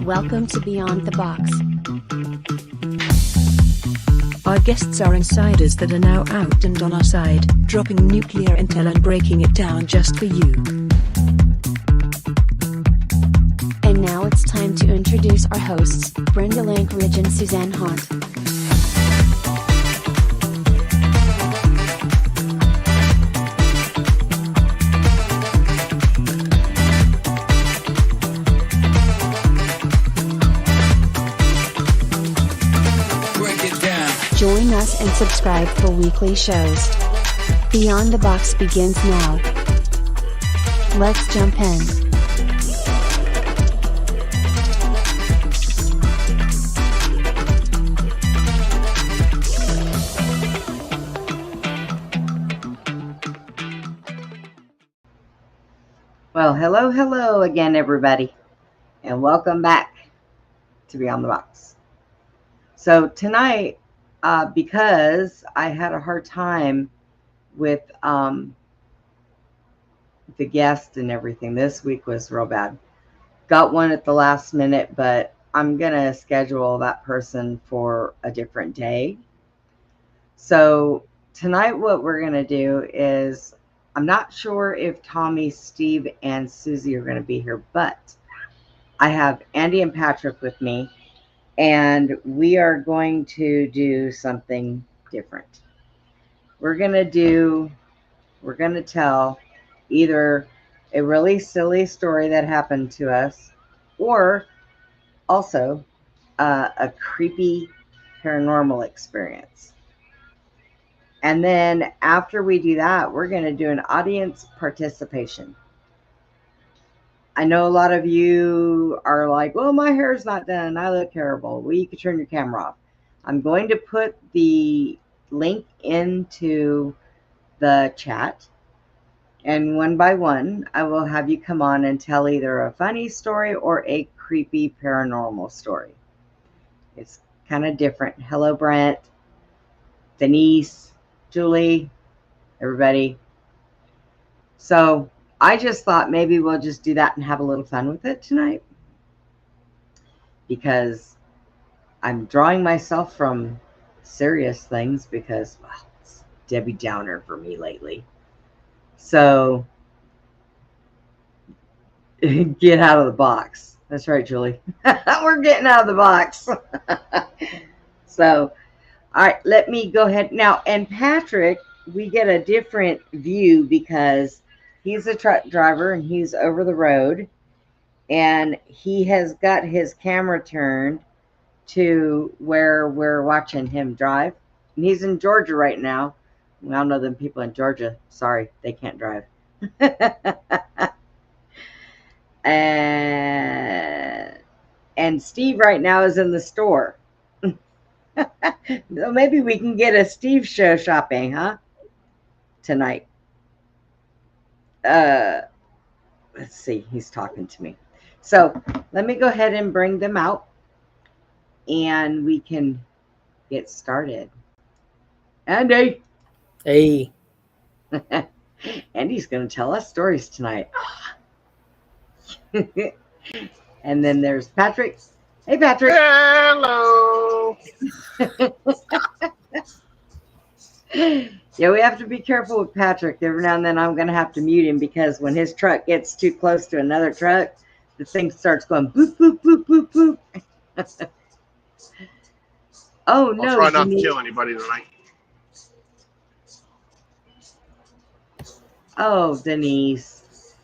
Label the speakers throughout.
Speaker 1: Welcome to Beyond the Box. Our guests are insiders that are now out and on our side, dropping nuclear intel and breaking it down just for you. And now it's time to introduce our hosts, Brenda Lankridge and Suzanne Haunt. Join us and subscribe for weekly shows. Beyond the Box begins now. Let's jump in.
Speaker 2: Well, hello again, everybody, and welcome back to Beyond the Box. So tonight, because I had a hard time with the guest and everything, this week was real bad. Got one at the last minute, but I'm going to schedule that person for a different day. So tonight what we're going to do is, I'm not sure if Tommy, Steve, and Susie are going to be here, but I have Andy and Patrick with me. And we are going to do something different. We're going to tell either a really silly story that happened to us, or also a creepy paranormal experience. And then after we do that, we're going to do an audience participation. I know a lot of you are like, well, my hair's not done. I look terrible. Well, you can turn your camera off. I'm going to put the link into the chat. And one by one, I will have you come on and tell either a funny story or a creepy paranormal story. It's kind of different. Hello, Brent, Denise, Julie, everybody. So I just thought maybe we'll just do that and have a little fun with it tonight, because I'm drawing myself from serious things because, well, it's Debbie Downer for me lately. So get out of the box. That's right, Julie. We're getting out of the box. So, all right, let me go ahead now. And Patrick, we get a different view because he's a truck driver and he's over the road, and he has got his camera turned to where we're watching him drive. And he's in Georgia right now. We all know them people in Georgia. Sorry, they can't drive. And Steve right now is in the store. So maybe we can get a Steve show shopping, huh? Tonight. Let's see, he's talking to me. So let me go ahead and bring them out and we can get started. Andy.
Speaker 3: Hey.
Speaker 2: Andy's going to tell us stories tonight. And then there's Patrick. Hey, Patrick.
Speaker 4: Hello.
Speaker 2: Yeah, we have to be careful with Patrick. Every now and then I'm going to have to mute him, because when his truck gets too close to another truck, the thing starts going boop, boop, boop, boop, boop. Oh, no.
Speaker 4: I'll try not to kill anybody tonight.
Speaker 2: Oh, Denise.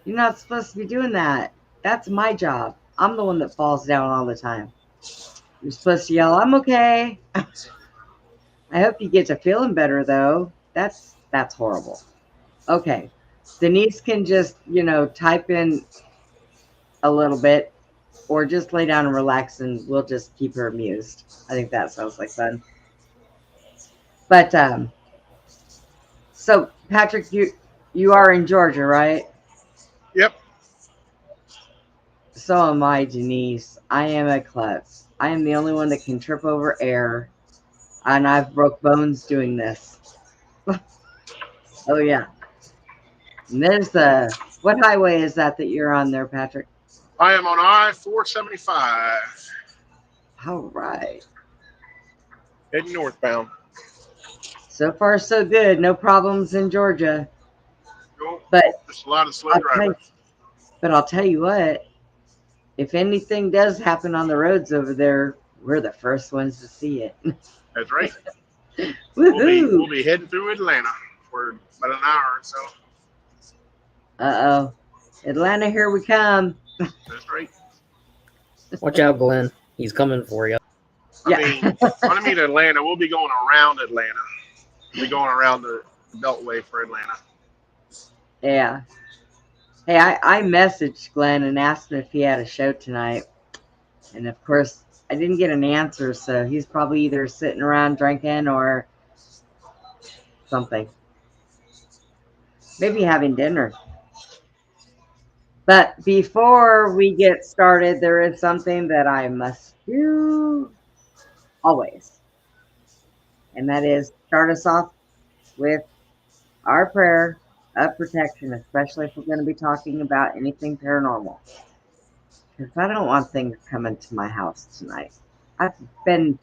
Speaker 2: You're not supposed to be doing that. That's my job. I'm the one that falls down all the time. You're supposed to yell, I'm okay. I hope you get to feeling better, though. That's horrible. Okay. Denise can just, type in a little bit, or just lay down and relax, and we'll just keep her amused. I think that sounds like fun. But, so, Patrick, you are in Georgia, right?
Speaker 4: Yep.
Speaker 2: So am I, Denise. I am a klutz. I am the only one that can trip over air, and I've broke bones doing this. Oh, yeah. And there's what highway is that you're on there, Patrick?
Speaker 4: I am on I-475,
Speaker 2: All right.
Speaker 4: heading northbound.
Speaker 2: So far, so good. No problems in Georgia.
Speaker 4: Nope,
Speaker 2: But
Speaker 4: just a lot of slow
Speaker 2: I'll tell you what. If anything does happen on the roads over there, we're the first ones to see it.
Speaker 4: That's right.
Speaker 2: Woohoo!
Speaker 4: We'll be heading through Atlanta for about an hour or so.
Speaker 2: Uh-oh. Atlanta, here we come.
Speaker 4: That's right.
Speaker 3: Watch out, Glenn. He's coming for you.
Speaker 2: Yeah.
Speaker 4: I mean, when I mean Atlanta, we'll be going around Atlanta. We'll be going around the Beltway for Atlanta.
Speaker 2: Yeah. Hey, I messaged Glenn and asked him if he had a show tonight. And of course, I didn't get an answer, so he's probably either sitting around drinking or something. Maybe having dinner. But before we get started, there is something that I must do always. And that is start us off with our prayer of protection, especially if we're going to be talking about anything paranormal. Because I don't want things coming to my house tonight. I've been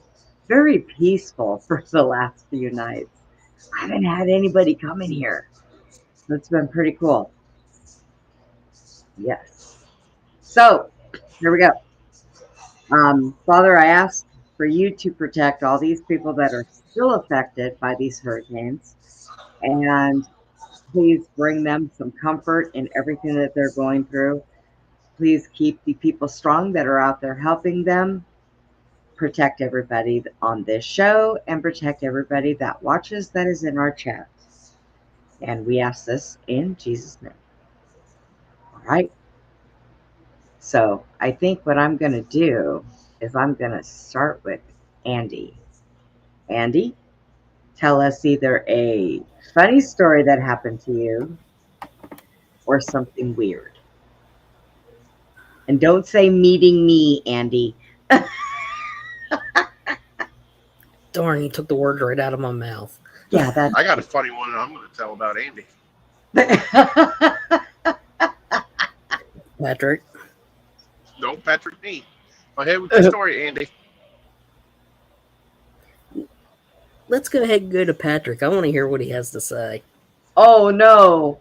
Speaker 2: very peaceful for the last few nights. I haven't had anybody come in here. That's been pretty cool. Yes. So, here we go. Father, I ask for you to protect all these people that are still affected by these hurricanes. And please bring them some comfort in everything that they're going through. Please keep the people strong that are out there helping them. Protect everybody on this show and protect everybody that watches that is in our chat. And we ask this in Jesus' name. All right. So I think what I'm going to do is I'm going to start with Andy. Andy, tell us either a funny story that happened to you or something weird. And don't say meeting me, Andy.
Speaker 3: Darn, he took the words right out of my mouth.
Speaker 2: Yeah, that's
Speaker 4: I got a funny one I'm going to tell about Andy.
Speaker 3: Patrick,
Speaker 4: No, Patrick me. Go ahead with the story, Andy.
Speaker 3: let's go ahead and go to Patrick. I want to hear what he has to say.
Speaker 2: Oh, no.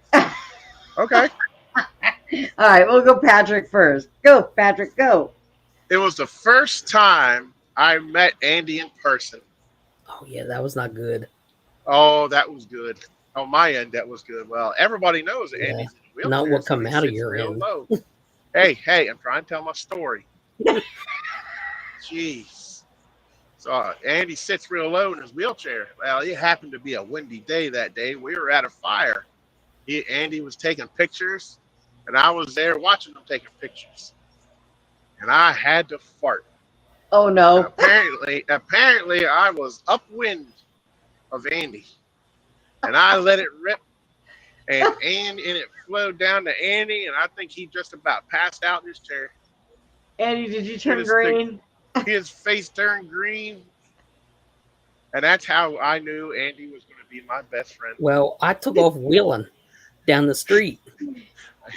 Speaker 4: Okay.
Speaker 2: All right, we'll go Patrick first. Go, Patrick, go.
Speaker 4: It was the first time I met Andy in person.
Speaker 3: Oh, yeah, that was not good.
Speaker 4: Oh, that was good. On my end, that was good. Well, everybody knows that
Speaker 3: Yeah.
Speaker 4: Andy's in a wheelchair.
Speaker 3: Not what
Speaker 4: so
Speaker 3: come
Speaker 4: he
Speaker 3: out of
Speaker 4: sits
Speaker 3: your
Speaker 4: real
Speaker 3: end.
Speaker 4: low. Hey, I'm trying to tell my story. Jeez. So Andy sits real low in his wheelchair. Well, it happened to be a windy day that day. We were at a fire. Andy was taking pictures, and I was there watching him taking pictures. And I had to fart.
Speaker 2: Oh, no.
Speaker 4: Apparently, I was upwind of Andy, and I let it rip, and it flowed down to Andy, and I think he just about passed out in his chair.
Speaker 2: Andy, did you turn
Speaker 4: His
Speaker 2: green?
Speaker 4: His face turned green, and that's how I knew Andy was going to be my best friend.
Speaker 3: Well, I took off wheeling down the street.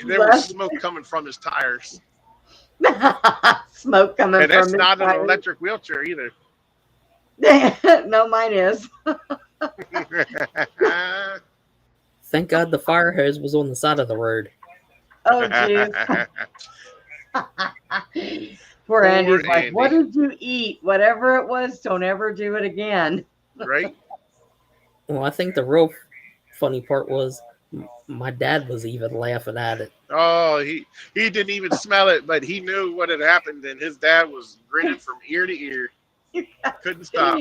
Speaker 4: There was smoke coming from his tires,
Speaker 2: Smoke coming
Speaker 4: and
Speaker 2: from
Speaker 4: that's
Speaker 2: his
Speaker 4: not an
Speaker 2: tires.
Speaker 4: electric wheelchair either.
Speaker 2: No, mine is.
Speaker 3: Thank God the fire hose was on the side of the road.
Speaker 2: Oh, jeez. Poor Andy's like,
Speaker 4: Andy.
Speaker 2: what did you eat? Whatever it was, don't ever do it again.
Speaker 4: Right?
Speaker 3: Well, I think the real funny part was my dad was even laughing at it.
Speaker 4: Oh, he didn't even smell it, but he knew what had happened, and his dad was grinning from ear to ear. Couldn't stop.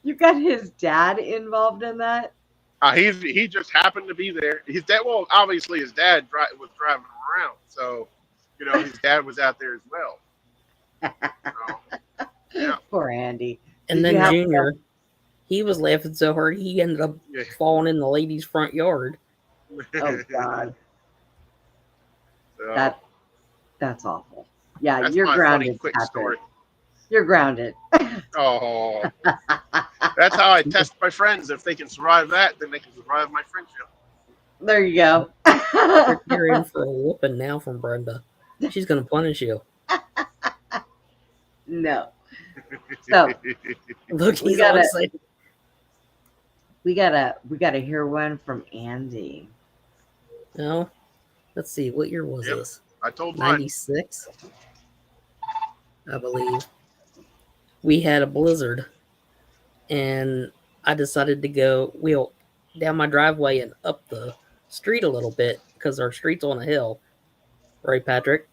Speaker 2: You got his dad involved in that?
Speaker 4: He just happened to be there. His dad, well, obviously his dad was driving him around, so his dad was out there as well. So, yeah.
Speaker 2: Poor Andy.
Speaker 3: And
Speaker 2: Did you
Speaker 3: then
Speaker 2: have-
Speaker 3: Junior, he was laughing so hard he ended up
Speaker 4: Yeah.
Speaker 3: falling in the lady's front yard.
Speaker 2: Oh, God.
Speaker 4: So,
Speaker 2: That's awful. Yeah,
Speaker 4: that's
Speaker 2: you're
Speaker 4: my
Speaker 2: grounded.
Speaker 4: funny, quick
Speaker 2: Patrick.
Speaker 4: story.
Speaker 2: You're grounded.
Speaker 4: Oh, that's how I test my friends. If they can survive that, then they can survive my friendship.
Speaker 2: There you go.
Speaker 3: You're in for a whooping now from Brenda. She's gonna punish you.
Speaker 2: No. So
Speaker 3: Look,
Speaker 2: We
Speaker 3: he's all
Speaker 2: gotta-
Speaker 3: excited.
Speaker 2: we gotta hear one from Andy.
Speaker 3: No, let's see. What year was
Speaker 4: Yep.
Speaker 3: this?
Speaker 4: I told mine.
Speaker 3: 96, I believe. We had a blizzard, and I decided to go wheel down my driveway and up the street a little bit because our street's on a hill. Right, Patrick?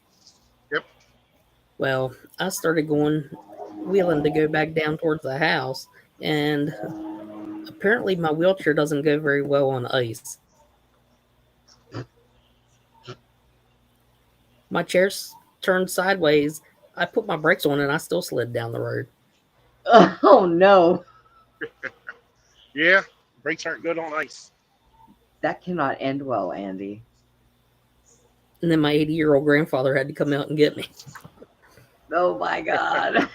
Speaker 4: Yep.
Speaker 3: Well, I started going wheeling to go back down towards the house, and apparently my wheelchair doesn't go very well on ice. My chair's turned sideways. I put my brakes on and I still slid down the road.
Speaker 2: Oh no.
Speaker 4: Yeah, brakes aren't good on ice.
Speaker 2: That cannot end well, Andy.
Speaker 3: And then my 80-year-old grandfather had to come out and get me.
Speaker 2: Oh my God.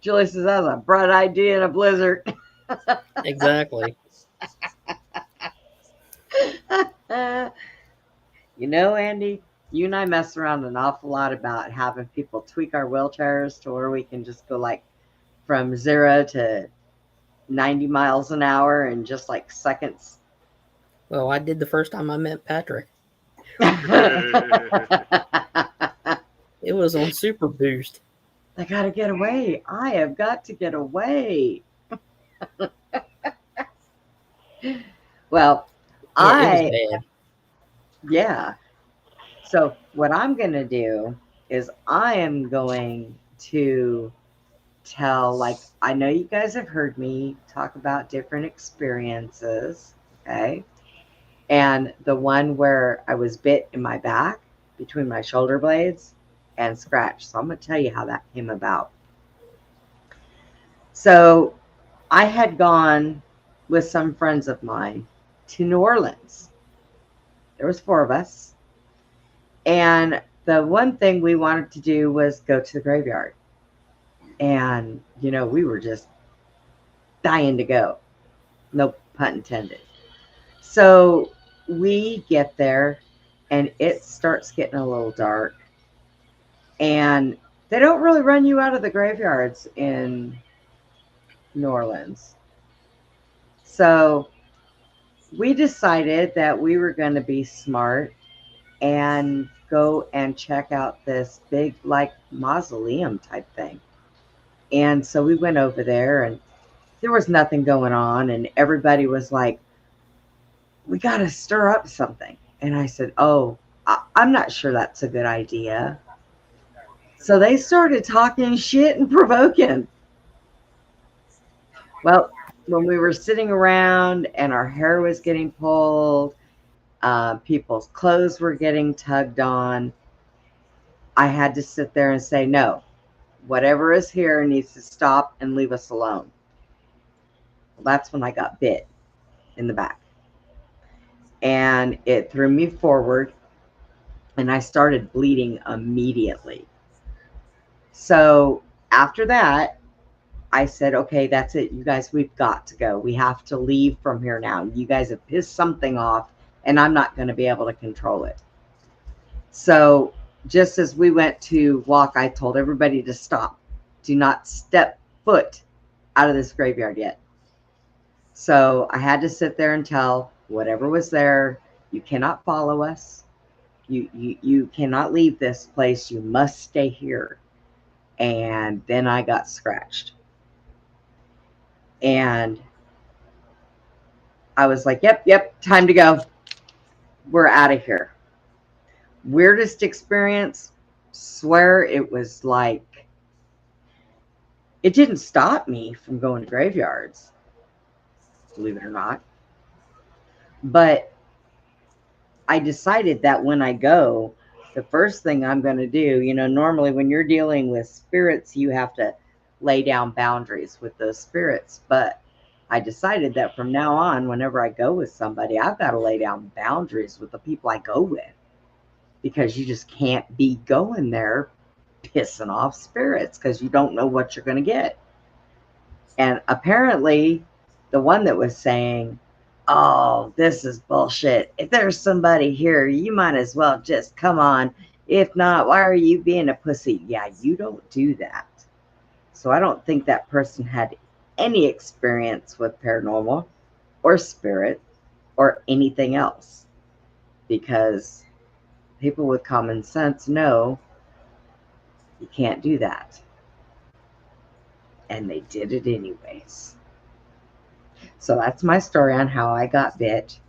Speaker 2: Julie says that was a bright idea in a blizzard.
Speaker 3: Exactly.
Speaker 2: You know, Andy, you and I mess around an awful lot about having people tweak our wheelchairs to where we can just go like from 0 to 90 miles an hour in just like seconds.
Speaker 3: Well, I did the first time I met Patrick. It was on Super Boost.
Speaker 2: I gotta get away. I have got to get away. Well,
Speaker 3: Yeah, it was bad.
Speaker 2: yeah. So what I'm going to do is I am going to tell, like, I know you guys have heard me talk about different experiences, okay? And the one where I was bit in my back between my shoulder blades and scratched. So I'm going to tell you how that came about. So I had gone with some friends of mine to New Orleans. There was 4 of us. And the one thing we wanted to do was go to the graveyard. And, you know, we were just dying to go. No pun intended. So we get there and it starts getting a little dark. And they don't really run you out of the graveyards in New Orleans. So we decided that we were going to be smart and go and check out this big, like, mausoleum type thing. And so we went over there and there was nothing going on. And everybody was like, we got to stir up something. And I said, oh, I'm not sure that's a good idea. So they started talking shit and provoking. Well, when we were sitting around and our hair was getting pulled, people's clothes were getting tugged on, I had to sit there and say, no, whatever is here needs to stop and leave us alone. Well, that's when I got bit in the back. And it threw me forward and I started bleeding immediately. So after that, I said, okay, that's it. You guys, we've got to go. We have to leave from here now. You guys have pissed something off and I'm not going to be able to control it. So just as we went to walk, I told everybody to stop. Do not step foot out of this graveyard yet. So I had to sit there and tell whatever was there, you cannot follow us. You cannot leave this place. You must stay here. And then I got scratched. And I was like, yep, time to go. We're out of here. Weirdest experience, swear it was like, it didn't stop me from going to graveyards, believe it or not. But I decided that when I go, the first thing I'm going to do, you know, normally when you're dealing with spirits, you have to lay down boundaries with those spirits. But I decided that from now on, whenever I go with somebody, I've got to lay down boundaries with the people I go with, because you just can't be going there pissing off spirits because you don't know what you're going to get. And apparently the one that was saying, "Oh, this is bullshit. If there's somebody here, you might as well just come on. If not, why are you being a pussy?" Yeah, you don't do that. So I don't think that person had any experience with paranormal or spirit or anything else, because people with common sense know you can't do that. And they did it anyways. So that's my story on how I got bit.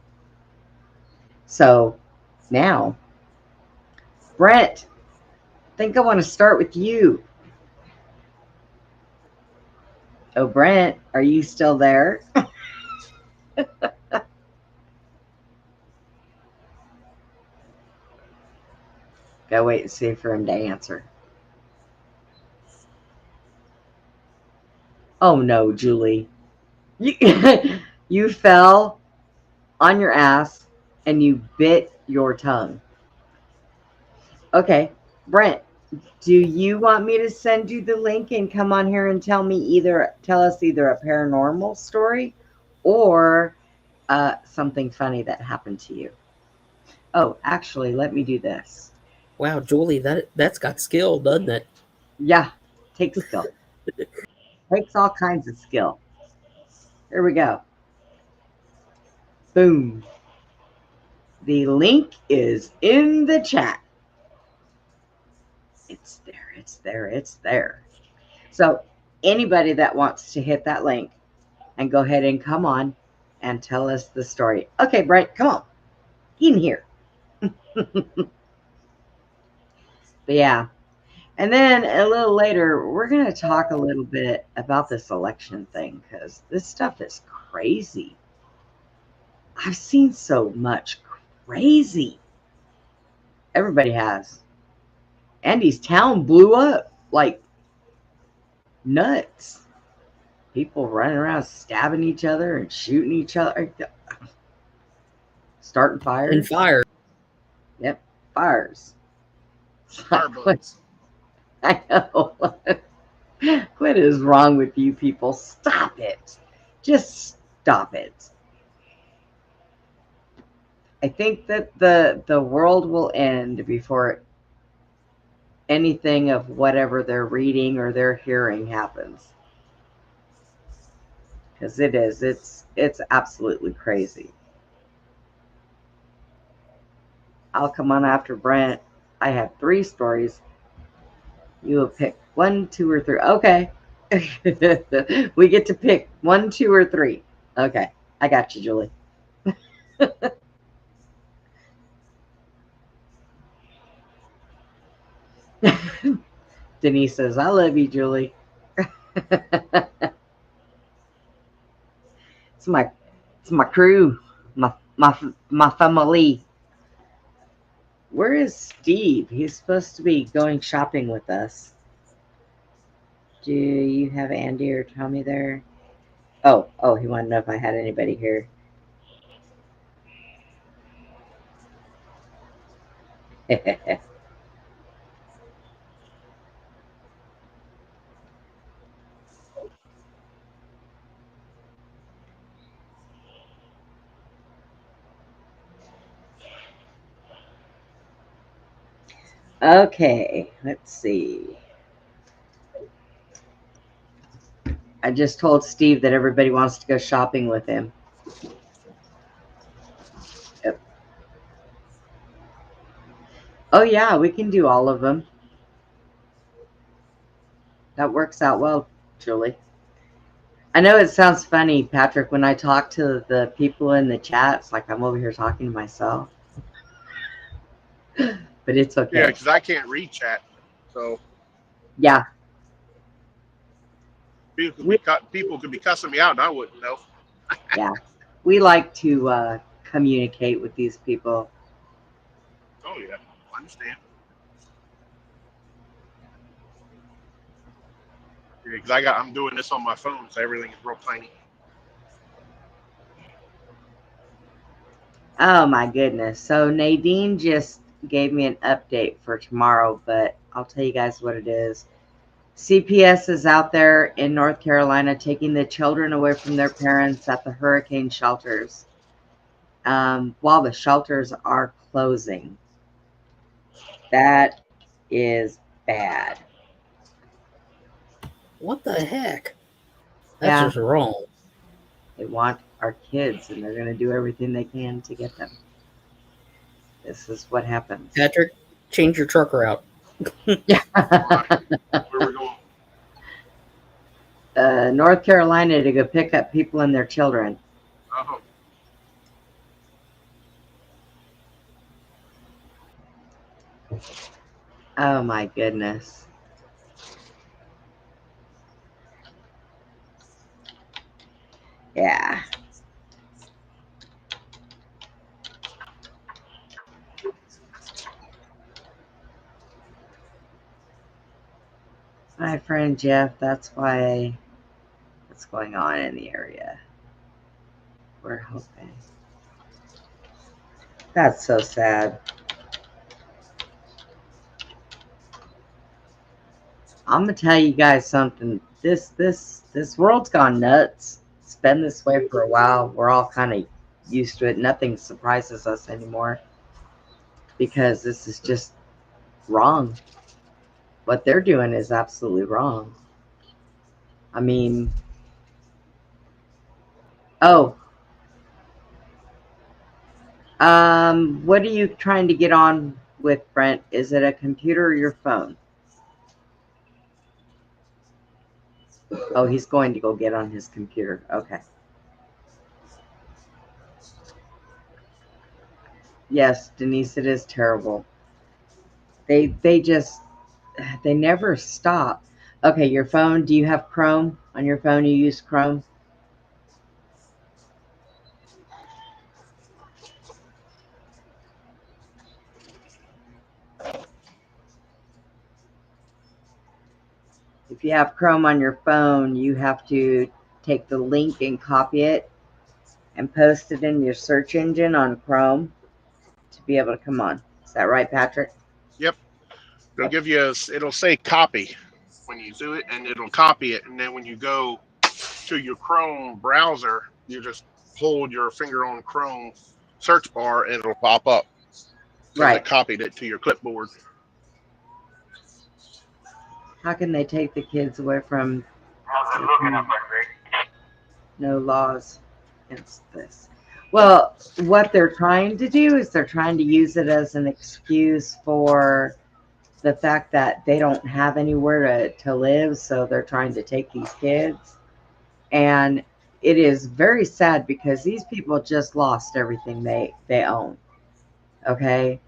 Speaker 2: So now, Brent, I think I want to start with you. Oh, Brent, are you still there? Gotta wait and see for him to answer. Oh no, Julie. You fell on your ass and you bit your tongue. Okay, Brent, do you want me to send you the link and come on here and tell us either a paranormal story or something funny that happened to you? Oh, actually, let me do this.
Speaker 3: Wow, Julie, that's got skill, doesn't it?
Speaker 2: Yeah, takes skill. Takes all kinds of skill. Here we go. Boom. The link is in the chat. It's there, it's there, it's there. So anybody that wants to hit that link and go ahead and come on and tell us the story. Okay, Brent, come on. Get in here. But yeah. And then a little later, we're going to talk a little bit about this election thing, because this stuff is crazy. I've seen so much crazy. Everybody has. Andy's town blew up like nuts. People running around stabbing each other and shooting each other. Starting fires.
Speaker 3: And fire.
Speaker 2: Yep, fires.
Speaker 4: Starbucks.
Speaker 2: I know. What is wrong with you people? Stop it. Just stop it. I think that the world will end before anything of whatever they're reading or they're hearing happens. Because it's absolutely crazy. I'll come on after Brent. I have 3 stories. You will pick 1, 2, or 3. Okay. We get to pick 1, 2, or 3. Okay. I got you, Julie. Denise says, "I love you, Julie." It's my crew, my family. Where is Steve? He's supposed to be going shopping with us. Do you have Andy or Tommy there? Oh, he wanted to know if I had anybody here. Okay, let's see. I just told Steve that everybody wants to go shopping with him. Yep. Oh yeah, we can do all of them. That works out well, Julie. I know it sounds funny, Patrick, when I talk to the people in the chat. It's like I'm over here talking to myself. But it's okay.
Speaker 4: Yeah, because I can't read chat. So
Speaker 2: Yeah.
Speaker 4: people could be cussing me out and I wouldn't know.
Speaker 2: Yeah. We like to communicate with these people.
Speaker 4: Oh, yeah. I understand. Because I'm doing this on my phone, so everything is real tiny.
Speaker 2: Oh my goodness. So Nadine just gave me an update for tomorrow, but I'll tell you guys what it is. CPS is out there in North Carolina taking the children away from their parents at the hurricane shelters while the shelters are closing. That is bad.
Speaker 3: What the heck? That's
Speaker 2: Yeah.
Speaker 3: just wrong.
Speaker 2: They want our kids, and they're going to do everything they can to get them. This is what happens.
Speaker 3: Patrick, change your truck route.
Speaker 2: Yeah.
Speaker 4: Where we going?
Speaker 2: North Carolina to go pick up people and their children.
Speaker 4: Oh,
Speaker 2: Oh my goodness. Yeah. My friend Jeff, that's why what's going on in the area. We're hoping. That's so sad. I'm gonna tell you guys something. This world's gone nuts. It's been this way for a while. We're all kind of used to it. Nothing surprises us anymore because this is just wrong. What they're doing is absolutely wrong. I mean, oh, what are you trying to get on with, Brent? Is it a computer or your phone? Oh, he's going to go get on his computer. Okay. Yes, Denise, it is terrible. They never stop. Okay, your phone, do you have Chrome? On your phone you use Chrome? If you have Chrome on your phone, you have to take the link and copy it and post it in your search engine on Chrome to be able to come on. Is that right, Patrick?
Speaker 4: yep. It'll give you it'll say copy when you do it, and it'll copy it. And then when you go to your Chrome browser, you just hold your finger on Chrome search bar, and it'll pop up.
Speaker 2: Right.
Speaker 4: It copied it to your clipboard.
Speaker 2: How can they take the kids away from no laws against this? Well, what they're trying to do is they're trying to use it as an excuse for the fact that they don't have anywhere to live, so they're trying to take these kids. And it is very sad because these people just lost everything they own. Okay?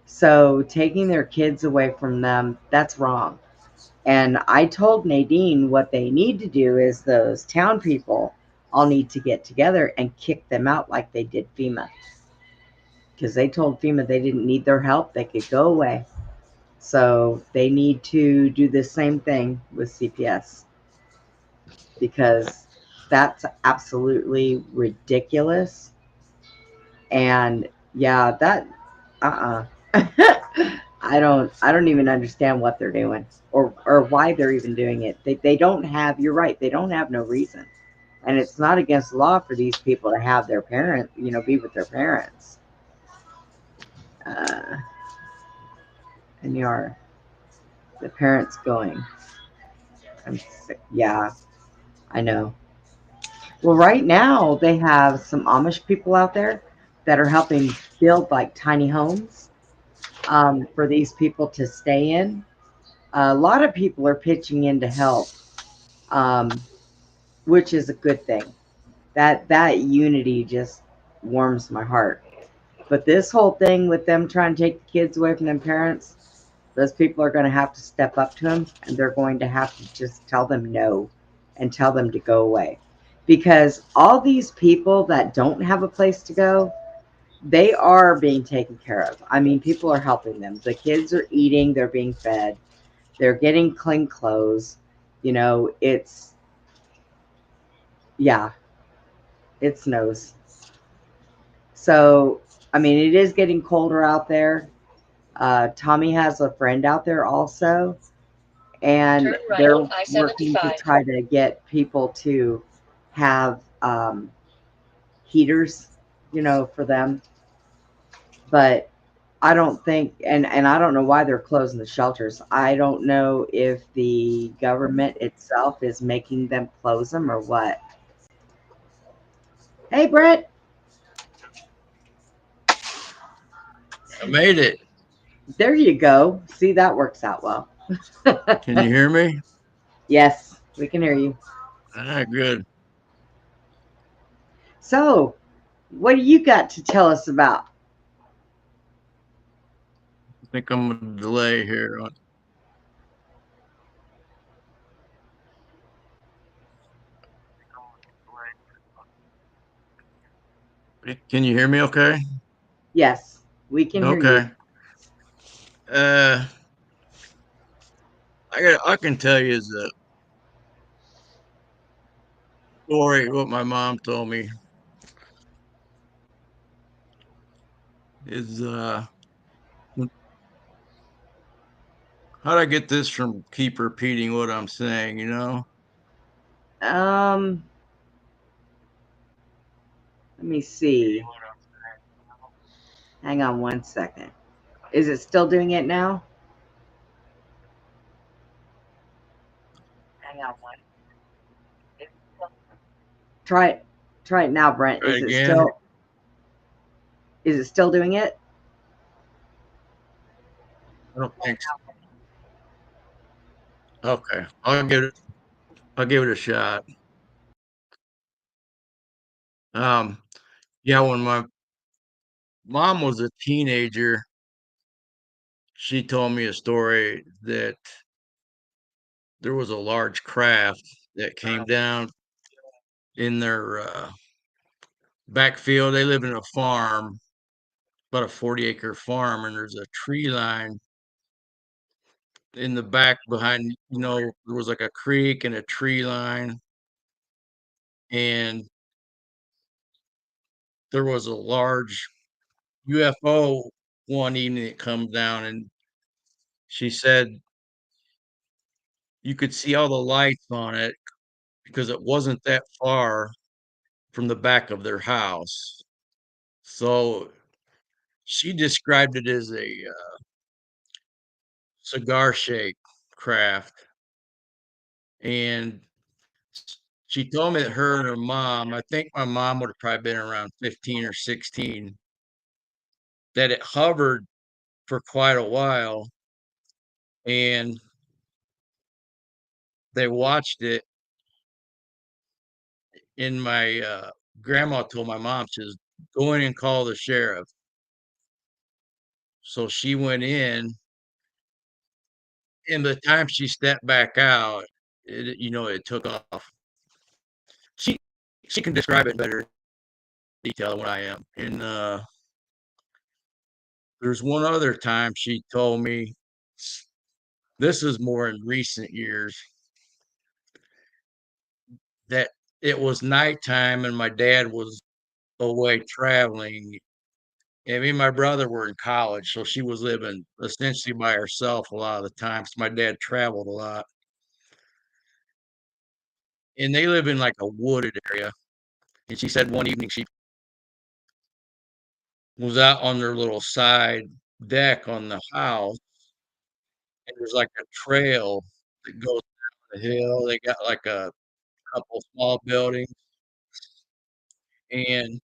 Speaker 2: So taking their kids away from them, that's wrong. And I told Nadine what they need to do is those town people all need to get together and kick them out like they did FEMA. Because they told FEMA they didn't need their help. They could go away. So they need to do the same thing with CPS. Because that's absolutely ridiculous. And yeah, that, I don't even understand what they're doing or why they're even doing it. They don't have, you're right, they don't have no reason. And it's not against the law for these people to have their parents, be with their parents. And the parents going. I'm sick. Yeah, I know. Well, right now they have some Amish people out there that are helping build like tiny homes for these people to stay in. A lot of people are pitching in to help, which is a good thing. That unity just warms my heart. But this whole thing with them trying to take the kids away from their parents, those people are going to have to step up to them, and they're going to have to just tell them no and tell them to go away. Because all these people that don't have a place to go, they are being taken care of. I mean, people are helping them. The kids are eating, they're being fed, they're getting clean clothes. It's snows. So, I mean, it is getting colder out there. Tommy has a friend out there also, and
Speaker 5: Turn right
Speaker 2: they're
Speaker 5: on
Speaker 2: working to
Speaker 5: I-75.
Speaker 2: try to get people to have heaters, for them. But I don't think, and I don't know why they're closing the shelters. I don't know if the government itself is making them close them or what. Hey, Brett.
Speaker 6: I made it.
Speaker 2: There you go. See, that works out well.
Speaker 6: Can you hear me?
Speaker 2: Yes, we can hear you.
Speaker 6: Good.
Speaker 2: So, what do you got to tell us about?
Speaker 6: I think I'm gonna delay here. Can you hear me okay?
Speaker 2: Yes, we can hear you.
Speaker 6: Okay. I can tell you is a story what my mom told me is how'd I get this from keep repeating what I'm saying,
Speaker 2: Let me see. Hang on one second. Is it still doing it now? Hang on one. Try it. Try it now, Brent.
Speaker 6: Try again.
Speaker 2: Is it still doing it?
Speaker 6: I don't think so. Okay. I'll give it a shot. Yeah, when my mom was a teenager, she told me a story that there was a large craft that came down in their backfield. They live in a farm, about a 40-acre farm, and there's a tree line in the back behind, there was like a creek and a tree line. And there was a large UFO one evening that come down, and she said you could see all the lights on it because it wasn't that far from the back of their house. So she described it as a cigar shaped craft. And she told me that her and her mom, I think my mom would have probably been around 15 or 16, that it hovered for quite a while. And they watched it. And my grandma told my mom, she says, go in and call the sheriff. So she went in, and the time she stepped back out, it took off. She she can describe it in better detail than what I am. And there's one other time she told me, this is more in recent years, that it was nighttime and my dad was away traveling. And me and my brother were in college, so she was living essentially by herself a lot of the time. So my dad traveled a lot. And they live in like a wooded area. And she said one evening she was out on their little side deck on the house, and there's like a trail that goes down the hill. They got like a couple small buildings, and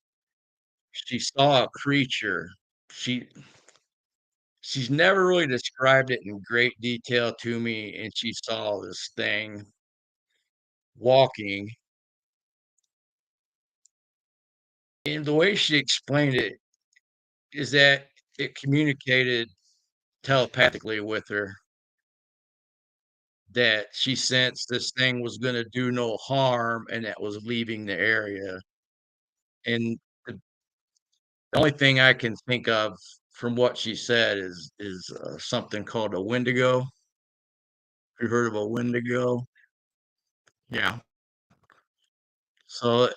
Speaker 6: she saw a creature. She she's never really described it in great detail to me, and she saw this thing walking. And the way she explained it is that it communicated telepathically with her, that she sensed this thing was gonna do no harm and that was leaving the area. And the only thing I can think of from what she said is something called a Wendigo. You heard of a Wendigo? Yeah. So,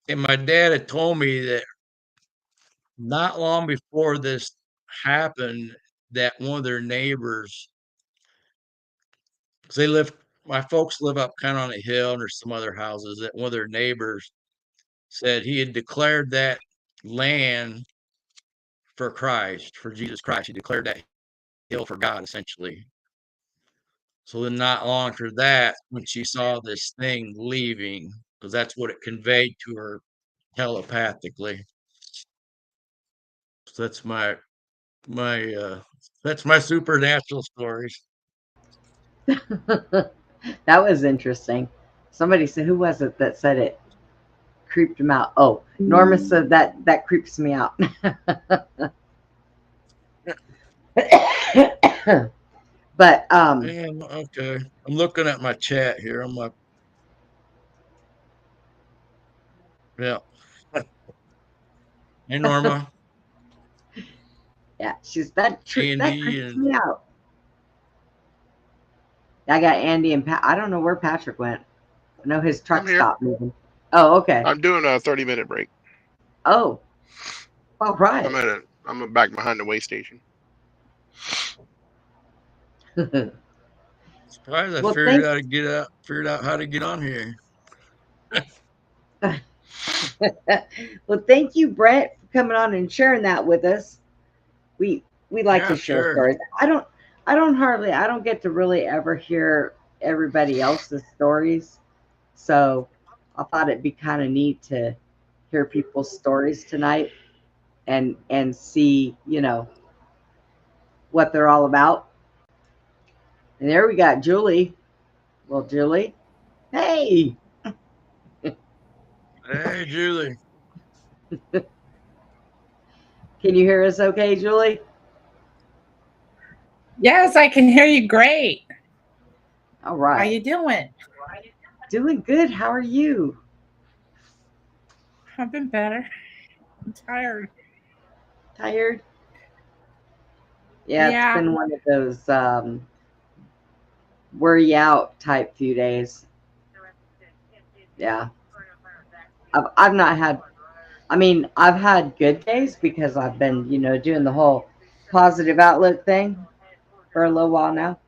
Speaker 6: and my dad had told me that not long before this happened, that one of their neighbors 'Cause my folks live up kind of on a hill, and there's some other houses that one of their neighbors said he had declared that land for Christ, for Jesus Christ. He declared that hill for God, essentially. So then not long after that, when she saw this thing leaving, because that's what it conveyed to her telepathically. So that's my supernatural stories.
Speaker 2: That was interesting. Somebody said, who was it that said it creeped him out? Oh, Norma said that creeps me out. But
Speaker 6: Damn, okay. I'm looking at my chat here. Yeah. Hey Norma,
Speaker 2: yeah, that
Speaker 6: Andy,
Speaker 2: creeps
Speaker 6: and
Speaker 2: me out. I got Andy and Pat. I don't know where Patrick went. I know his truck
Speaker 4: I'm here.
Speaker 2: stopped moving. Oh, okay.
Speaker 4: I'm doing a 30-minute break.
Speaker 2: Oh, all right.
Speaker 4: I'm back behind the way station.
Speaker 6: surprised I
Speaker 2: Well,
Speaker 6: figured out how to get on here.
Speaker 2: well, thank you, Brett, for coming on and sharing that with us. We like
Speaker 6: Yeah,
Speaker 2: to share
Speaker 6: sure.
Speaker 2: stories. I don't get to really ever hear everybody else's stories. So I thought it'd be kind of neat to hear people's stories tonight and see, what they're all about. And there we got Julie. Well, Julie, hey.
Speaker 6: Hey Julie.
Speaker 2: Can you hear us okay, Julie?
Speaker 5: Yes, I can hear you great.
Speaker 2: All right.
Speaker 5: How you doing?
Speaker 2: Doing good. How are you?
Speaker 5: I've been better. I'm tired.
Speaker 2: Tired? Yeah,
Speaker 5: Yeah.
Speaker 2: it's been one of those worry out type few days. Yeah. I've not had, I've had good days because I've been, doing the whole positive outlook thing for a little while now.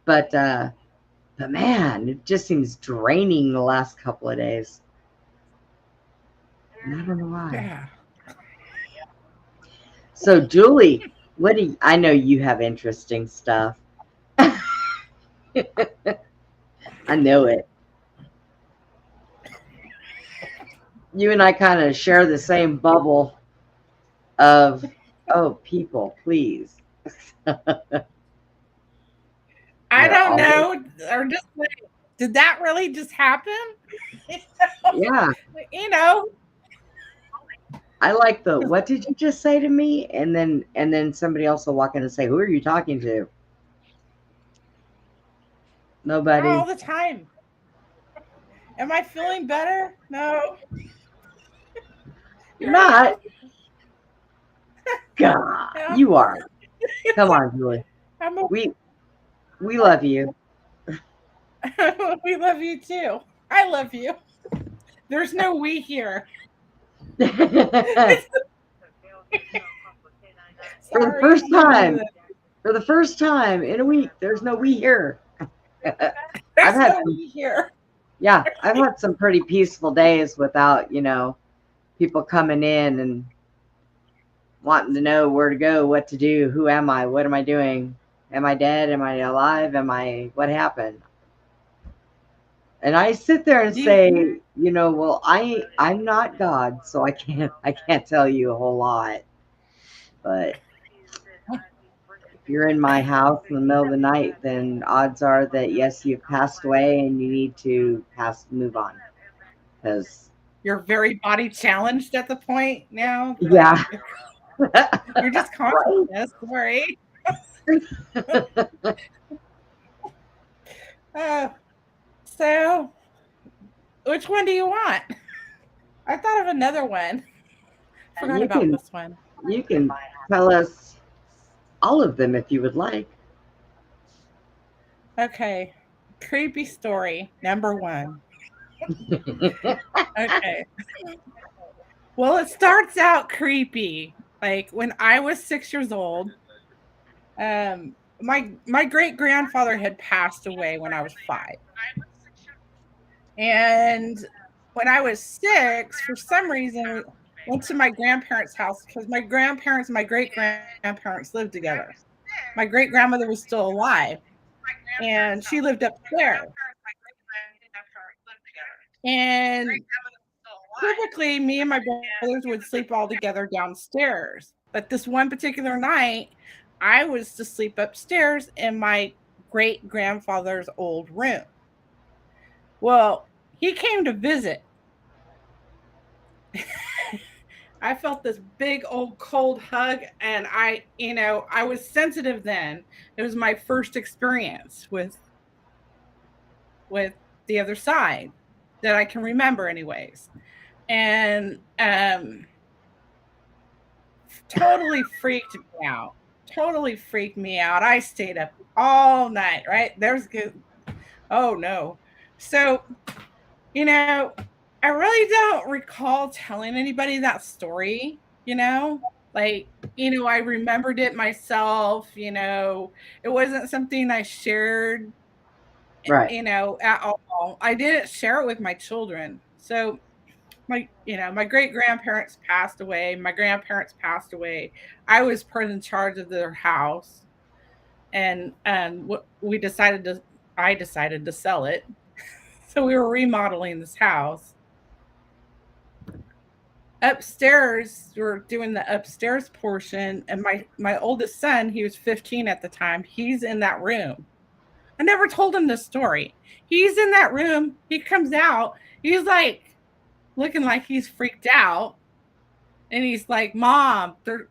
Speaker 2: But man, it just seems draining the last couple of days. And I don't know why.
Speaker 5: Yeah.
Speaker 2: So Julie, I know you have interesting stuff. I know it. You and I kind of share the same bubble of, oh, people, please.
Speaker 5: I don't know. Or just like, did that really just happen?
Speaker 2: Yeah. I like what did you just say to me? And then somebody else will walk in and say, who are you talking to? Nobody.
Speaker 5: All the time. Am I feeling better? No.
Speaker 2: You're not. God,
Speaker 5: Yeah.
Speaker 2: you are. Come on, Julie. We love you.
Speaker 5: We love you too. I love you. There's no we here.
Speaker 2: For the first time in a week, there's no we here.
Speaker 5: There's no we here.
Speaker 2: Yeah, I've had some pretty peaceful days without, people coming in and wanting to know where to go, what to do, who am I, what am I doing, am I dead, am I alive, what happened? And I sit there and say, well, I'm not God, so I can't tell you a whole lot. But if you're in my house in the middle of the night, then odds are that yes, you've passed away and you need to move on. Because
Speaker 5: you're very body challenged at the point now.
Speaker 2: Yeah.
Speaker 5: You're just consciousness, sorry. So, which one do you want? I thought of another one. Forgot about this one.
Speaker 2: You can tell us all of them if you would like.
Speaker 5: Okay. Creepy story number 1. Okay. Well, it starts out creepy. Like when I was 6 years old, my great grandfather had passed away when I was 5. And when I was 6, for some reason, we went to my grandparents' house because my grandparents and my great grandparents lived together. My great grandmother was still alive, and she lived upstairs. And typically, me and my brothers would sleep all together downstairs. But this one particular night, I was to sleep upstairs in my great grandfather's old room. Well, he came to visit. I felt this big old cold hug, and I was sensitive then. It was my first experience with the other side that I can remember anyways. And totally freaked me out. Totally freaked me out. I stayed up all night, right? Oh no. So, I really don't recall telling anybody that story, like, I remembered it myself, it wasn't something I shared,
Speaker 2: Right.
Speaker 5: at all. I didn't share it with my children. So my great grandparents passed away. My grandparents passed away. I was put in charge of their house, and I decided to sell it. So we were remodeling this house. Upstairs, we were doing the upstairs portion, and my oldest son, he was 15 at the time, he's in that room. I never told him this story. He's in that room. He comes out. He's like looking like he's freaked out, and he's like, "Mom, there's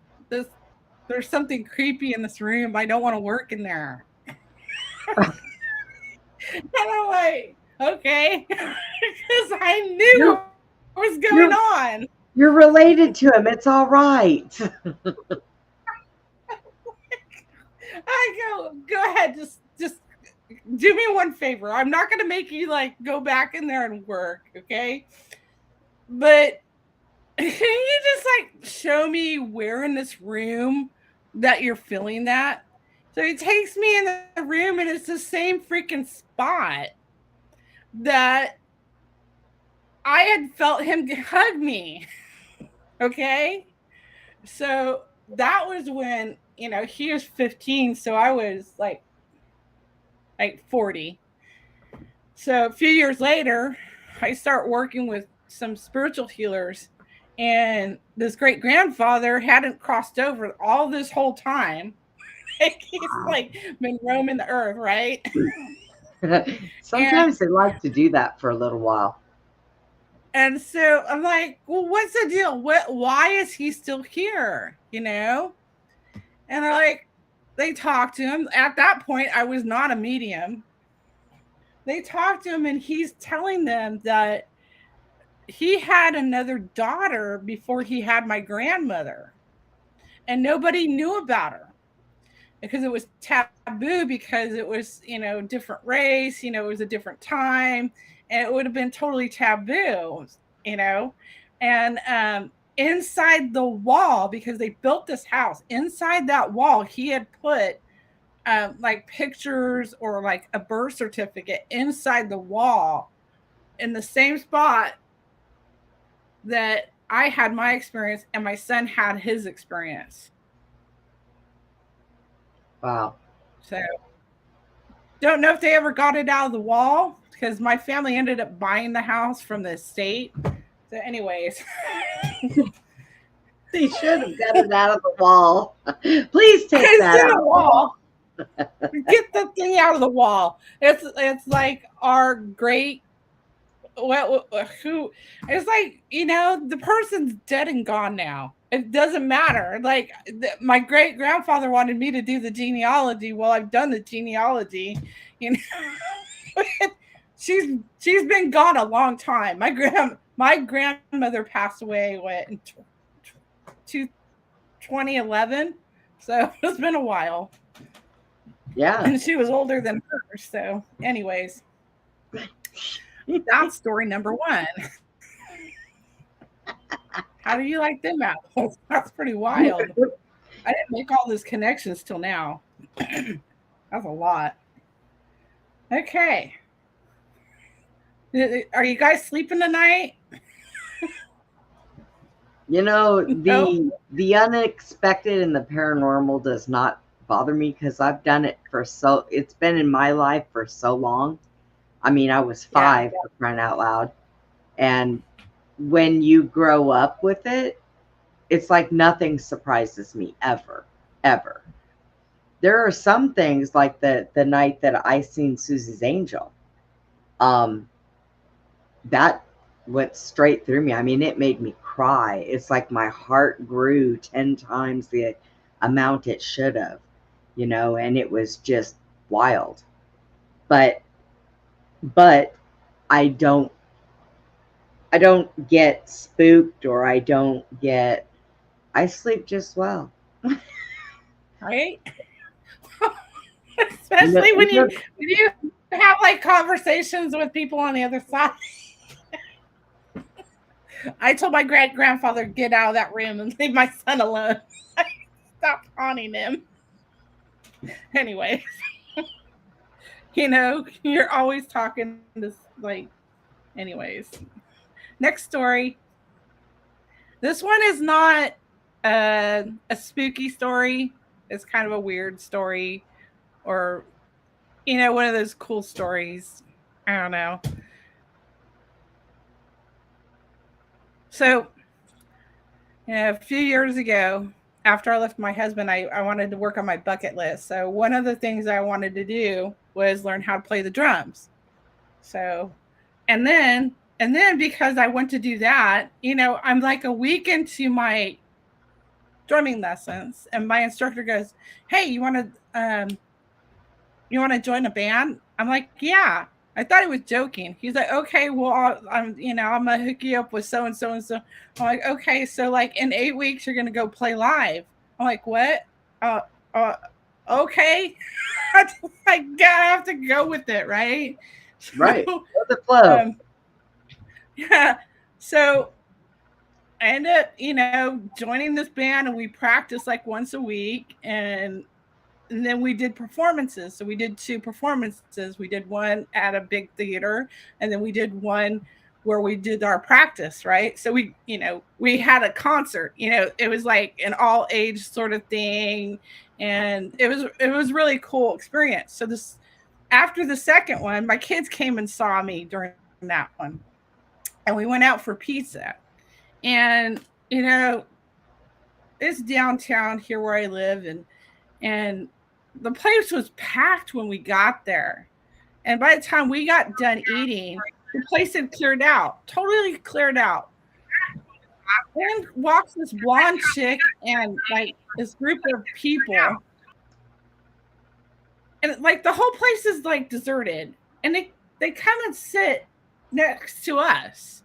Speaker 5: something creepy in this room. I don't want to work in there." And I'm like, "Okay," because I knew what was going on.
Speaker 2: You're related to him. It's all right.
Speaker 5: I go ahead, just do me one favor. I'm not going to make you like go back in there and work, okay? But can you just like show me where in this room that you're feeling that? So he takes me in the room, and it's the same freaking spot that I had felt him hug me. Okay? So that was when, he was 15, so I was like 40. So a few years later, I start working with some spiritual healers, and this great grandfather hadn't crossed over all this whole time. He's like been roaming the earth, right?
Speaker 2: Sometimes they like to do that for a little while.
Speaker 5: And so I'm like, well, what's the deal? Why is he still here? And they're like, they talked to him. At that point, I was not a medium. They talked to him, and he's telling them that he had another daughter before he had my grandmother, and nobody knew about her because it was taboo, because it was, different race, it was a different time, and it would have been totally taboo, and inside the wall, because they built this house, inside that wall, he had put like pictures or like a birth certificate inside the wall in the same spot that I had my experience and my son had his experience.
Speaker 2: Wow.
Speaker 5: So don't know if they ever got it out of the wall, because my family ended up buying the house from the estate. So anyways.
Speaker 2: They should have got it out of the wall. Please take that out of the wall.
Speaker 5: Get the thing out of the wall. It's like our great who it's like, the person's dead and gone now. It doesn't matter. Like my great grandfather wanted me to do the genealogy. Well, I've done the genealogy. She's been gone a long time. My grandmother passed away in 2011, so it's been a while.
Speaker 2: Yeah,
Speaker 5: and she was older than her. So, anyways, that's story number 1. How do you like them apples? That's pretty wild. I didn't make all those connections till now. That's a lot. Okay. Are you guys sleeping tonight?
Speaker 2: You know,
Speaker 5: No?
Speaker 2: the unexpected and the paranormal does not bother me because I've done it it's been in my life for so long. I mean, I was
Speaker 5: Yeah.
Speaker 2: 5 for crying out loud. And when you grow up with it, it's like nothing surprises me ever, ever. There are some things like the night that I seen Susie's Angel. That went straight through me. I mean, it made me cry. It's like my heart grew 10 times the amount it should have, and it was just wild. But I don't get spooked, or I sleep just well.
Speaker 5: Right? Especially when you have like conversations with people on the other side. I told my grandfather to get out of that room and leave my son alone. Stop haunting him. Anyway, you're always talking to anyways. Next story. This one is not a spooky story. It's kind of a weird story, or one of those cool stories. I don't know. So, a few years ago, after I left my husband, I wanted to work on my bucket list. So one of the things I wanted to do was learn how to play the drums. So, and then because I went to do that, I'm like a week into my drumming lessons, and my instructor goes, "Hey, you want to join a band?" I'm like, "Yeah." I thought he was joking. He's like, "Okay, well, I'm gonna hook you up with so and so and so." I'm like, "Okay, so like in 8 weeks you're gonna go play live." I'm like, "What?" Okay. I have to go with it, right?
Speaker 2: Right. Go with the flow.
Speaker 5: Yeah. So I ended up, joining this band, and we practiced like once a week, and then we did performances. So we did 2 performances. We did one at a big theater, and then we did one where we did our practice, right? So we had a concert, it was like an all age sort of thing. And it was really cool experience. So after the second one, my kids came and saw me during that one, and we went out for pizza. And, it's downtown here where I live, and the place was packed when we got there. And by the time we got done eating, the place had cleared out, totally cleared out. Then walks this blonde chick and like this group of people. And like the whole place is like deserted. And they come and sit next to us.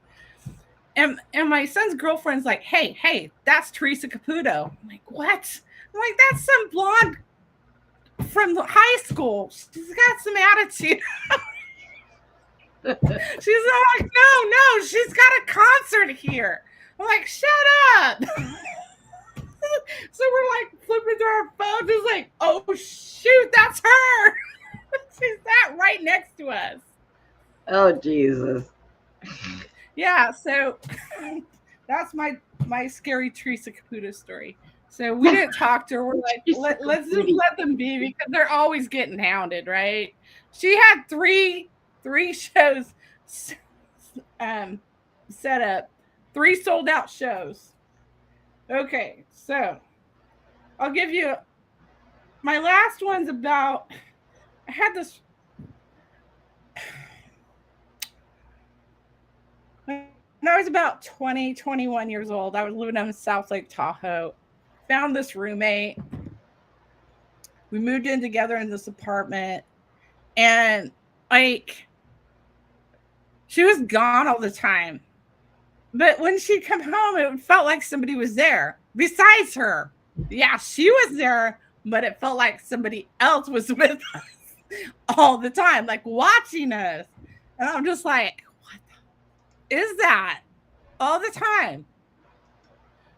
Speaker 5: And my son's girlfriend's like, hey, that's Teresa Caputo. I'm like, what? I'm like, that's some blonde from the high school. She's got some attitude. She's like, no, she's got a concert here. I'm like, shut up. So we're like flipping through our phones. It's like, oh shoot, that's her. She's sat right next to us.
Speaker 2: Oh Jesus.
Speaker 5: Yeah, so that's my scary Teresa Caputo story. So we didn't talk to her. We're like, let's just let them be, because they're always getting hounded, right? She had three shows set up, 3 sold out shows. Okay, so I'll give you my last one's about. I had this. When I was about 20, 21 years old, I was living in South Lake Tahoe. Found this roommate. We moved in together in this apartment. And like, she was gone all the time. But when she'd come home, it felt like somebody was there besides her. Yeah, she was there, but it felt like somebody else was with us all the time, like watching us. And I'm just like, is that all the time?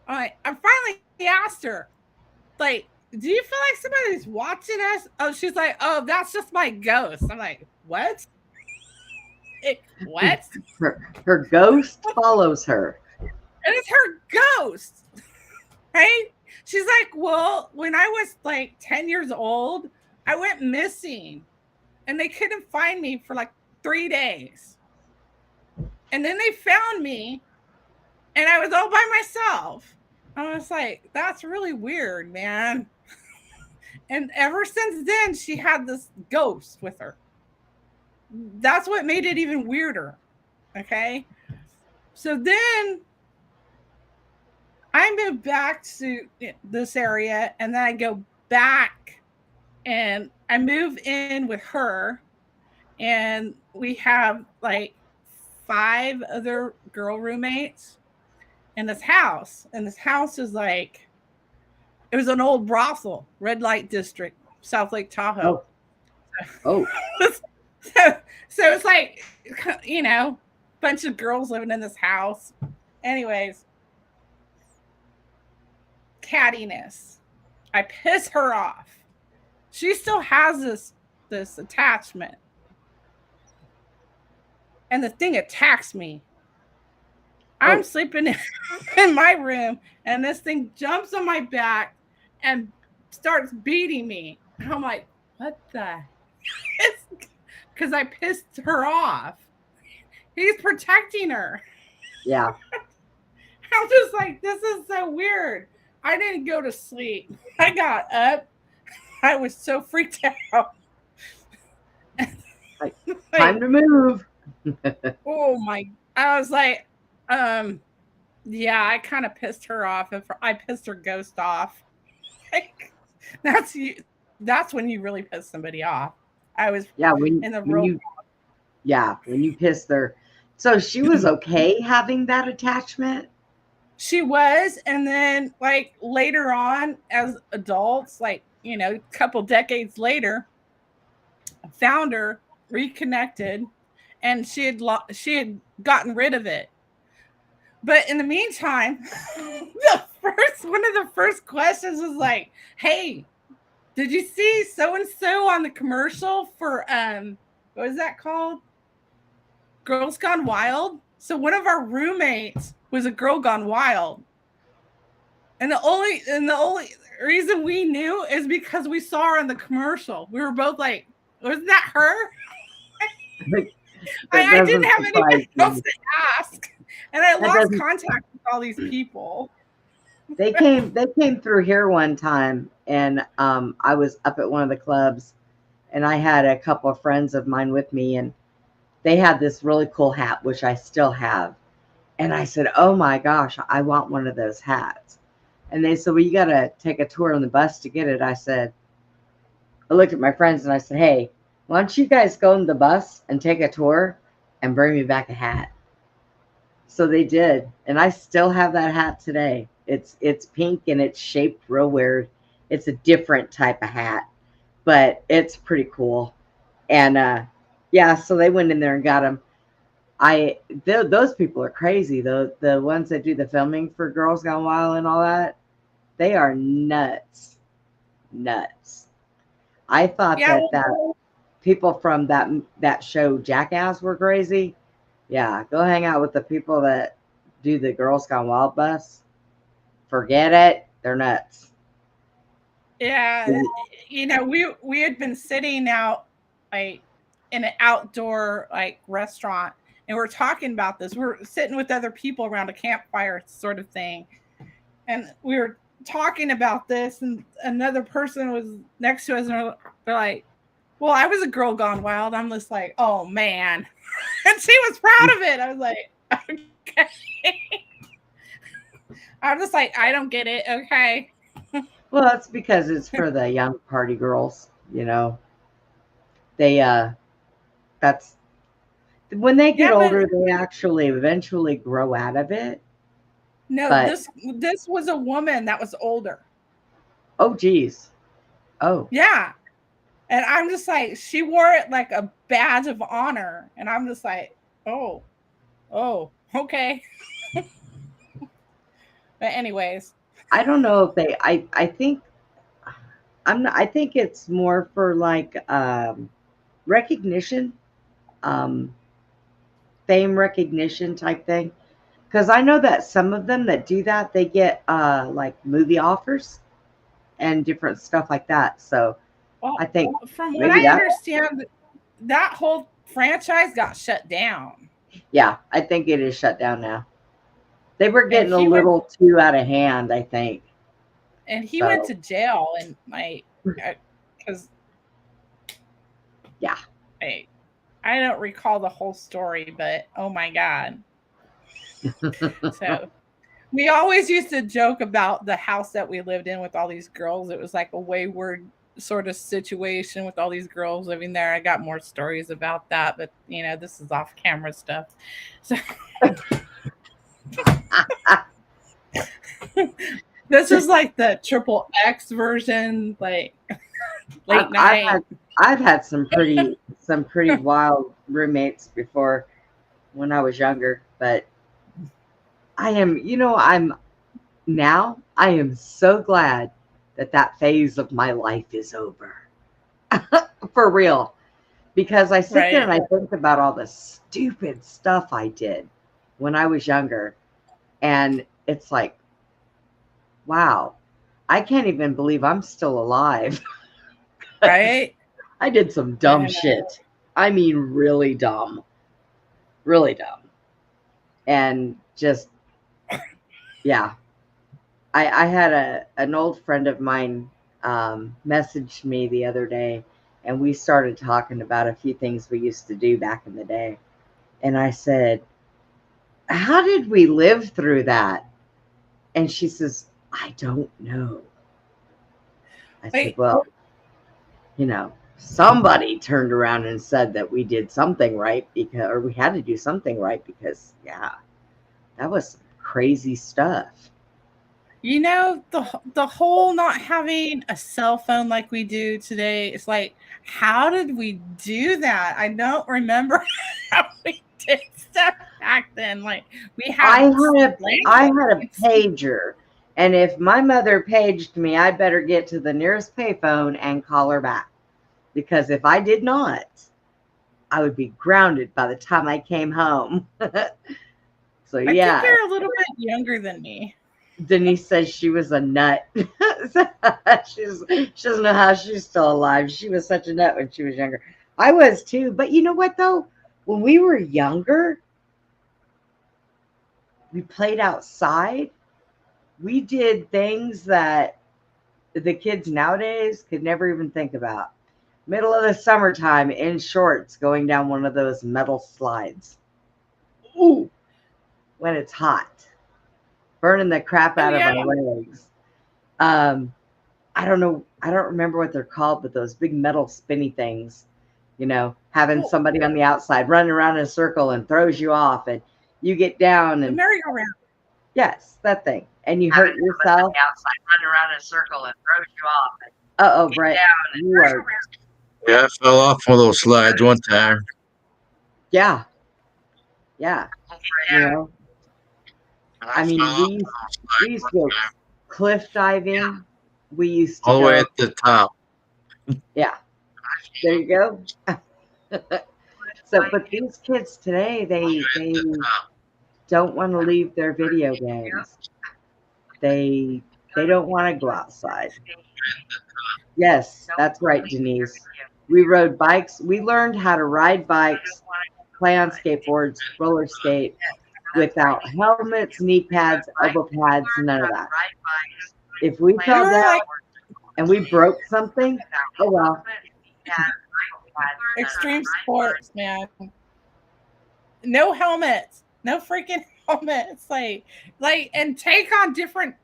Speaker 5: I finally asked her, like, do you feel like somebody's watching us? Oh, she's like, oh, that's just my ghost. I'm like, what? What?
Speaker 2: Her ghost follows her.
Speaker 5: And it's her ghost, right? She's like, well, when I was like 10 years old, I went missing and they couldn't find me for like 3 days. And then they found me and I was all by myself. I was like, that's really weird, man. And ever since then, she had this ghost with her. That's what made it even weirder. Okay. So then I moved back to this area and then I go back and I move in with her. And we have like 5 other girl roommates in this house. And this house is like, it was an old brothel, red light district, South Lake Tahoe.
Speaker 2: Oh.
Speaker 5: So it's like, you know, bunch of girls living in this house. Anyways, cattiness. I piss her off. She still has this attachment. And the thing attacks me. I'm sleeping in my room, and this thing jumps on my back and starts beating me. And I'm like, what the? It's because I pissed her off. He's protecting her.
Speaker 2: Yeah.
Speaker 5: I'm just like, this is so weird. I didn't go to sleep. I got up. I was so freaked out.
Speaker 2: Like, time to move.
Speaker 5: Oh my! I was like, yeah, I kind of pissed her off. I pissed her ghost off. Like, that's you. That's when you really piss somebody off. I was
Speaker 2: when you pissed her. So she was okay having that attachment?
Speaker 5: She was, and then like later on as adults, like, you know, a couple decades later, I found her, reconnected, and she had gotten rid of it. But in the meantime, one of the first questions was like, hey, did you see so and so on the commercial for what is that called? Girls Gone Wild? So one of our roommates was a girl gone wild. And the only reason we knew is because we saw her in the commercial. We were both like, wasn't that her? I didn't have anybody else to ask. And I lost contact with all these people.
Speaker 2: They came through here one time, and I was up at one of the clubs, and I had a couple of friends of mine with me, and they had this really cool hat, which I still have. And I said, oh my gosh, I want one of those hats. And they said, well, you got to take a tour on the bus to get it. I looked at my friends and I said, hey, why don't you guys go on the bus and take a tour and bring me back a hat? So they did. And I still have that hat today. It's pink and it's shaped real weird. It's a different type of hat, but it's pretty cool. And yeah, so they went in there and got them. Those people are crazy. The ones that do the filming for Girls Gone Wild and all that, they are nuts. I thought that people from that show Jackass were crazy. Yeah, go hang out with the people that do the Girls Gone Wild bus. Forget it. They're nuts.
Speaker 5: Yeah, you know, we had been sitting out like in an outdoor like restaurant, and we're talking about this. We're sitting with other people around a campfire sort of thing, and we were talking about this, and another person was next to us, and they're like, well, I was a girl gone wild. I'm just like, oh man. And she was proud of it. I was like, okay. I'm just like, I don't get it. Okay.
Speaker 2: Well, that's because it's for the young party girls, you know. They that's when they get older, they actually eventually grow out of it.
Speaker 5: No, this was a woman that was older.
Speaker 2: Oh geez. Oh.
Speaker 5: Yeah. And I'm just like, she wore it like a badge of honor. And I'm just like, oh, okay. But anyways.
Speaker 2: I don't know if I think I think it's more for like recognition, um, fame recognition type thing. Because I know that some of them that do that, they get like movie offers and different stuff like that. So
Speaker 5: Well,
Speaker 2: I think
Speaker 5: from what
Speaker 2: maybe
Speaker 5: I
Speaker 2: that,
Speaker 5: understand, that whole franchise got shut down.
Speaker 2: yeah, I think it is shut down now. They were
Speaker 5: And
Speaker 2: getting a
Speaker 5: he went
Speaker 2: little too out of hand, I think.
Speaker 5: and he went
Speaker 2: So
Speaker 5: to jail, and like, because
Speaker 2: yeah.
Speaker 5: I don't recall the whole story, but oh my god. So we always used to joke about the house that we lived in with all these girls. It was like a wayward sort of situation with all these girls living there. I got more stories about that, but this is off camera stuff. So this is like the triple X version, like late night.
Speaker 2: I've had some pretty wild roommates before when I was younger, but I am so glad that phase of my life is over. For real. Because I sit there and I think about all the stupid stuff I did when I was younger. And it's like, wow, I can't even believe I'm still alive.
Speaker 5: Right?
Speaker 2: I did some dumb shit. I mean, really dumb. Really dumb. And just, yeah. I had an old friend of mine messaged me the other day, and we started talking about a few things we used to do back in the day. And I said, how did we live through that? And she says, I don't know. I said, well, somebody turned around and said that we did something right or we had to do something right because, yeah, that was some crazy stuff.
Speaker 5: The whole not having a cell phone like we do today, it's like, how did we do that? I don't remember how we did stuff back then. Like we had
Speaker 2: I had a pager, and if my mother paged me, I better get to the nearest payphone and call her back. Because if I did not, I would be grounded by the time I came home. So yeah.
Speaker 5: I think you're a little bit younger than me.
Speaker 2: Denise says she was a nut. She doesn't know how she's still alive. She was such a nut when she was younger. I was too. But you know what, though? When we were younger, we played outside. We did things that the kids nowadays could never even think about. Middle of the summertime in shorts going down one of those metal slides. Ooh, when it's hot. Burning the crap out of our legs. I don't know. I don't remember what they're called, but those big metal spinny things, having somebody on the outside running around in a circle and throws you off and you get down and
Speaker 5: the merry-go-round.
Speaker 2: Yes, that thing. And you hurt yourself. On the outside, running around in a circle and throws you off. And Brett, you are.
Speaker 6: Yeah, I fell off one of those slides one time.
Speaker 2: Yeah. Yeah. I mean, we used to go cliff diving. Yeah. We used to
Speaker 6: all the way at the top.
Speaker 2: Yeah. There you go. So, but these kids today, they don't want to leave their video games. They don't want to go outside. Yes, that's right, Denise. We rode bikes. We learned how to ride bikes, play on skateboards, roller skate, without helmets, knee pads, elbow pads, none of that. If we fell down and we broke something, oh well.
Speaker 5: Extreme sports, man. No helmets. No freaking helmets. Like, and take on different,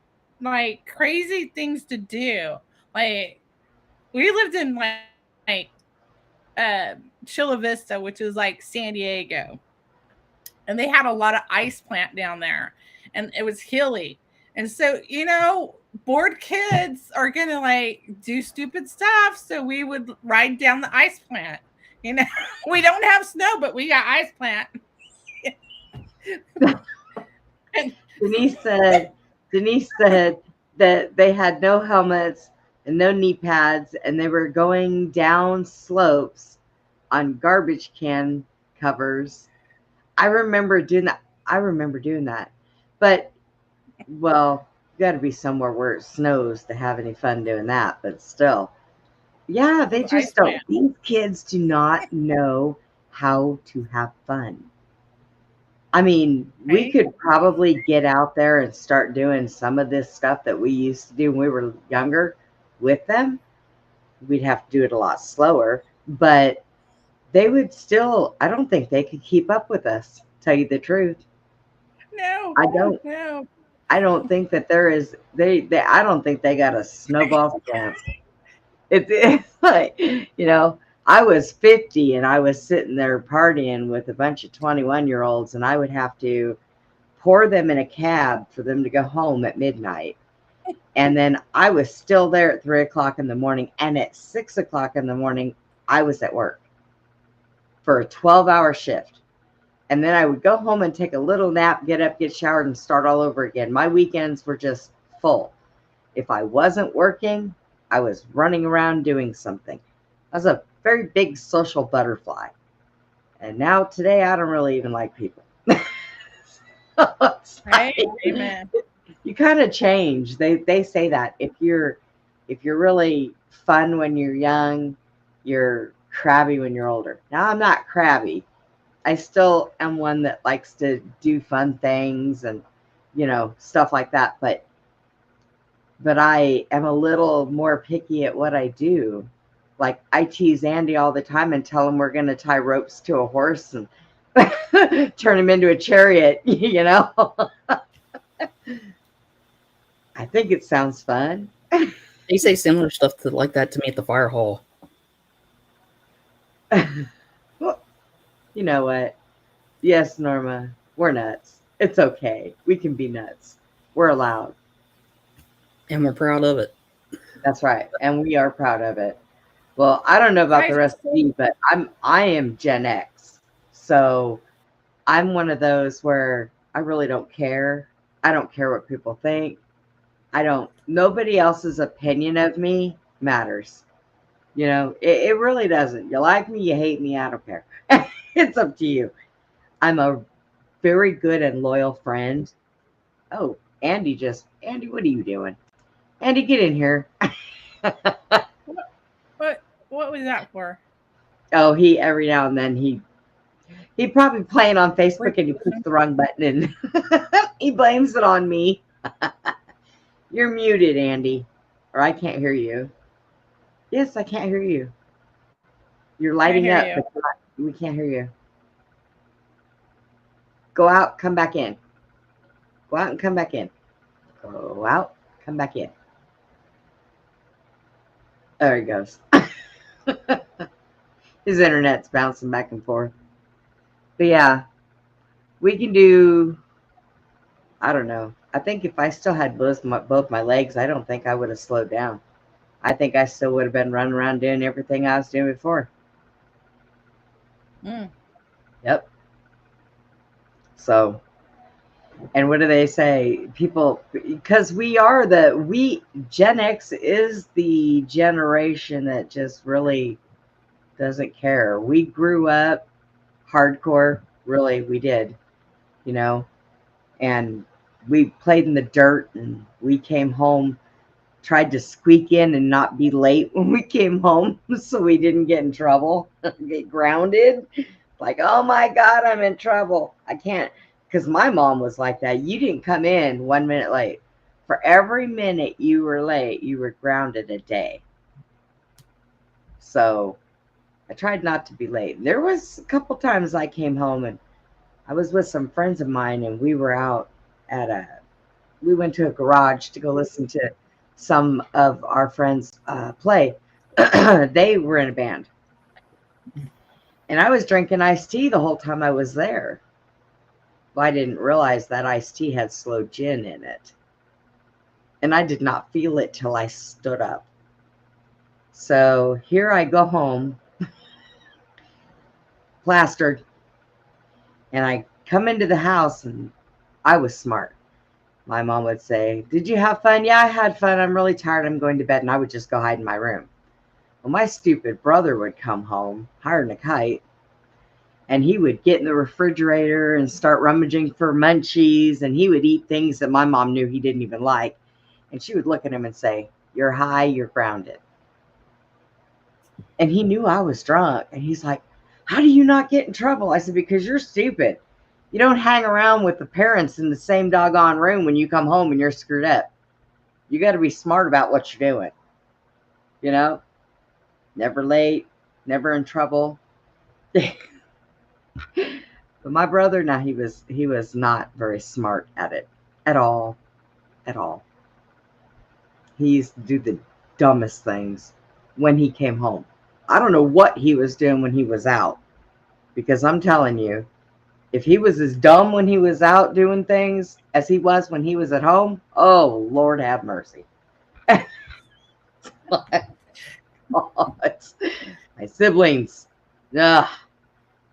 Speaker 5: crazy things to do. Like, we lived in, Chula Vista, which is, San Diego. And they had a lot of ice plant down there. And it was hilly. And so, bored kids are going to, do stupid stuff. So we would ride down the ice plant. We don't have snow, but we got ice plant.
Speaker 2: Denise said that they had no helmets and no knee pads, and they were going down slopes on garbage can covers. I remember doing that. But, well, you got to be somewhere where it snows to have any fun doing that. But still, yeah, they just don't. These kids do not know how to have fun. I mean, we
Speaker 5: Right?
Speaker 2: could probably get out there and start doing some of this stuff that we used to do when we were younger with them. We'd have to do it a lot slower, but they would still, I don't think they could keep up with us, tell you the truth.
Speaker 5: No.
Speaker 2: I don't think that there is, I don't think they got a snowball chance. It's like, you know, I was 50 and I was sitting there partying with a bunch of 21-year-olds, and I would have to pour them in a cab for them to go home at midnight. And then I was still there at 3 o'clock in the morning. And at 6 o'clock in the morning, I was at work for a 12-hour shift. And then I would go home and take a little nap, get up, get showered, and start all over again. My weekends were just full. If I wasn't working, I was running around doing something. I was a very big social butterfly. And now today, I don't really even like people.
Speaker 5: Right? Amen.
Speaker 2: You kind of change. They say that if you're really fun when you're young, you're crabby when you're older. Now, I'm not crabby. I still am one that likes to do fun things and, you know, stuff like that. But I am a little more picky at what I do. Like, I tease Andy all the time and tell him we're going to tie ropes to a horse and turn him into a chariot, you know. I think it sounds fun.
Speaker 3: They say similar stuff to like that to me at the fire hall.
Speaker 2: Well, you know what? Yes, Norma, we're nuts. It's okay. We can be nuts. We're allowed.
Speaker 3: And we're proud of it.
Speaker 2: That's right. And we are proud of it. Well, I don't know about the rest of you, but I am Gen X. So I'm one of those where I really don't care. I don't care what people think. Nobody else's opinion of me matters. You know, it really doesn't. You like me, you hate me, I don't care. It's up to you. I'm a very good and loyal friend. Oh, Andy, what are you doing? Andy, get in here.
Speaker 5: What was that for?
Speaker 2: Oh, every now and then he probably playing on Facebook and he puts the wrong button in. He blames it on me. You're muted, Andy, or I can't hear you. Yes, I can't hear you. You're lighting up, but we can't hear you. Go out, come back in. Go out and come back in. Go out, come back in. There he goes. His internet's bouncing back and forth. But yeah, we can do, I don't know. I think if I still had both my legs, I don't think I would have slowed down. I think I still would have been running around doing everything I was doing before. Yep. So, and what do they say? People, because Gen X is the generation that just really doesn't care. We grew up hardcore, really, we did, you know, and we played in the dirt, and we came home, tried to squeak in and not be late when we came home so we didn't get in trouble, get grounded. Like, oh my God, I'm in trouble. I can't, because my mom was like that. You didn't come in 1 minute late. For every minute you were late, you were grounded a day. So I tried not to be late. There was a couple times I came home and I was with some friends of mine, and we were out we went to a garage to go listen to some of our friends play. They were in a band. And I was drinking iced tea the whole time I was there. Well, I didn't realize that iced tea had slow gin in it. And I did not feel it till I stood up. So here I go home, plastered. And I come into the house, and I was smart. my mom would say, "Did you have fun?" "Yeah, I had fun. I'm really tired. I'm going to bed." And I would just go hide in my room. Well, my stupid brother would come home, higher than a kite, and he would get in the refrigerator and start rummaging for munchies, and he would eat things that my mom knew he didn't even like. And she would look at him and say, "You're high, you're grounded." And he knew I was drunk. And he's like, "How do you not get in trouble?" I said, "Because you're stupid. You don't hang around with the parents in the same doggone room when you come home and you're screwed up. You got to be smart about what you're doing. You know, never late, never in trouble." But my brother, now he was not very smart at it at all, at all. He used to do the dumbest things when he came home. I don't know what he was doing when he was out, because I'm telling you, if he was as dumb when he was out doing things as he was when he was at home, oh, Lord have mercy. My siblings, ugh,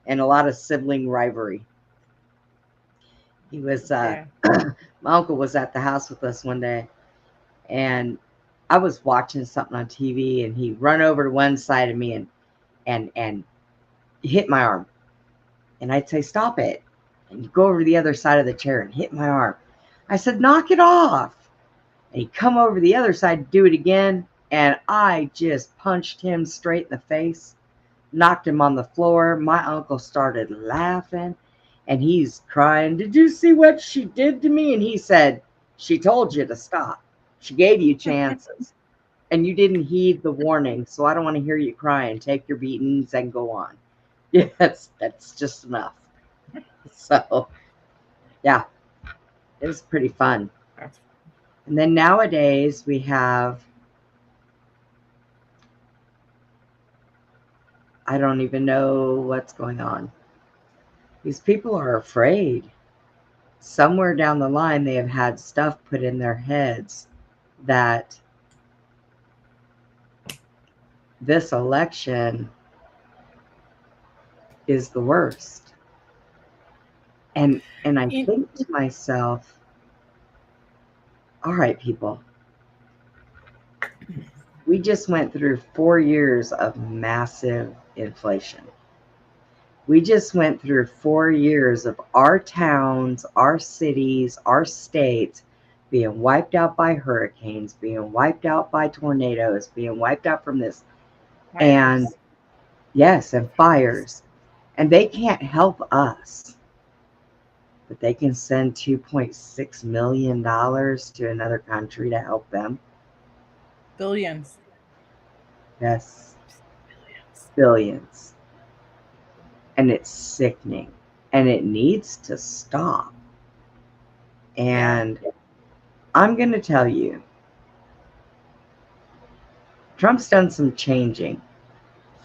Speaker 2: and a lot of sibling rivalry. He was,
Speaker 5: Yeah.
Speaker 2: my uncle was at the house with us one day, and I was watching something on TV, and he run over to one side of me and hit my arm. And I'd say, "Stop it." And he'd go over to the other side of the chair and hit my arm. I said, "Knock it off." And he'd come over the other side to do it again. And I just punched him straight in the face, knocked him on the floor. My uncle started laughing, and he's crying, "Did you see what she did to me?" And he said, "She told you to stop. She gave you chances, and you didn't heed the warning. So I don't want to hear you crying. Take your beatings and go on." Yeah, that's just enough. So, yeah, it was pretty fun. And then nowadays we have, I don't even know what's going on. These people are afraid. Somewhere down the line, they have had stuff put in their heads that this election is the worst. And I think to myself, all right, people, we just went through 4 years of massive inflation. We just went through 4 years of our towns, our cities, our states being wiped out by hurricanes, being wiped out by tornadoes, being wiped out from this. And yes, and fires. And they can't help us, but they can send $2.6 million to another country to help them.
Speaker 5: Billions.
Speaker 2: Yes. Billions. And it's sickening. And it needs to stop. And I'm going to tell you, Trump's done some changing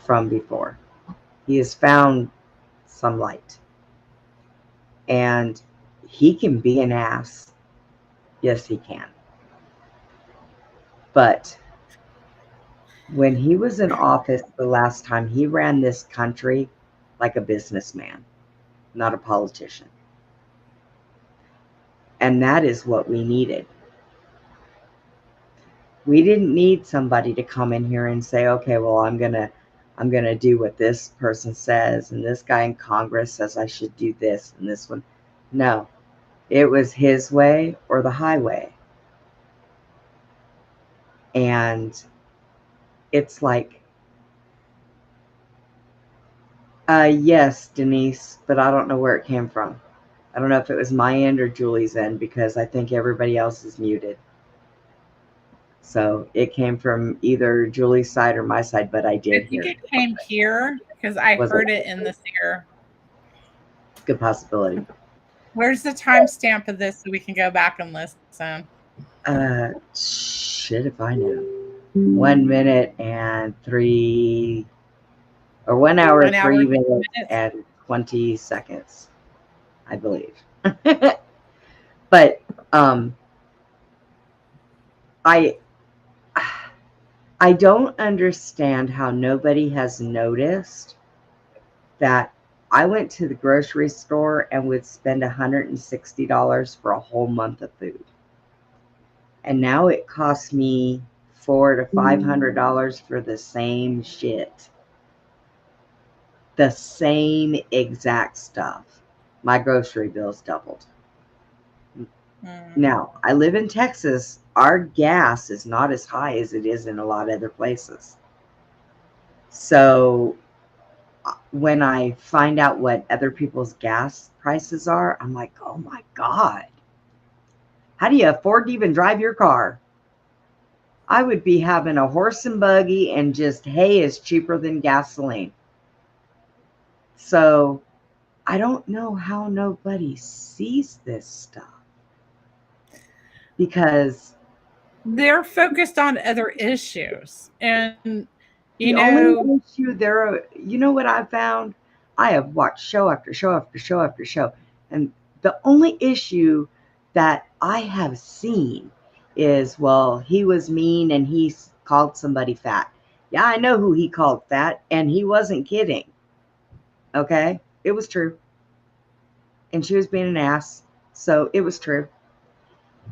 Speaker 2: from before. He has found some light. And he can be an ass. Yes, he can. But when he was in office the last time, he ran this country like a businessman, not a politician. And that is what we needed. We didn't need somebody to come in here and say, "Okay, well, I'm gonna do what this person says, and this guy in Congress says I should do this, and this one." No, it was his way or the highway. And it's like, yes, Denise, but I don't know where it came from. I don't know if it was my end or Julie's end, because I think everybody else is muted. So it came from either Julie's side or my side, but I did hear
Speaker 5: it came here because I heard it in this ear.
Speaker 2: Good possibility.
Speaker 5: Where's the timestamp of this so we can go back and listen?
Speaker 2: Shit if I know. 1 minute and 3, or 1 hour, 3 minutes and 20 seconds, I believe. But I don't understand how nobody has noticed that I went to the grocery store and would spend $160 for a whole month of food. And now it costs me $400 to $500 for the same shit. The same exact stuff. My grocery bill's doubled. Now, I live in Texas. Our gas is not as high as it is in a lot of other places. So when I find out what other people's gas prices are, I'm like, oh my God. How do you afford to even drive your car? I would be having a horse and buggy, and just hay is cheaper than gasoline. So I don't know how nobody sees this stuff. Because
Speaker 5: they're focused on other issues. And
Speaker 2: the only issue there, you know what I've found? I have watched show after show after show after show. And the only issue that I have seen is, well, he was mean and he called somebody fat. Yeah, I know who he called fat, and he wasn't kidding. Okay? It was true. And she was being an ass. So it was true.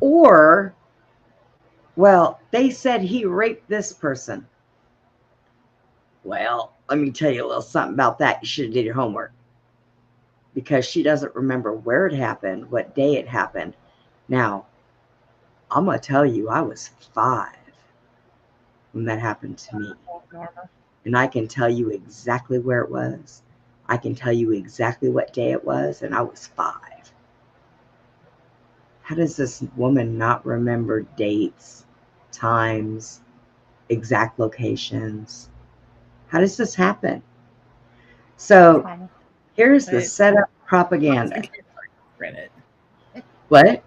Speaker 2: Or, well, they said he raped this person. Well, let me tell you a little something about that. You should have did your homework. Because she doesn't remember where it happened, what day it happened. Now, I'm going to tell you, I was 5 when that happened to me. And I can tell you exactly where it was. I can tell you exactly what day it was, and I was 5. How does this woman not remember dates, times, exact locations? How does this happen? So here's the setup propaganda.
Speaker 5: Credit.
Speaker 2: What?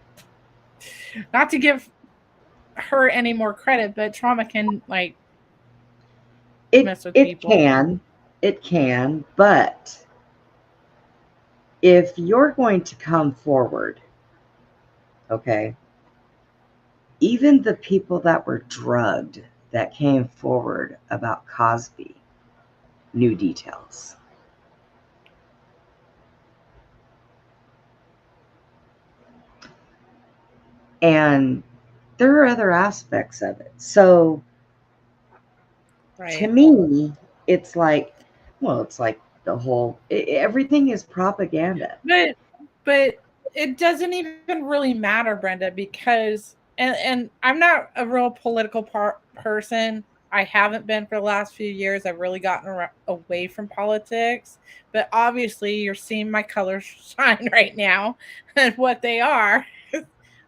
Speaker 5: Not to give her any more credit, but trauma can mess with people.
Speaker 2: It can, but if you're going to come forward, okay, even the people that were drugged that came forward about Cosby knew details. And there are other aspects of it. So to me, it's like, well, it's like the whole, everything is propaganda.
Speaker 5: But it doesn't even really matter, Brenda, because, and I'm not a real political person. I haven't been for the last few years. I've really gotten away from politics. But obviously, you're seeing my colors shine right now and what they are.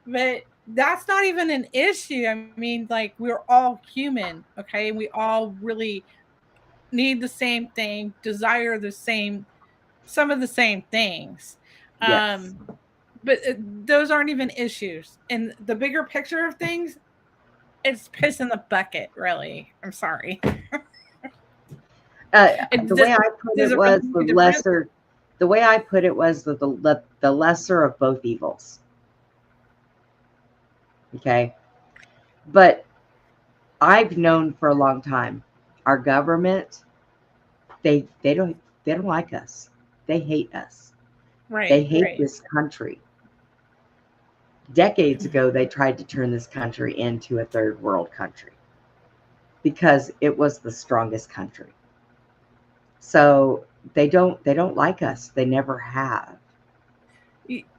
Speaker 5: But that's not even an issue. I mean, we're all human, okay? We all really need the same thing, desire some of the same things.
Speaker 2: Yes.
Speaker 5: But those aren't even issues. And the bigger picture of things, it's piss in the bucket, really. I'm sorry.
Speaker 2: The way I put it was the lesser. The way I put it was the lesser of both evils. Okay, but I've known for a long time, our government, they don't like us. They hate us.
Speaker 5: Right.
Speaker 2: They hate this country. Decades ago, they tried to turn this country into a third world country because it was the strongest country. So they don't like us. They never have.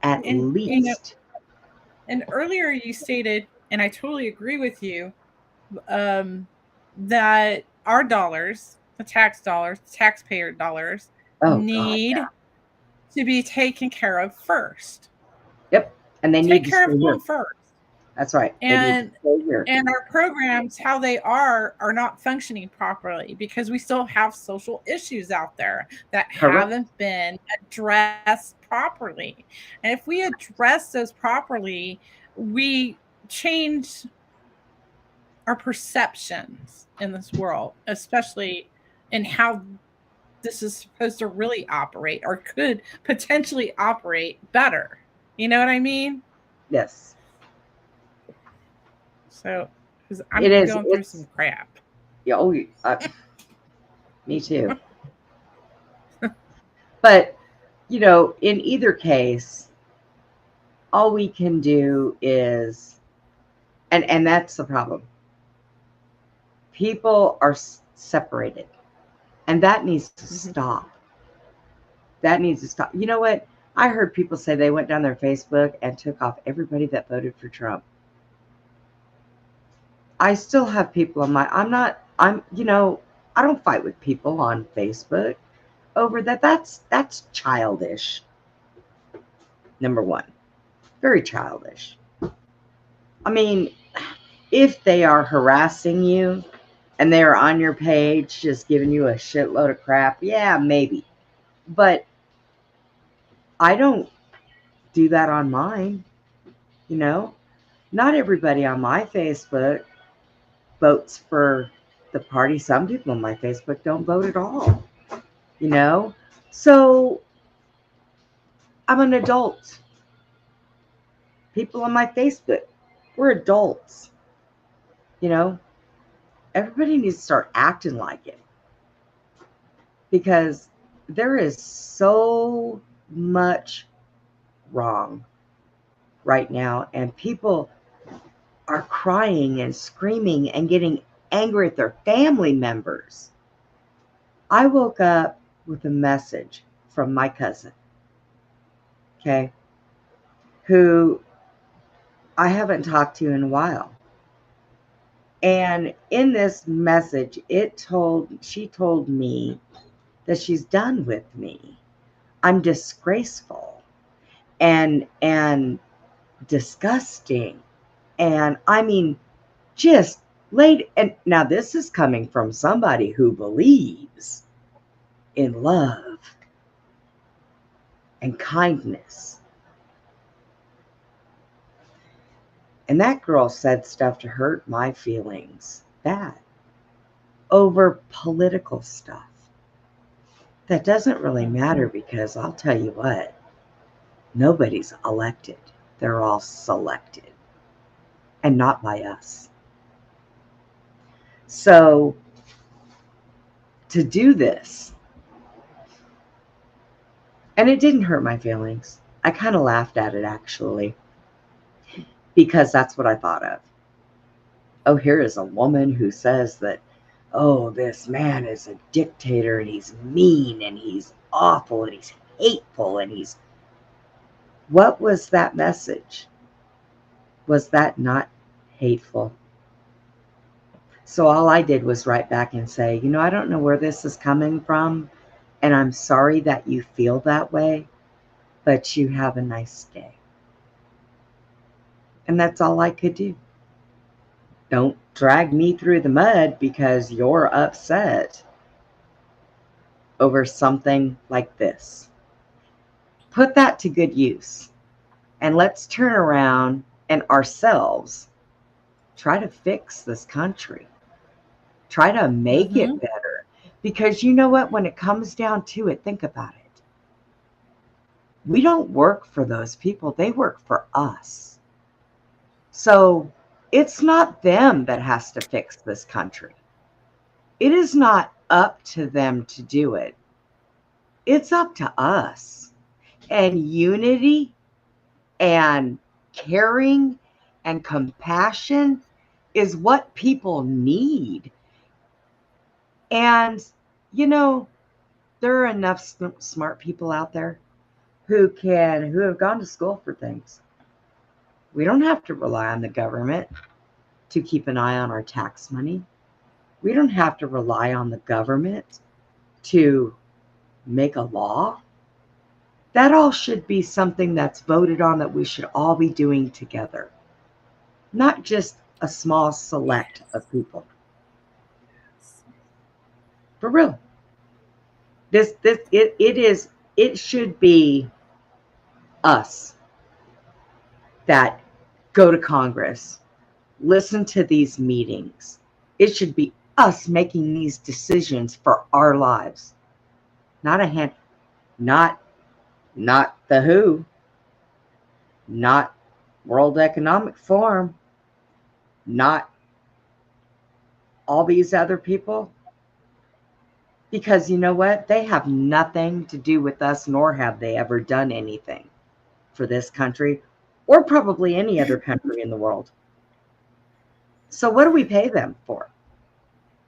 Speaker 2: At least.
Speaker 5: And earlier you stated, and I totally agree with you, that our dollars, the tax dollars, the taxpayer dollars, need to be taken care of first.
Speaker 2: Yep. And they need to
Speaker 5: take care of them first.
Speaker 2: That's right.
Speaker 5: And our programs, how they are not functioning properly because we still have social issues out there that haven't been addressed properly. And if we address those properly, we change our perceptions in this world, especially in how this is supposed to really operate or could potentially operate better. You know what I mean?
Speaker 2: Yes.
Speaker 5: So, because I'm going through some crap.
Speaker 2: Yeah, me too. But, in either case, all we can do is And that's the problem. People are separated, and that needs to stop. That needs to stop. You know what? I heard people say they went down their Facebook and took off everybody that voted for Trump. I still have people on I don't fight with people on Facebook over that. That's childish. Number one, very childish. I mean, if they are harassing you and they're on your page just giving you a shitload of crap, yeah, maybe. But I don't do that on mine. You know, not everybody on my Facebook votes for the party. Some people on my Facebook don't vote at all. You know, so I'm an adult. People on my Facebook, we're adults. You know, everybody needs to start acting like it, because there is so much wrong right now, and people are crying and screaming and getting angry at their family members. I woke up with a message from my cousin, okay, who I haven't talked to in a while. And in this message, she told me that she's done with me. I'm disgraceful and disgusting. And I mean, just laid. And now this is coming from somebody who believes in love and kindness. And that girl said stuff to hurt my feelings bad over political stuff. That doesn't really matter, because I'll tell you what, nobody's elected. They're all selected, and not by us. So to do this, and it didn't hurt my feelings. I kind of laughed at it, actually, because that's what I thought of. Oh, here is a woman who says that, oh, this man is a dictator and he's mean and he's awful and he's hateful and he's... What was that message? Was that not hateful? So all I did was write back and say, you know, I don't know where this is coming from, and I'm sorry that you feel that way, but you have a nice day. And that's all I could do. Don't drag me through the mud because you're upset over something like this. Put that to good use. And let's turn around and ourselves try to fix this country. Try to make it better. Because you know what? When it comes down to it, think about it. We don't work for those people. They work for us. So it's not them that has to fix this country. It is not up to them to do it. It's up to us. And unity and caring and compassion is what people need. And, you know, there are enough smart people out there who have gone to school for things. We don't have to rely on the government to keep an eye on our tax money. We don't have to rely on the government to make a law. That all should be something that's voted on, that we should all be doing together, not just a small select of people. For real. It should be us that go to Congress, listen to these meetings. It should be us making these decisions for our lives. Not the WHO, not World Economic Forum, not all these other people. Because you know what? They have nothing to do with us, nor have they ever done anything for this country, or probably any other country in the world. So what do we pay them for?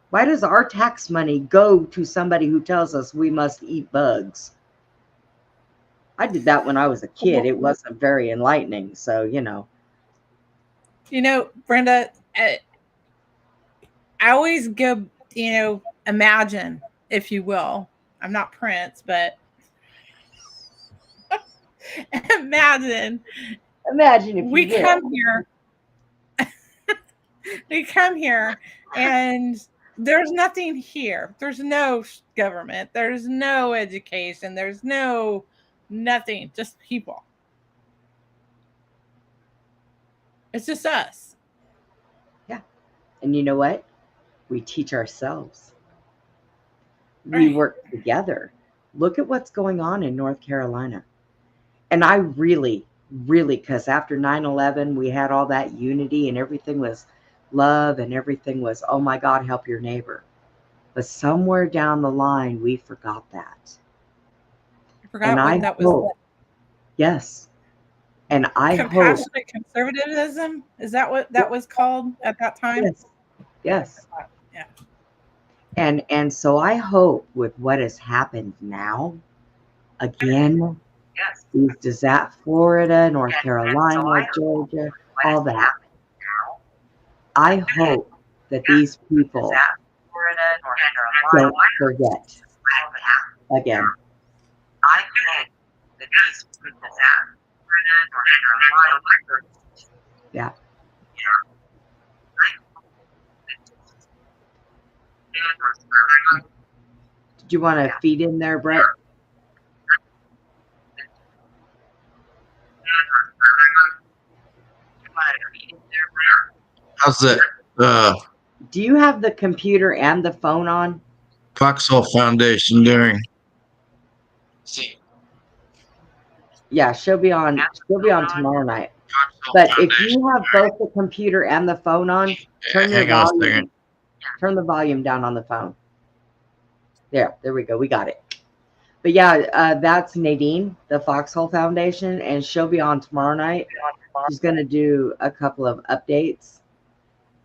Speaker 2: Why does our tax money go to somebody who tells us we must eat bugs? I did that when I was a kid. It wasn't very enlightening. So, you know.
Speaker 5: You know, Brenda, I always go, you know, imagine, if you will. I'm not Prince, but imagine
Speaker 2: Imagine if
Speaker 5: we
Speaker 2: you will.
Speaker 5: come here. We come here and there's nothing here. There's no government. There's no education. There's no nothing. Just people. It's just us.
Speaker 2: Yeah. And you know what? We teach ourselves. We
Speaker 5: Right.
Speaker 2: work together. Look at what's going on in North Carolina. And I really, because after 9/11, we had all that unity and everything was love and everything was, oh my God, help your neighbor. But somewhere down the line, we forgot that.
Speaker 5: I forgot
Speaker 2: And
Speaker 5: what
Speaker 2: I
Speaker 5: that was.
Speaker 2: hope, yes. And I hope,
Speaker 5: Compassionate conservatism. Is that what that was called at that time?
Speaker 2: yes.
Speaker 5: Yeah.
Speaker 2: And so I hope with what has happened now, again, these disasters, Florida, North Carolina, Georgia, all that. I hope that these people don't forget again. Yeah. Did you want to feed in there, Brett?
Speaker 6: How's that
Speaker 2: Do you have the computer and the phone on?
Speaker 6: Foxhole Foundation doing?
Speaker 2: Yeah, she'll be on tomorrow night. But if you have both the computer and the phone on, turn your
Speaker 6: Hang on a
Speaker 2: volume.
Speaker 6: second.
Speaker 2: Turn the volume down on the phone. There we go. We got it. But yeah, that's Nadine, the Foxhole Foundation, and she'll be on tomorrow night. She's going to do a couple of updates.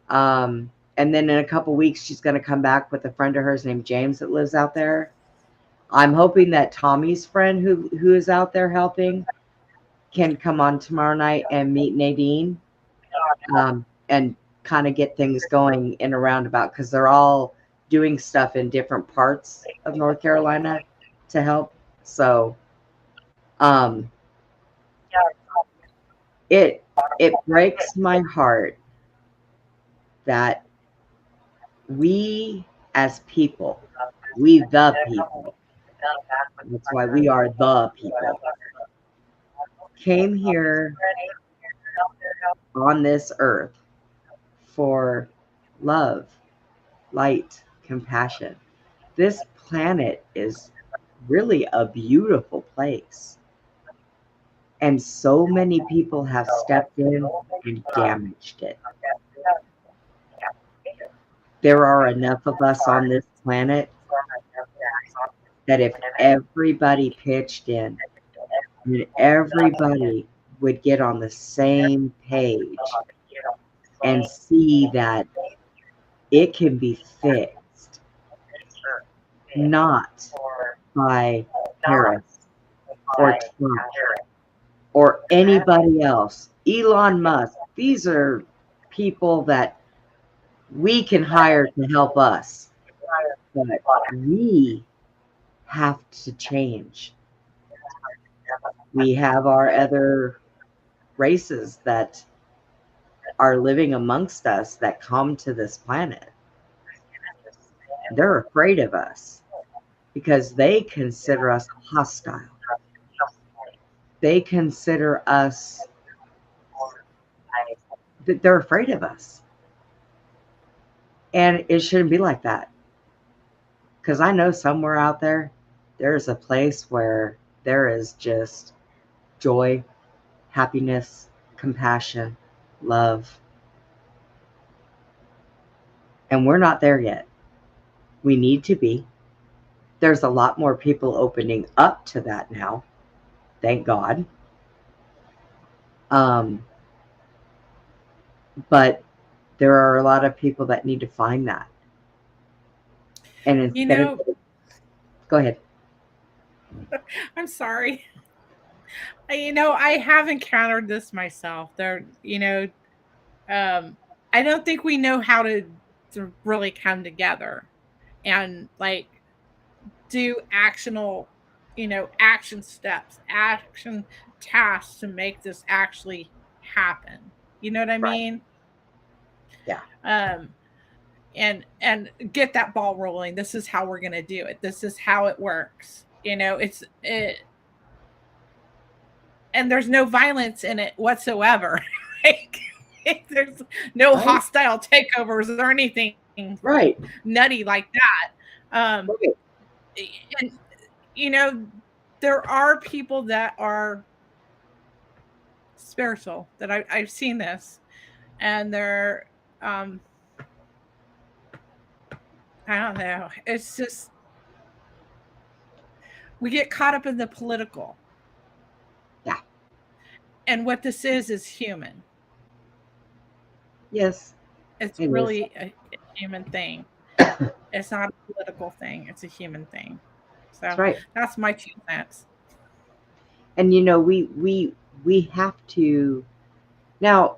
Speaker 2: And then in a couple weeks, she's going to come back with a friend of hers named James that lives out there. I'm hoping that Tommy's friend who is out there helping can come on tomorrow night and meet Nadine and kind of get things going in a roundabout because they're all doing stuff in different parts of North Carolina to help. So it breaks my heart that we as people, we the people, that's why we are the people, came here on this earth for love, light, compassion. This planet is really a beautiful place. And so many people have stepped in and damaged it. There are enough of us on this planet that if everybody pitched in and everybody would get on the same page and see that it can be fixed, not by Harris or Trump or anybody else. Elon Musk, these are people that we can hire to help us, but we have to change. We have our other races that are living amongst us that come to this planet. They're afraid of us because they consider us hostile. They consider us, they're afraid of us. And it shouldn't be like that. Because I know somewhere out there, there's a place where there is just joy, happiness, compassion, love. And we're not there yet. We need to be. There's a lot more people opening up to that now. Thank God. But there are a lot of people that need to find that. And instead of, go ahead.
Speaker 5: I'm sorry. I have encountered this myself. I don't think we know how to really come together and like do action steps, action tasks to make this actually happen. You know what I mean?
Speaker 2: Yeah.
Speaker 5: And get that ball rolling. This is how we're going to do it. This is how it works. And there's no violence in it whatsoever. Like, there's no hostile takeovers or anything nutty like that. And there are people that are spiritual that I've seen this, and they're I don't know. It's just we get caught up in the political.
Speaker 2: Yeah.
Speaker 5: And what this is human.
Speaker 2: Yes.
Speaker 5: It's really a human thing. It's not a political thing. It's a human thing. So
Speaker 2: that's right.
Speaker 5: That's my 2 cents.
Speaker 2: And we have to. Now,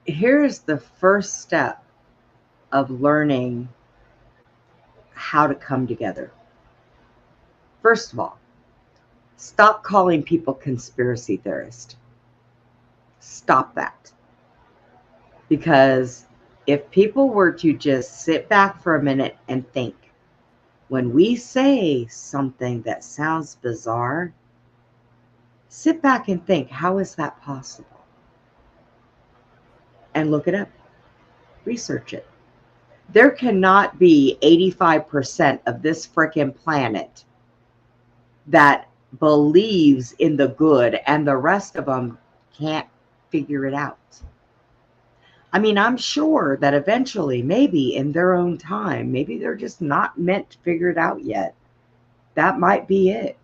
Speaker 2: here's the first step of learning how to come together. First of all, stop calling people conspiracy theorists. Stop that. Because if people were to just sit back for a minute and think, when we say something that sounds bizarre, sit back and think, how is that possible? And look it up. Research it. There cannot be 85% of this frickin' planet that believes in the good and the rest of them can't figure it out. I mean, I'm sure that eventually, maybe in their own time, maybe they're just not meant to figure it out yet. That might be it.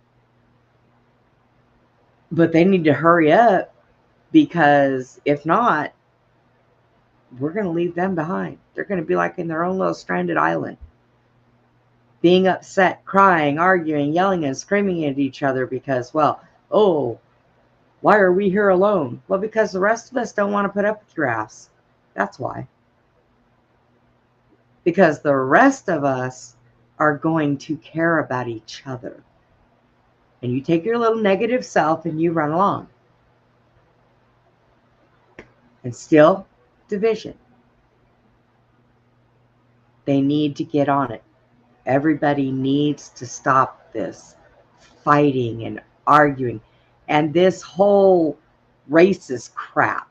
Speaker 2: But they need to hurry up, because if not, we're going to leave them behind. They're going to be like in their own little stranded island, being upset, crying, arguing, yelling, and screaming at each other because, well, oh, why are we here alone? Well, because the rest of us don't want to put up with your ass. That's why. Because the rest of us are going to care about each other. And you take your little negative self and you run along. And still, division. They need to get on it. Everybody needs to stop this fighting and arguing and this whole racist crap.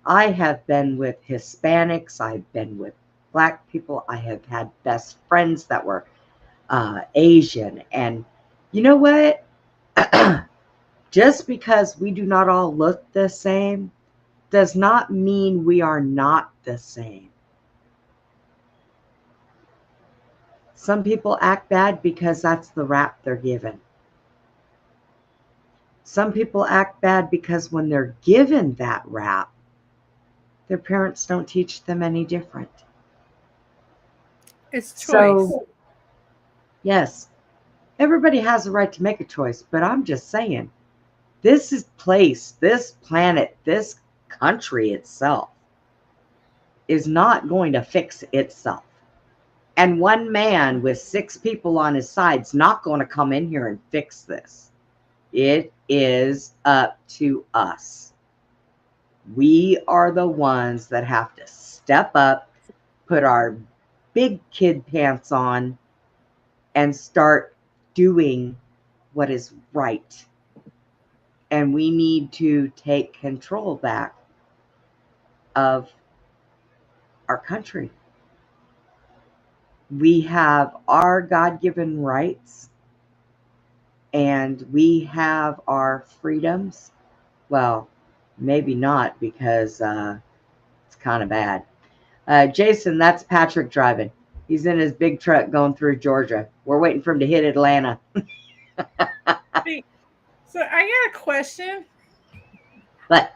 Speaker 2: I have been with Hispanics. I've been with Black people. I have had best friends that were Asian. And you know what? Just because we do not all look the same does not mean we are not the same. Some people act bad because that's the rap they're given. Some people act bad because when they're given that rap, their parents don't teach them any different.
Speaker 5: It's choice.
Speaker 2: So, yes, everybody has a right to make a choice, but I'm just saying, this planet, this country itself is not going to fix itself. And one man with 6 people on his side is not going to come in here and fix this. It is up to us. We are the ones that have to step up, put our big kid pants on, and start doing what is right. And we need to take control back of our country. We have our God-given rights, and we have our freedoms. Well, maybe not, because it's kind of bad. Jason, that's Patrick driving. He's in his big truck going through Georgia. We're waiting for him to hit Atlanta.
Speaker 5: Hey, so I got a question.
Speaker 2: What?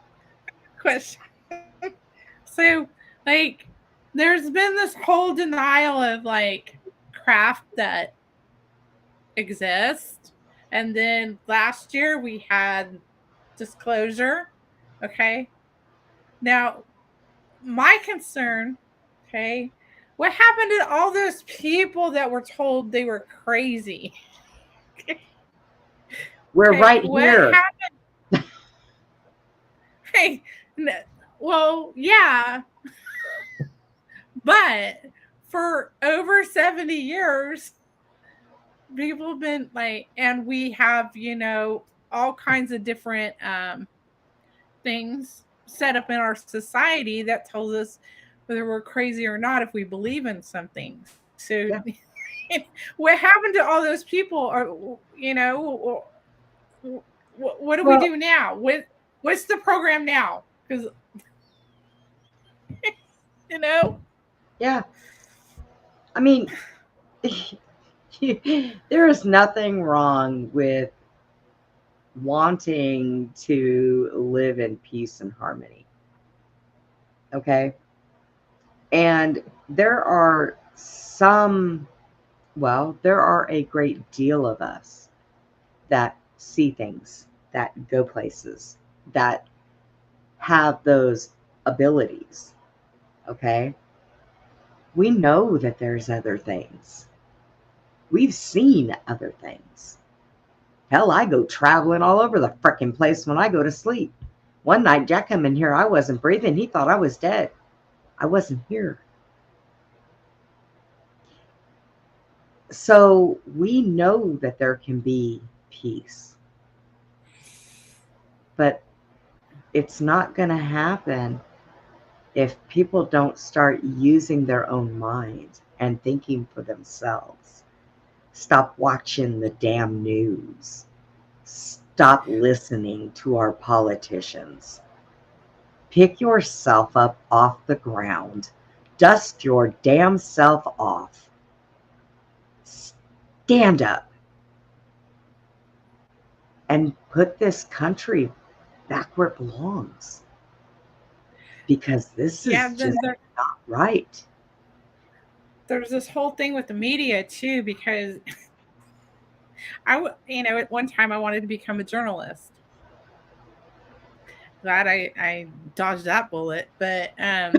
Speaker 5: So Like, there's been this whole denial of like craft that exists. And then last year we had disclosure. Okay. Now, my concern, okay, what happened to all those people that were told they were crazy?
Speaker 2: We're
Speaker 5: Okay,
Speaker 2: right
Speaker 5: what
Speaker 2: here.
Speaker 5: happened? Hey, well, yeah, but for over 70 years, people have been like, and we have, all kinds of different things set up in our society that tells us whether we're crazy or not if we believe in something. So,
Speaker 2: Yeah.
Speaker 5: what happened to all those people? Or what do we
Speaker 2: Well,
Speaker 5: do now? What's the program now? Because
Speaker 2: yeah. I mean, there is nothing wrong with wanting to live in peace and harmony. Okay. And there are there are a great deal of us that see things, that go places, that have those abilities. Okay. We know that there's other things. We've seen other things. Hell, I go traveling all over the frickin' place when I go to sleep. One night, Jack come in here, I wasn't breathing. He thought I was dead. I wasn't here. So we know that there can be peace. But it's not going to happen if people don't start using their own minds and thinking for themselves. Stop watching the damn news. Stop listening to our politicians. Pick yourself up off the ground. Dust your damn self off. Stand up. And put this country back where it belongs. Because this is just not right.
Speaker 5: There's this whole thing with the media too, because at one time I wanted to become a journalist. Glad I dodged that bullet, but I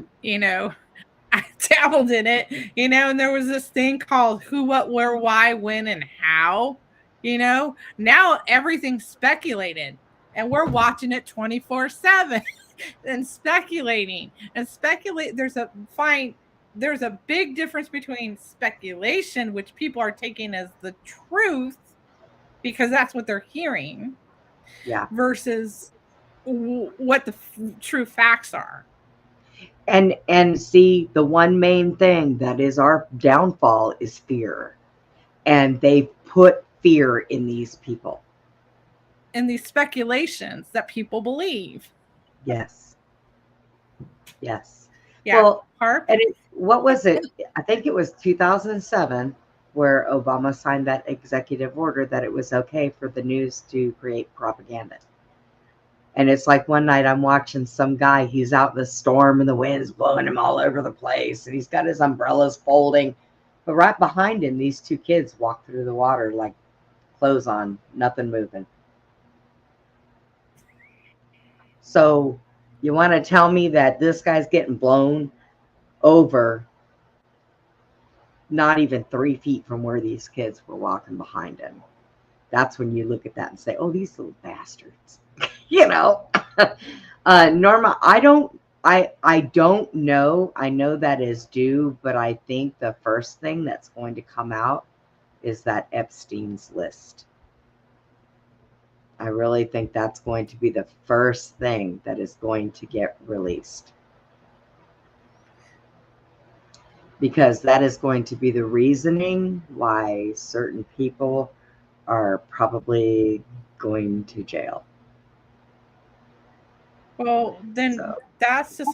Speaker 5: dabbled in it, and there was this thing called who, what, where, why, when, and how. Now everything's speculated, and we're watching it 24/7 and speculating and speculate. There's a big difference between speculation, which people are taking as the truth because that's what they're hearing, versus what the true facts are.
Speaker 2: And see, the one main thing that is our downfall is fear. And they put fear in these people.
Speaker 5: And these speculations that people believe.
Speaker 2: Yes. Yes.
Speaker 5: Yeah.
Speaker 2: Well,
Speaker 5: Harp?
Speaker 2: and what was it? I think it was 2007 where Obama signed that executive order that it was okay for the news to create propaganda. And it's like one night I'm watching some guy, he's out in the storm and the wind's blowing him all over the place. And he's got his umbrellas folding. But right behind him, these two kids walk through the water like clothes on, nothing moving. So you want to tell me that this guy's getting blown over not even 3 feet from where these kids were walking behind him? That's when you look at that and say, oh, these little bastards. Norma, I don't know. I know that is due, but I think the first thing that's going to come out is that Epstein's list. I really think that's going to be the first thing that is going to get released. Because that is going to be the reasoning why certain people are probably going to jail.
Speaker 5: Well, then that's just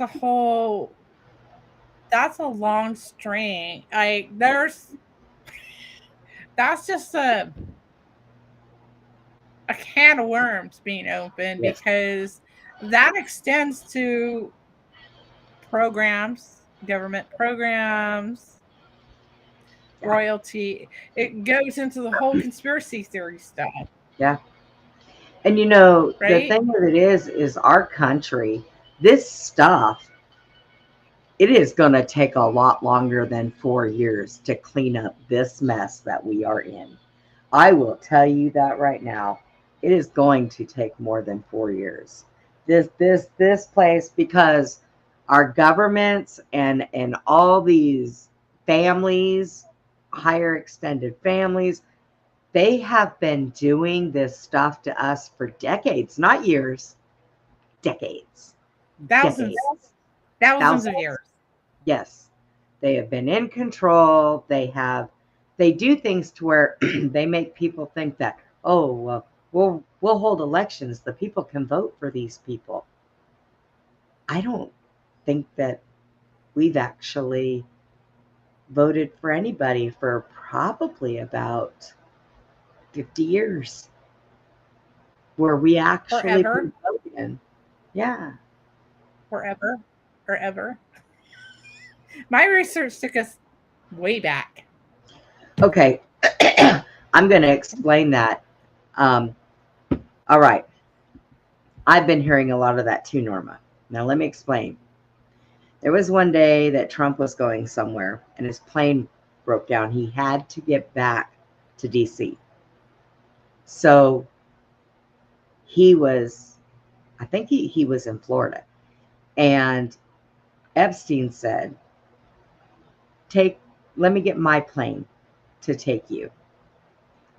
Speaker 5: that's a long string. That's just a can of worms being opened, because that extends to programs, government programs, royalty. It goes into the whole conspiracy theory stuff,
Speaker 2: Yeah. And you know, the
Speaker 5: right?
Speaker 2: thing of it is our country, this stuff, it is going to take a lot longer than 4 years to clean up this mess that we are in. I will tell you that right now. It is going to take more than 4 years. This place, because our governments and all these families, higher extended families, they have been doing this stuff to us for decades, not years, decades.
Speaker 5: Thousands,
Speaker 2: Decades.
Speaker 5: thousands of years.
Speaker 2: Yes. They have been in control. They do things to where they make people think that, oh, well, we'll hold elections. The people can vote for these people. I don't think that we've actually voted for anybody for probably about 50 years where we actually
Speaker 5: Forever.
Speaker 2: put vote in. Yeah.
Speaker 5: Forever. My research took us way back.
Speaker 2: Okay. I'm going to explain that. All right. I've been hearing a lot of that too, Norma. Now, let me explain. There was one day that Trump was going somewhere and his plane broke down. He had to get back to DC. So I think he was in Florida. And Epstein said, let me get my plane to take you.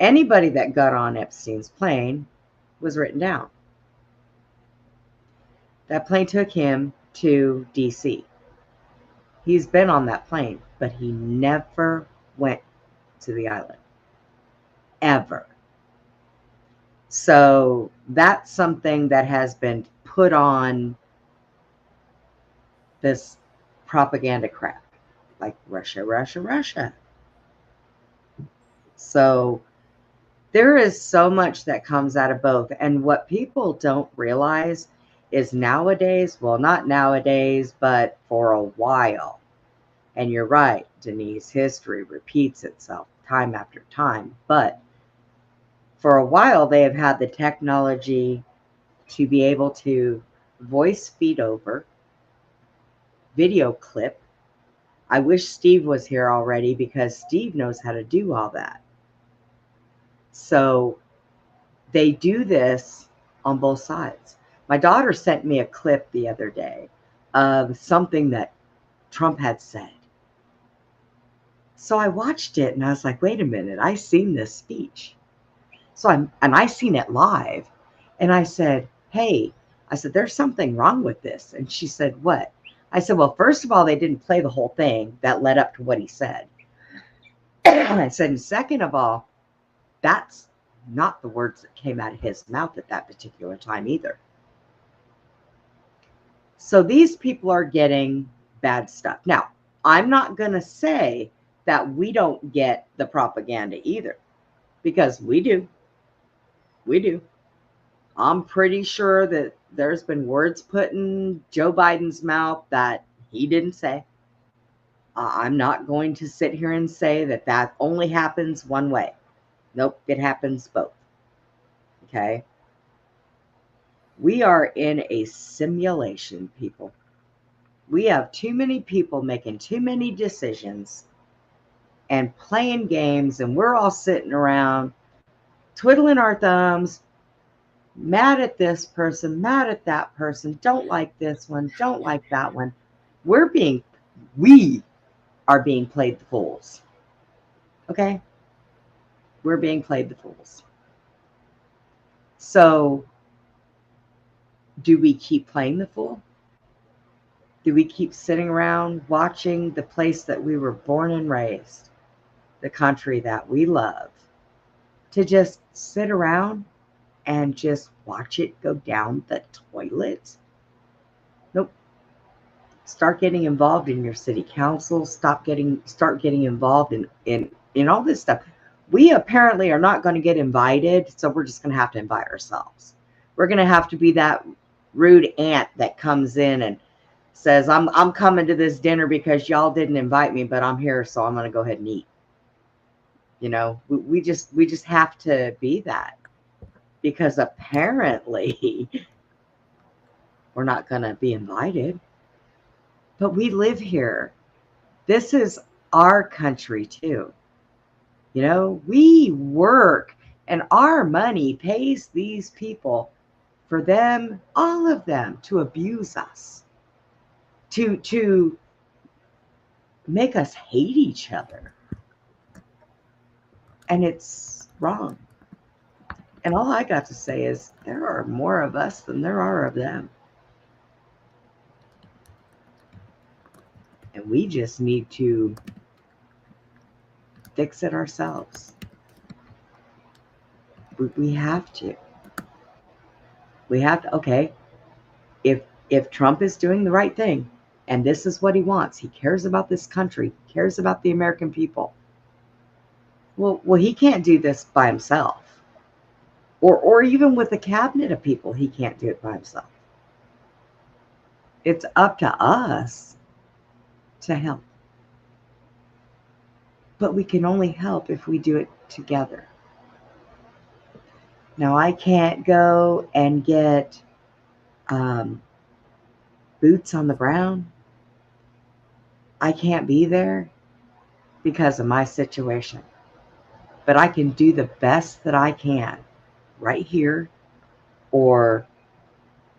Speaker 2: Anybody that got on Epstein's plane was written down. That plane took him to DC. He's been on that plane, but he never went to the island. Ever. So that's something that has been put on this propaganda crap. Like Russia. So there is so much that comes out of both. And what people don't realize is nowadays, well, not nowadays, but for a while. And you're right, Denise, history repeats itself time after time. But for a while, they have had the technology to be able to voice feed over, video clip. I wish Steve was here already because Steve knows how to do all that. So they do this on both sides. My daughter sent me a clip the other day of something that Trump had said. So I watched it and I was like, wait a minute, I seen this speech. So I seen it live. And I said, hey, there's something wrong with this. And she said, what? I said, well, first of all, they didn't play the whole thing that led up to what he said. And I said, and second of all, that's not the words that came out of his mouth at that particular time either. So these people are getting bad stuff. Now, I'm not going to say that we don't get the propaganda either, because we do. We do. I'm pretty sure that there's been words put in Joe Biden's mouth that he didn't say. I'm not going to sit here and say that that only happens one way. Nope, it happens both. Okay? We are in a simulation, people. We have too many people making too many decisions and playing games, and we're all sitting around twiddling our thumbs, mad at this person, mad at that person, don't like this one, don't like that one. We are being played the fools. Okay? We're being played the fools. So, do we keep playing the fool? Do we keep sitting around watching the place that we were born and raised, the country that we love, to just sit around and just watch it go down the toilet? Nope. Start getting involved in your city council. Start getting involved in all this stuff. We apparently are not going to get invited, so we're just going to have to invite ourselves. We're going to have to be that rude aunt that comes in and says, I'm coming to this dinner because y'all didn't invite me, but I'm here, so I'm going to go ahead and eat. You know, we just have to be that, because apparently we're not going to be invited. But we live here. This is our country too. You know, we work and our money pays these people for them, all of them, to abuse us, to make us hate each other. And it's wrong. And all I got to say is there are more of us than there are of them. And we just need to fix it ourselves. We have to. We have to. Okay, if Trump is doing the right thing and this is what he wants, he cares about this country, cares about the American people. Well, he can't do this by himself. Or even with a cabinet of people, he can't do it by himself. It's up to us to help. But we can only help if we do it together. Now, I can't go and get boots on the ground. I can't be there because of my situation. But I can do the best that I can right here, or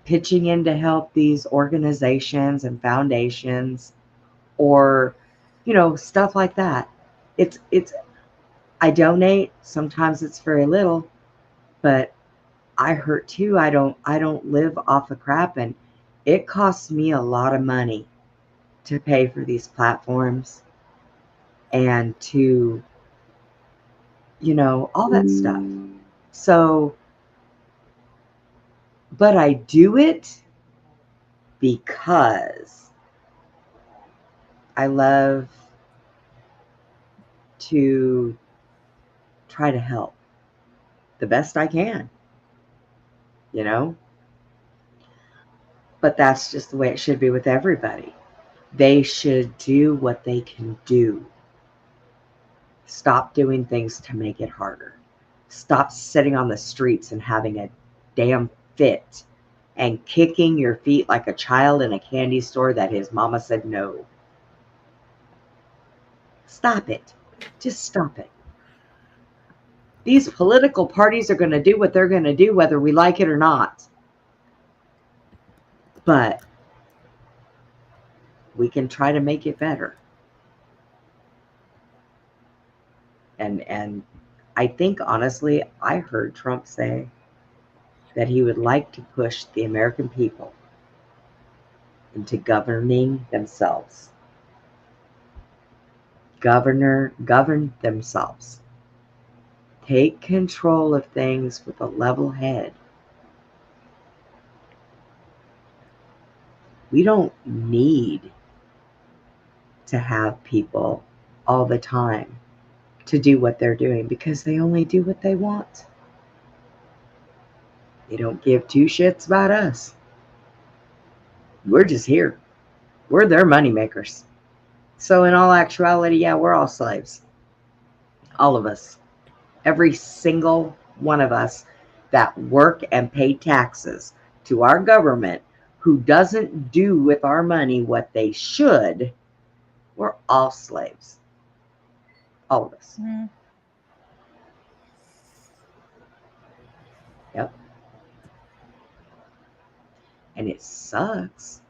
Speaker 2: pitching in to help these organizations and foundations, or, you know, stuff like that. It's I donate. Sometimes it's very little, but I hurt too. I don't live off of crap, and it costs me a lot of money to pay for these platforms and to, you know, all that stuff. So, but I do it because I love to try to help the best I can, you know? But that's just the way it should be with everybody. They should do what they can do. Stop doing things to make it harder. Stop sitting on the streets and having a damn fit and kicking your feet like a child in a candy store that his mama said no. Stop it. Just stop it. These political parties are going to do what they're going to do, whether we like it or not. But we can try to make it better. And I think, honestly, I heard Trump say that he would like to push the American people into governing themselves. Govern themselves. Take control of things with a level head. We don't need to have people all the time to do what they're doing, because they only do what they want. They don't give two shits about us. We're just here. We're their money makers. So in all actuality, yeah, we're all slaves. All of us. Every single one of us that work and pay taxes to our government, who doesn't do with our money what they should, we're all slaves. All of us.
Speaker 5: Mm.
Speaker 2: Yep. And it sucks.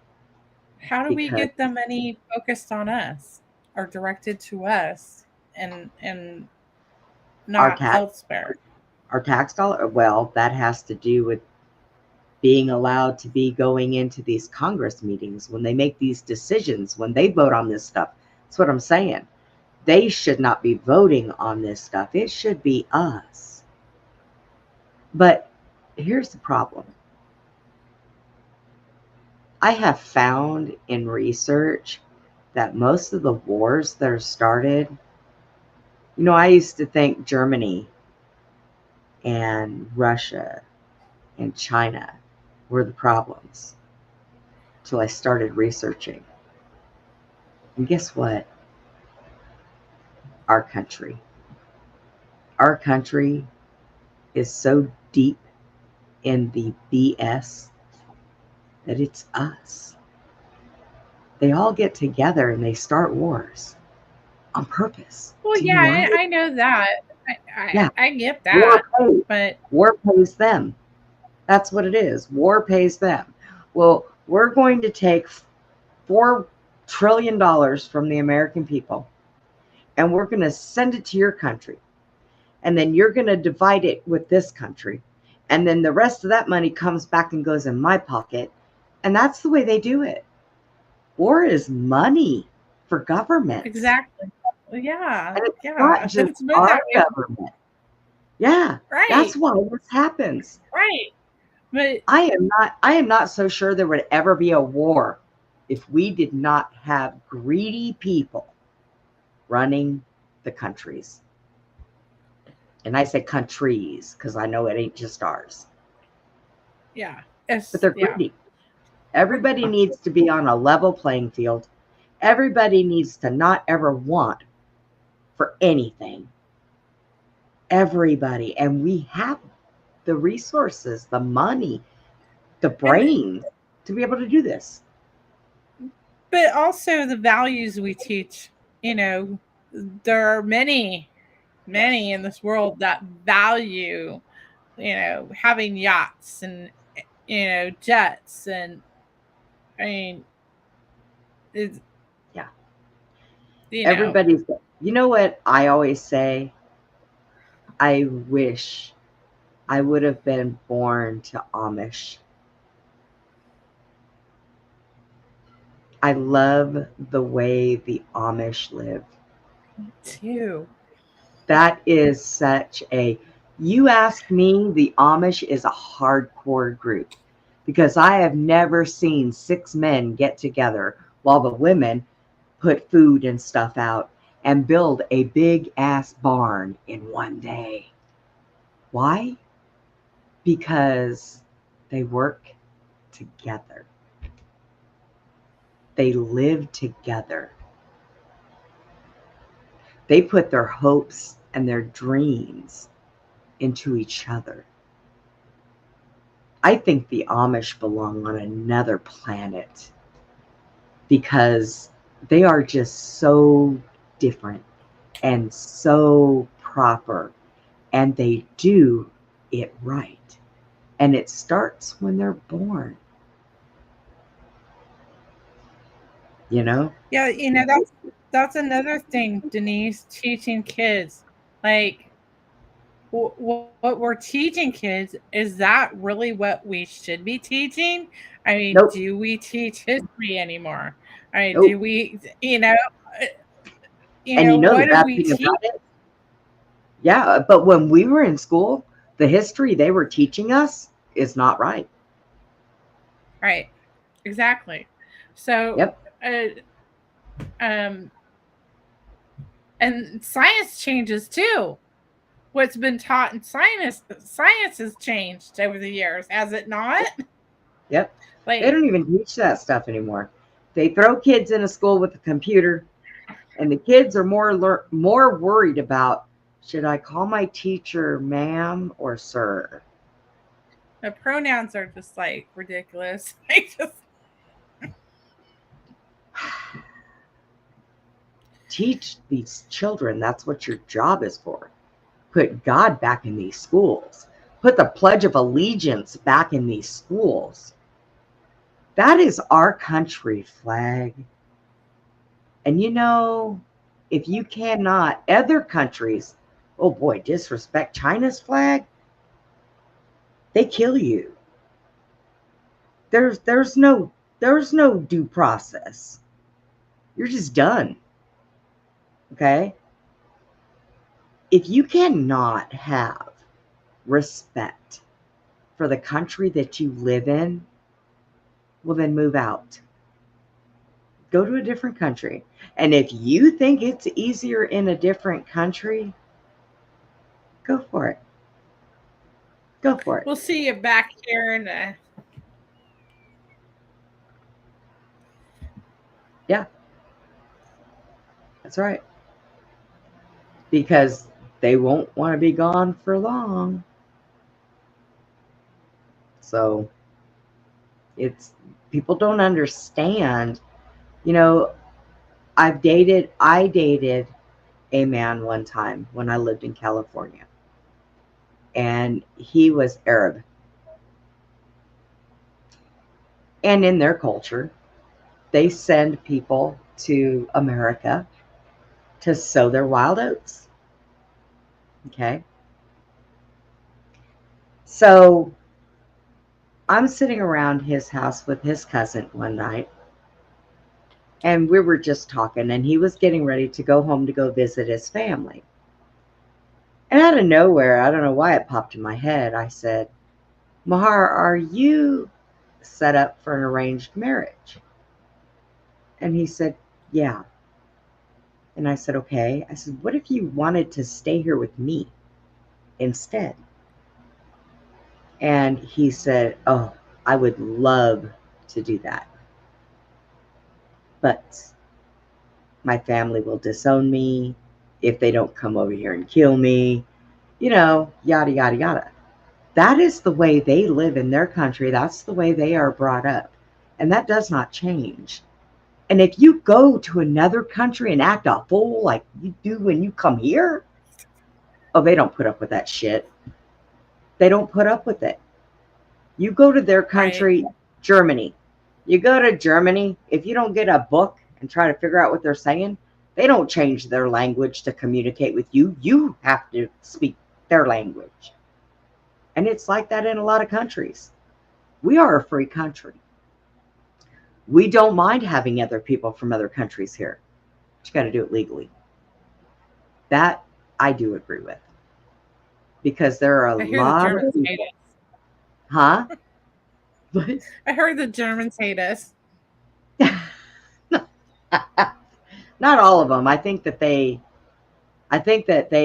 Speaker 5: How do we
Speaker 2: Because-
Speaker 5: get the money focused on us or directed to us and not elsewhere?
Speaker 2: Our tax dollar, well, that has to do with being allowed to be going into these Congress meetings when they make these decisions, when they vote on this stuff. That's what I'm saying. They should not be voting on this stuff. It should be us. But here's the problem. I have found in research that most of the wars that are started, you know, I used to think Germany and Russia and China were the problems. till I started researching. And guess what? Our country is so deep in the BS that it's us. They all get together and they start wars on purpose.
Speaker 5: Well,
Speaker 2: Do you
Speaker 5: yeah,
Speaker 2: know it?
Speaker 5: I know that.
Speaker 2: Yeah.
Speaker 5: I get
Speaker 2: War
Speaker 5: that.
Speaker 2: pays.
Speaker 5: But
Speaker 2: War pays them. That's what it is. War pays them. Well, we're going to take $4 trillion from the American people, and we're going to send it to your country. And then you're going to divide it with this country. And then the rest of that money comes back and goes in my pocket. And that's the way they do it. War is money for government.
Speaker 5: exactly. Yeah.
Speaker 2: And it's
Speaker 5: Yeah.
Speaker 2: not just
Speaker 5: It's been
Speaker 2: our
Speaker 5: that way.
Speaker 2: government. Yeah.
Speaker 5: Right.
Speaker 2: That's why this happens.
Speaker 5: Right. But
Speaker 2: I am not so sure there would ever be a war if we did not have greedy people running the countries. And I say countries because I know it ain't just ours.
Speaker 5: yeah.
Speaker 2: But they're
Speaker 5: Yeah.
Speaker 2: greedy. Everybody needs to be on a level playing field. Everybody needs to not ever want for anything. Everybody. And we have the resources, the money, the brain to be able to do this.
Speaker 5: But also the values we teach, there are many in this world that value, having yachts and, jets. And I mean, it's,
Speaker 2: Yeah.
Speaker 5: you know,
Speaker 2: Everybody's, you know what I always say? I wish I would have been born to Amish. I love the way the Amish live.
Speaker 5: too.
Speaker 2: That is such a, you ask me, the Amish is a hardcore group because I have never seen 6 men get together while the women put food and stuff out and build a big ass barn in one day. Why? Because they work together. They live together. They put their hopes and their dreams into each other. I think the Amish belong on another planet because they are just so different and so proper, and they do it right. And it starts when they're born. You know?
Speaker 5: Yeah, that's another thing, Denise, teaching kids. Like, what we're teaching kids, is that really what we should be teaching? I mean,
Speaker 2: Nope.
Speaker 5: do we teach history anymore? I mean,
Speaker 2: Nope.
Speaker 5: do we,
Speaker 2: And you know the
Speaker 5: what do
Speaker 2: bad
Speaker 5: we
Speaker 2: thing
Speaker 5: teach?
Speaker 2: about it? Yeah, but when we were in school, the history they were teaching us is not right.
Speaker 5: Right. Exactly. So,
Speaker 2: Yep.
Speaker 5: and science changes too. What's been taught in science has changed over the years, has it not?
Speaker 2: Yep.
Speaker 5: Like,
Speaker 2: They don't even teach that stuff anymore. They throw kids in a school with a computer, and the kids are more worried about, should I call my teacher ma'am or sir?
Speaker 5: the pronouns are just like ridiculous. I just
Speaker 2: Teach these children. That's what your job is for. Put God back in these schools. Put the Pledge of Allegiance back in these schools. That is our country flag. And you know, if you cannot, other countries, oh boy, disrespect China's flag, they kill you. There's no due process. You're just done. Okay? If you cannot have respect for the country that you live in, well, then move out. Go to a different country. And if you think it's easier in a different country, go for it. Go for it.
Speaker 5: we'll see you back here in
Speaker 2: Yeah, that's right. Because they won't want to be gone for long. So it's people don't understand. You know, I dated a man one time when I lived in California, and he was Arab. And in their culture, they send people to America to sow their wild oats. Okay. So I'm sitting around his house with his cousin one night, and we were just talking, and he was getting ready to go home to go visit his family. And out of nowhere, I don't know why it popped in my head, I said, Mahar, are you set up for an arranged marriage? And he said, yeah. And I said, okay. I said, what if you wanted to stay here with me instead? And he said, oh, I would love to do that. But my family will disown me if they don't come over here and kill me, yada, yada, yada. That is the way they live in their country. That's the way they are brought up. And that does not change. And if you go to another country and act a fool like you do when you come here, oh, they don't put up with that shit. They don't put up with it. You go to their country, right. Germany. You go to Germany, if you don't get a book and try to figure out what they're saying, they don't change their language to communicate with you. You have to speak their language. And it's like that in a lot of countries. We are a free country. We don't mind having other people from other countries here. But you got to do it legally. That I do agree with. Because there are a lot of people. Huh?
Speaker 5: I heard the Germans hate us.
Speaker 2: Not all of them. I think that they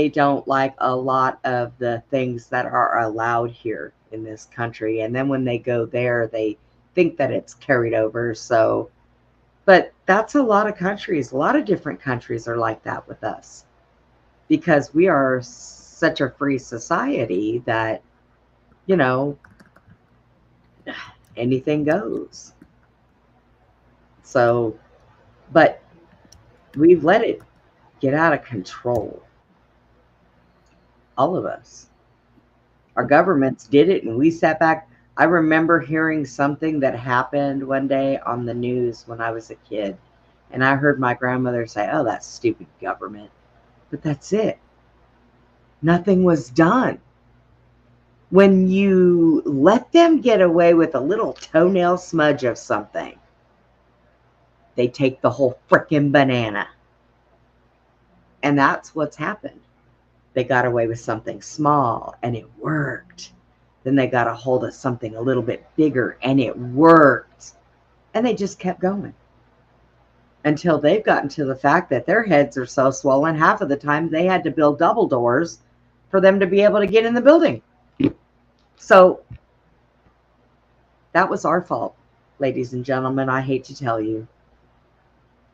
Speaker 2: don't like a lot of the things that are allowed here in this country. And then when they go there, they think that it's carried over. So, but that's a lot of countries. A lot of different countries are like that with us because we are such a free society that, anything goes. So, but we've let it get out of control. All of us. Our governments did it and we sat back. I remember hearing something that happened one day on the news when I was a kid. And I heard my grandmother say, oh, that's stupid government. But that's it. Nothing was done. When you let them get away with a little toenail smudge of something, they take the whole frickin' banana. And that's what's happened. They got away with something small and it worked. Then they got a hold of something a little bit bigger and it worked. And they just kept going until they've gotten to the fact that their heads are so swollen, half of the time they had to build double doors for them to be able to get in the building. So that was our fault, ladies and gentlemen. I hate to tell you.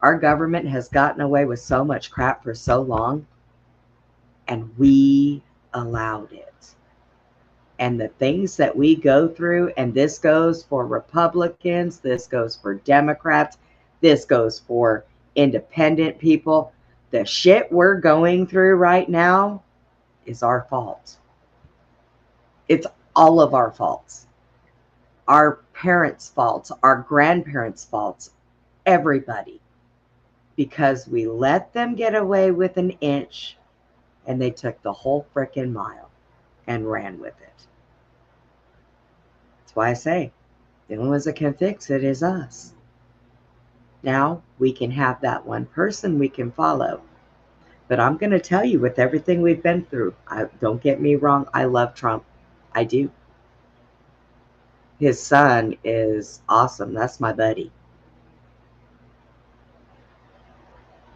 Speaker 2: Our government has gotten away with so much crap for so long, and we allowed it. And the things that we go through, and this goes for Republicans, this goes for Democrats, this goes for independent people. The shit we're going through right now is our fault. It's all of our faults. Our parents' faults, our grandparents' faults, everybody. Because we let them get away with an inch and they took the whole frickin' mile and ran with it. That's why I say, the only ones that can fix it is us. Now we can have that one person we can follow. But I'm going to tell you, with everything we've been through, don't get me wrong, I love Trump. I do. His son is awesome. That's my buddy.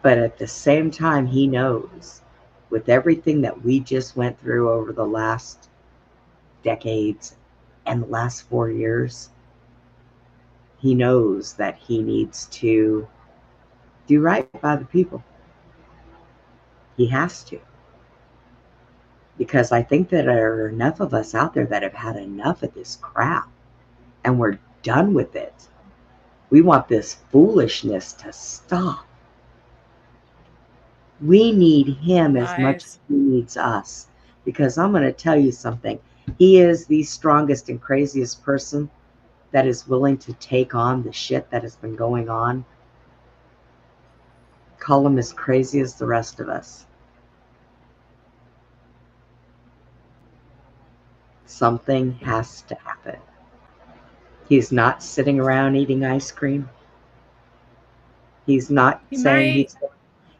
Speaker 2: But at the same time, he knows, with everything that we just went through over the last decades and the last 4 years, he knows that he needs to do right by the people. He has to. Because I think that there are enough of us out there that have had enough of this crap. And we're done with it. We want this foolishness to stop. We need him as much as he needs us. Because I'm going to tell you something. He is the strongest and craziest person that is willing to take on the shit that has been going on. Call him as crazy as the rest of us. Something has to happen. He's not sitting around eating ice cream. He's not saying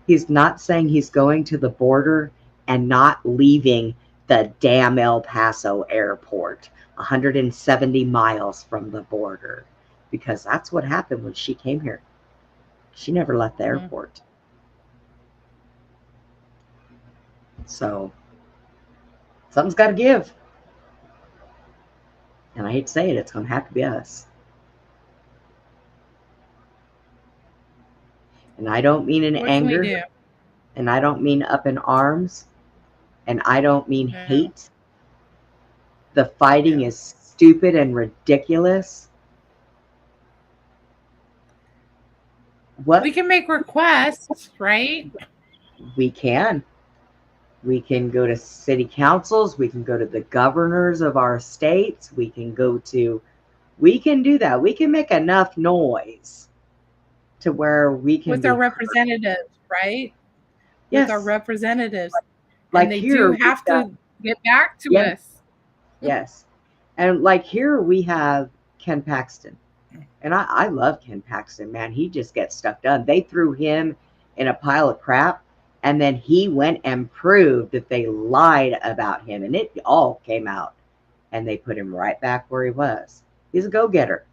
Speaker 2: he's not saying he's going to the border and not leaving the damn El Paso airport, 170 miles from the border, because that's what happened when she came here. She never left the airport. So something's got to give. And I hate to say it, it's going to have to be us. And I don't mean in anger. And I don't mean up in arms. And I don't mean hate. The fighting is stupid and ridiculous. What?
Speaker 5: We can make requests, right?
Speaker 2: We can. We can go to city councils. We can go to the governors of our states. We can do that. We can make enough noise to where we can.
Speaker 5: With our representatives, right?
Speaker 2: Yes.
Speaker 5: With our representatives.
Speaker 2: Like
Speaker 5: and they
Speaker 2: here,
Speaker 5: do have to get back to us.
Speaker 2: Yes. And like here we have Ken Paxton. And I love Ken Paxton, man. He just gets stuff done. They threw him in a pile of crap. And then he went and proved that they lied about him. And it all came out. And they put him right back where he was. He's a go-getter.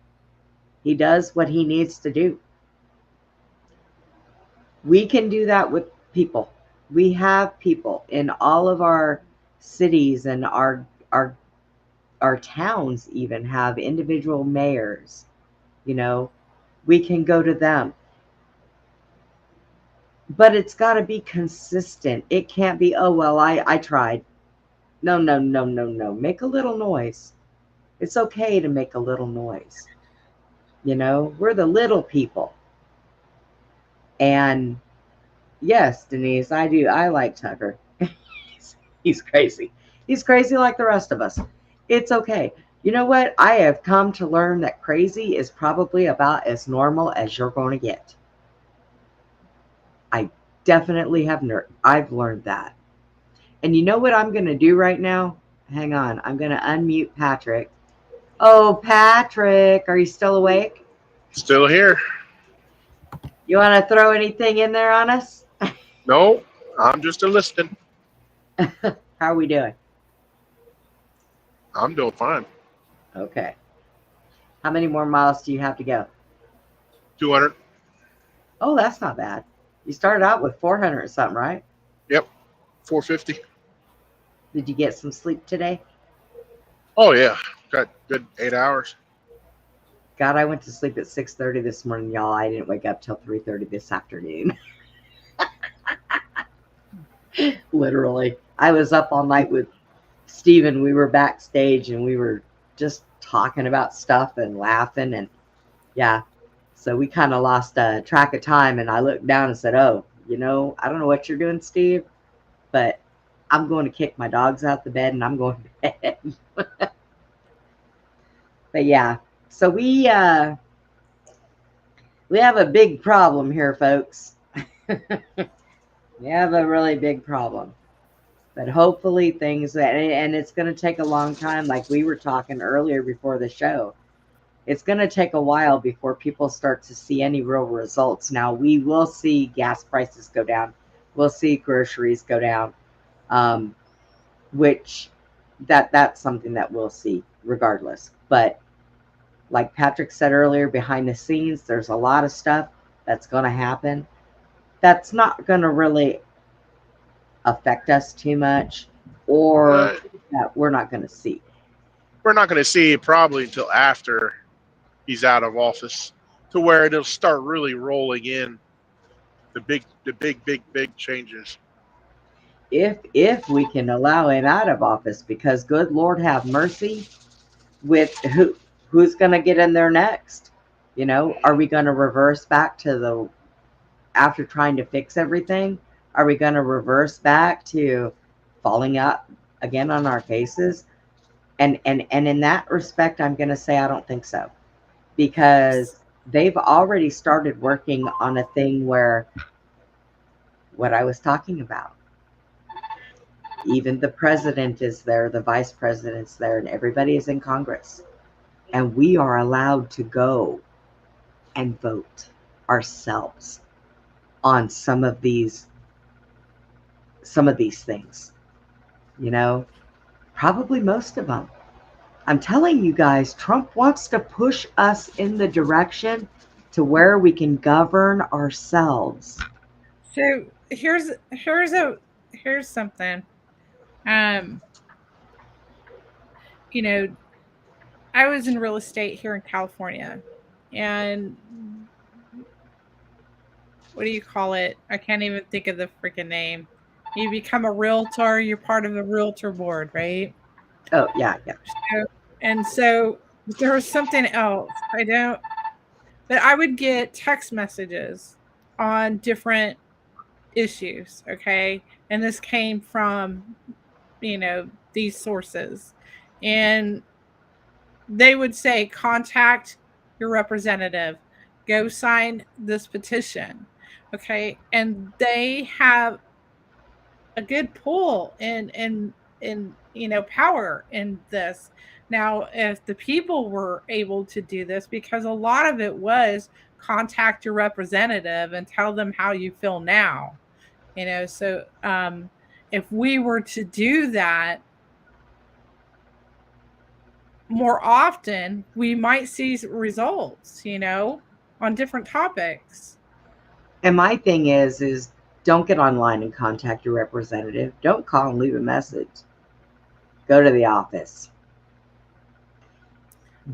Speaker 2: He does what he needs to do. We can do that with people. We have people in all of our cities, and our towns even have individual mayors. You know, we can go to them. But it's got to be consistent. It can't be, oh, well, I tried. No. Make a little noise. It's okay to make a little noise. You know, we're the little people. And yes, Denise, I do. I like Tucker. He's crazy. He's crazy like the rest of us. It's okay. You know what? I have come to learn that crazy is probably about as normal as you're going to get. I definitely have I've learned that. And you know what I'm going to do right now? Hang on. I'm going to unmute Patrick. Oh, Patrick, are you still awake?
Speaker 4: Still here.
Speaker 2: You want to throw anything in there on us?
Speaker 4: No, I'm just a listening.
Speaker 2: How are we doing?
Speaker 4: I'm doing fine.
Speaker 2: Okay. How many more miles do you have to go?
Speaker 4: 200.
Speaker 2: Oh, that's not bad. You started out with 400 or something, right?
Speaker 4: Yep. 450.
Speaker 2: Did you get some sleep today?
Speaker 4: Oh, yeah. Got good 8 hours.
Speaker 2: God, I went to sleep at 6:30 this morning, y'all. I didn't wake up till 3:30 this afternoon. Literally. I was up all night with Steven. We were backstage and we were just talking about stuff and laughing. And yeah, so we kind of lost track of time. And I looked down and said, oh, you know, I don't know what you're doing, Steve, but I'm going to kick my dogs out the bed and I'm going to bed. But yeah, so we have a big problem here, folks. We have a really big problem. But hopefully things, and it's going to take a long time, like we were talking earlier before the show. It's going to take a while before people start to see any real results. Now, we will see gas prices go down. We'll see groceries go down, which that's something that we'll see regardless. But like Patrick said earlier, behind the scenes, there's a lot of stuff that's going to happen that's not going to really affect us too much, or that we're not going to see.
Speaker 4: We're not going to see it probably until after he's out of office, to where it'll start really rolling in the big changes.
Speaker 2: If we can allow him out of office, because good Lord have mercy, with who's going to get in there next? You know, are we going to reverse back to the after trying to fix everything? Are we going to reverse back to falling out again on our faces? And in that respect, I'm going to say I don't think so, because they've already started working on a thing where what I was talking about. Even the president is there, the vice president's there, and everybody is in Congress. And we are allowed to go and vote ourselves on some of these things. You know, probably most of them. I'm telling you guys, Trump wants to push us in the direction to where we can govern ourselves.
Speaker 5: So here's something. You know, I was in real estate here in California, and what do you call it? I can't even think of the freaking name. You become a realtor, you're part of the realtor board, right?
Speaker 2: Oh, yeah.
Speaker 5: So there was something else. But I would get text messages on different issues, okay? And this came from, these sources. And they would say, contact your representative, go sign this petition, okay? And they have a good pull and power in this. Now, if the people were able to do this, because a lot of it was contact your representative and tell them how you feel now, so if we were to do that more often, we might see results, on different topics.
Speaker 2: And my thing is don't get online and contact your representative. Don't call and leave a message. Go to the office.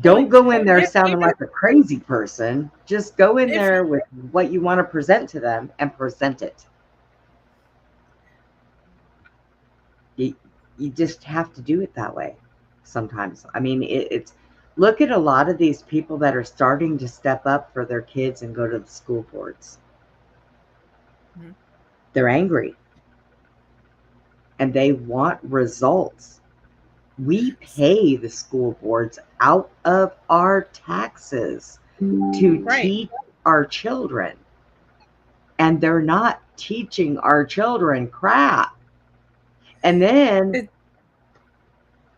Speaker 2: Don't go in there sounding like a crazy person. Just go in there with what you want to present to them and present it. You just have to do it that way sometimes. I mean, it's look at a lot of these people that are starting to step up for their kids and go to the school boards. Mm-hmm. They're angry. And they want results. We pay the school boards out of our taxes to teach our children. And they're not teaching our children crap. And then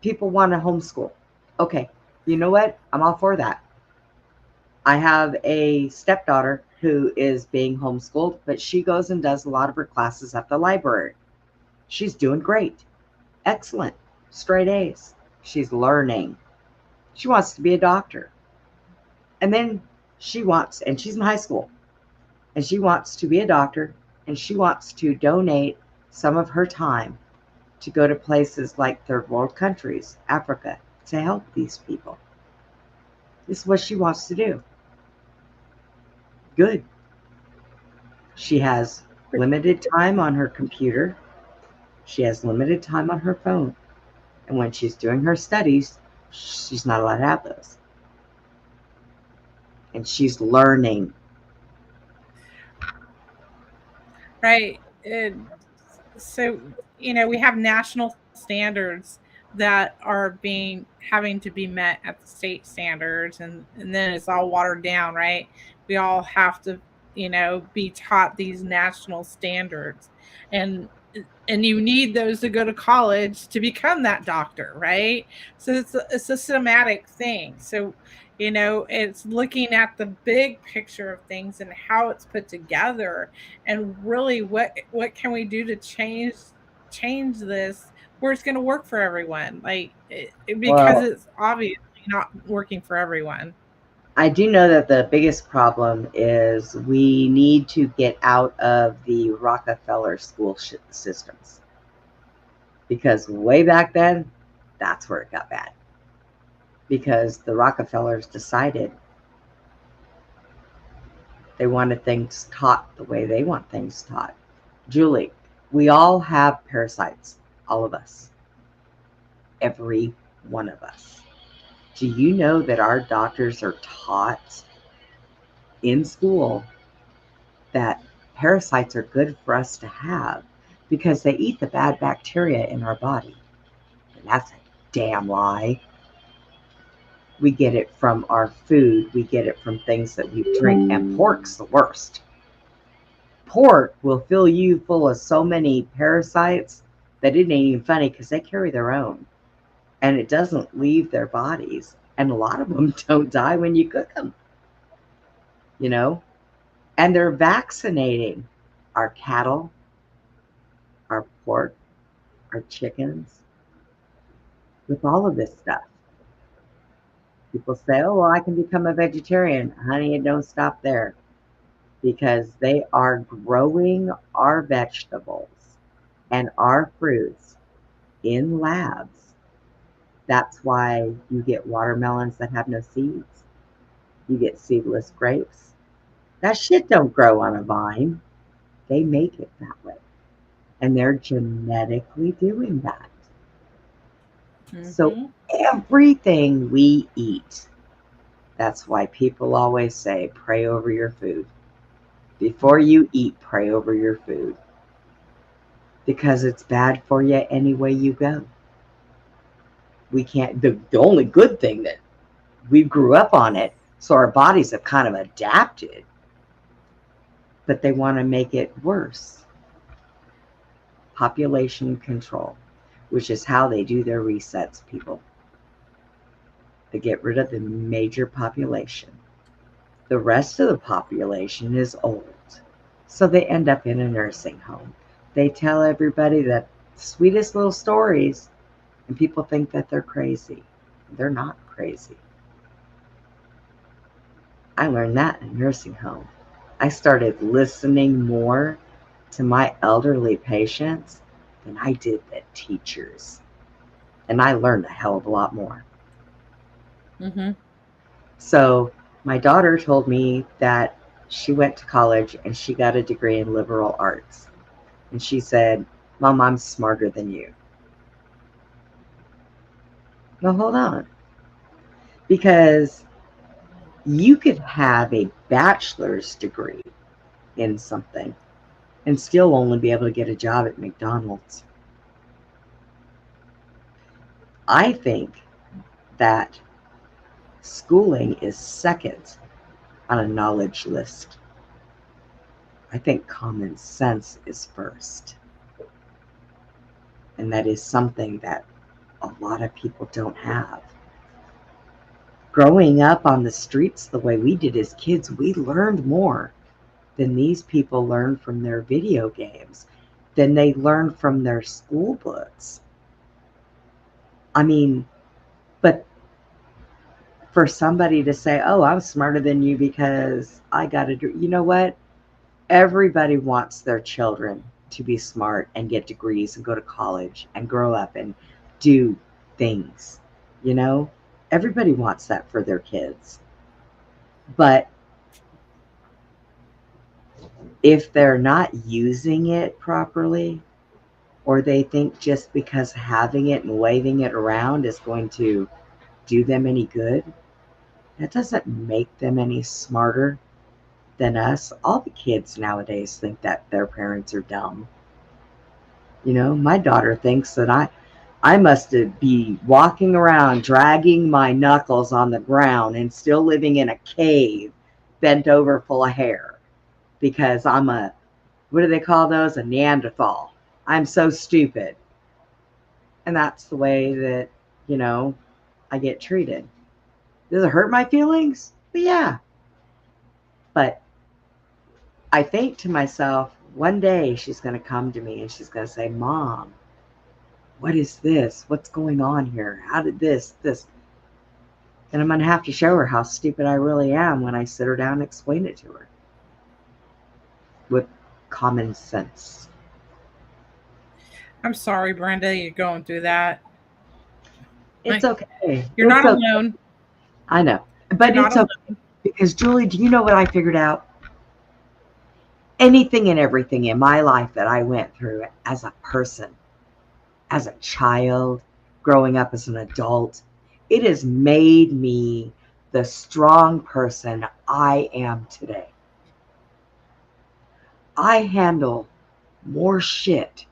Speaker 2: people want to homeschool. Okay, you know what? I'm all for that. I have a stepdaughter who is being homeschooled, but she goes and does a lot of her classes at the library. She's doing great. Excellent. Straight A's. She's learning. She wants to be a doctor. And then and she's in high school, and she wants to be a doctor, and she wants to donate some of her time to go to places like third world countries, Africa, to help these people. This is what she wants to do. Good. She has limited time on her computer. She has limited time on her phone. And when she's doing her studies, she's not allowed to have those. And she's learning.
Speaker 5: Right. So, we have national standards that are having to be met at the state standards, and then it's all watered down, right? We all have to, be taught these national standards. And you need those to go to college to become that doctor, right? So it's a systematic thing. So, it's looking at the big picture of things and how it's put together, and really what can we do to change this where it's going to work for everyone, because it's obviously not working for everyone.
Speaker 2: I do know that the biggest problem is we need to get out of the Rockefeller school systems, because way back then, that's where it got bad, because the Rockefellers decided They wanted things taught the way they want things taught. Julie, we all have parasites, all of us, every one of us. Do you know that our doctors are taught in school that parasites are good for us to have because they eat the bad bacteria in our body? And that's a damn lie. We get it from our food. We get it from things that we drink. And pork's the worst. Pork will fill you full of so many parasites that it ain't even funny because they carry their own. And it doesn't leave their bodies. And a lot of them don't die when you cook them. You know? And they're vaccinating our cattle, our pork, our chickens, with all of this stuff. People say, oh, well, I can become a vegetarian. Honey, it don't stop there. Because they are growing our vegetables and our fruits in labs. That's why you get watermelons that have no seeds. You get seedless grapes. That shit don't grow on a vine. They make it that way. And they're genetically doing that. So everything we eat, that's why people always say, pray over your food. Before you eat, pray over your food. Because it's bad for you any way you go. We can't, the only good thing that we grew up on it, so our bodies have kind of adapted. But they want to make it worse. Population control, which is how they do their resets, people. They get rid of the major population. The rest of the population is old. So they end up in a nursing home. They tell everybody the sweetest little stories, and people think that they're crazy. They're not crazy. I learned that in a nursing home. I started listening more to my elderly patients than I did the teachers. And I learned a hell of a lot more. So my daughter told me that she went to college and she got a degree in liberal arts. And she said, Mom, I'm smarter than you. Well, hold on. Because you could have a bachelor's degree in something and still only be able to get a job at McDonald's. I think that schooling is second on a knowledge list. I think common sense is first. And that is something that a lot of people don't have. Growing up on the streets the way we did as kids, we learned more than these people learned from their video games, than they learned from their school books. I mean, but for somebody to say, oh, I'm smarter than you because I got to do, you know what? Everybody wants their children to be smart and get degrees and go to college and grow up and do things, you know? Everybody wants that for their kids. But if they're not using it properly, or they think just because having it and waving it around is going to do them any good, that doesn't make them any smarter than us. All the kids nowadays think that their parents are dumb. You know, my daughter thinks that I must be walking around dragging my knuckles on the ground and still living in a cave bent over full of hair because I'm a, what do they call those? A Neanderthal. I'm so stupid. And that's the way that, you know, I get treated. Does it hurt my feelings? But yeah. But I think to myself, one day she's going to come to me and she's going to say, Mom, what is this? What's going on here? How did this? And I'm going to have to show her how stupid I really am when I sit her down and explain it to her with common sense.
Speaker 5: I'm sorry, Brenda, you're going through that.
Speaker 2: It's okay.
Speaker 5: You're not alone.
Speaker 2: I know. But it's okay. Because, Julie, do you know what I figured out? anything and everything in my life that I went through as a person, as a child, growing up as an adult, it has made me the strong person I am today. I handle more shit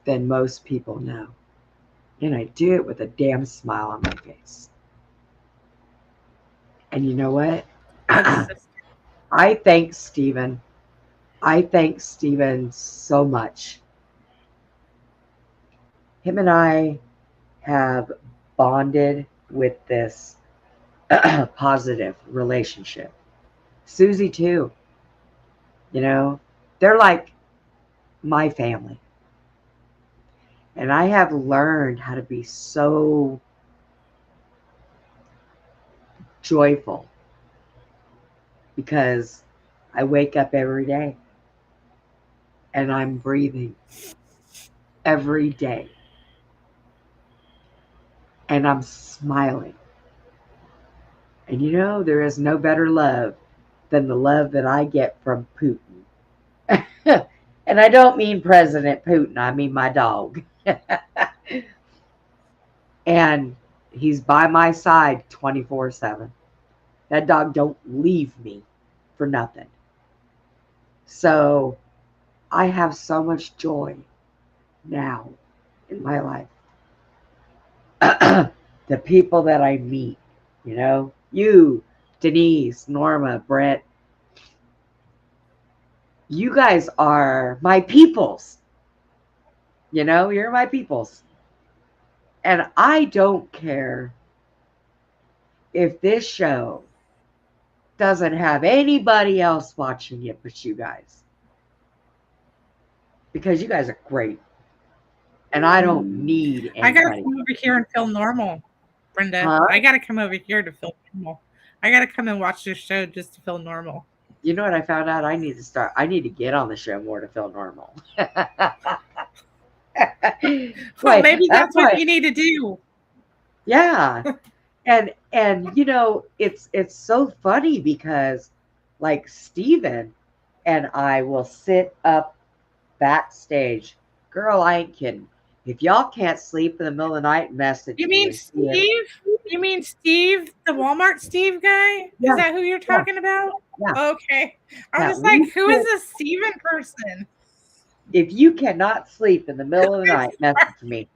Speaker 2: than most people know. And I do it with a damn smile on my face. And you know what? I thank Stephen. I thank Stephen so much. Him and I have bonded with this positive relationship. Susie too. You know, they're like my family. And I have learned how to be so joyful because I wake up every day and I'm breathing every day. And I'm smiling. And you know, there is no better love than the love that I get from Putin. And I don't mean President Putin, I mean my dog. And he's by my side 24/7. That dog don't leave me for nothing. So I have so much joy now in my life. The people that I meet, you know, you, Denise, Norma, Brett, you guys are my peoples. You know, you're my peoples. And I don't care if this show doesn't have anybody else watching it but you guys. Because you guys are great. And I don't need anybody.
Speaker 5: I gotta come over here and feel normal, Brenda.
Speaker 2: Huh?
Speaker 5: I gotta come over here to feel normal. I gotta come and watch this show just to feel normal.
Speaker 2: You know what I found out? I need to get on the show more to feel normal.
Speaker 5: Well, maybe that's what you need to do.
Speaker 2: Yeah. And you know, it's so funny because like Steven and I will sit up backstage. Girl, I ain't kidding. If y'all can't sleep in the middle of the night, message
Speaker 5: You mean
Speaker 2: me.
Speaker 5: Steve? You mean Steve, the Walmart Steve guy?
Speaker 2: Yeah.
Speaker 5: Is that who you're talking about?
Speaker 2: Yeah.
Speaker 5: Okay. I
Speaker 2: Yeah,
Speaker 5: was like,
Speaker 2: we
Speaker 5: who is
Speaker 2: sit-
Speaker 5: this Steven person?
Speaker 2: If you cannot sleep in the middle of the night, message me.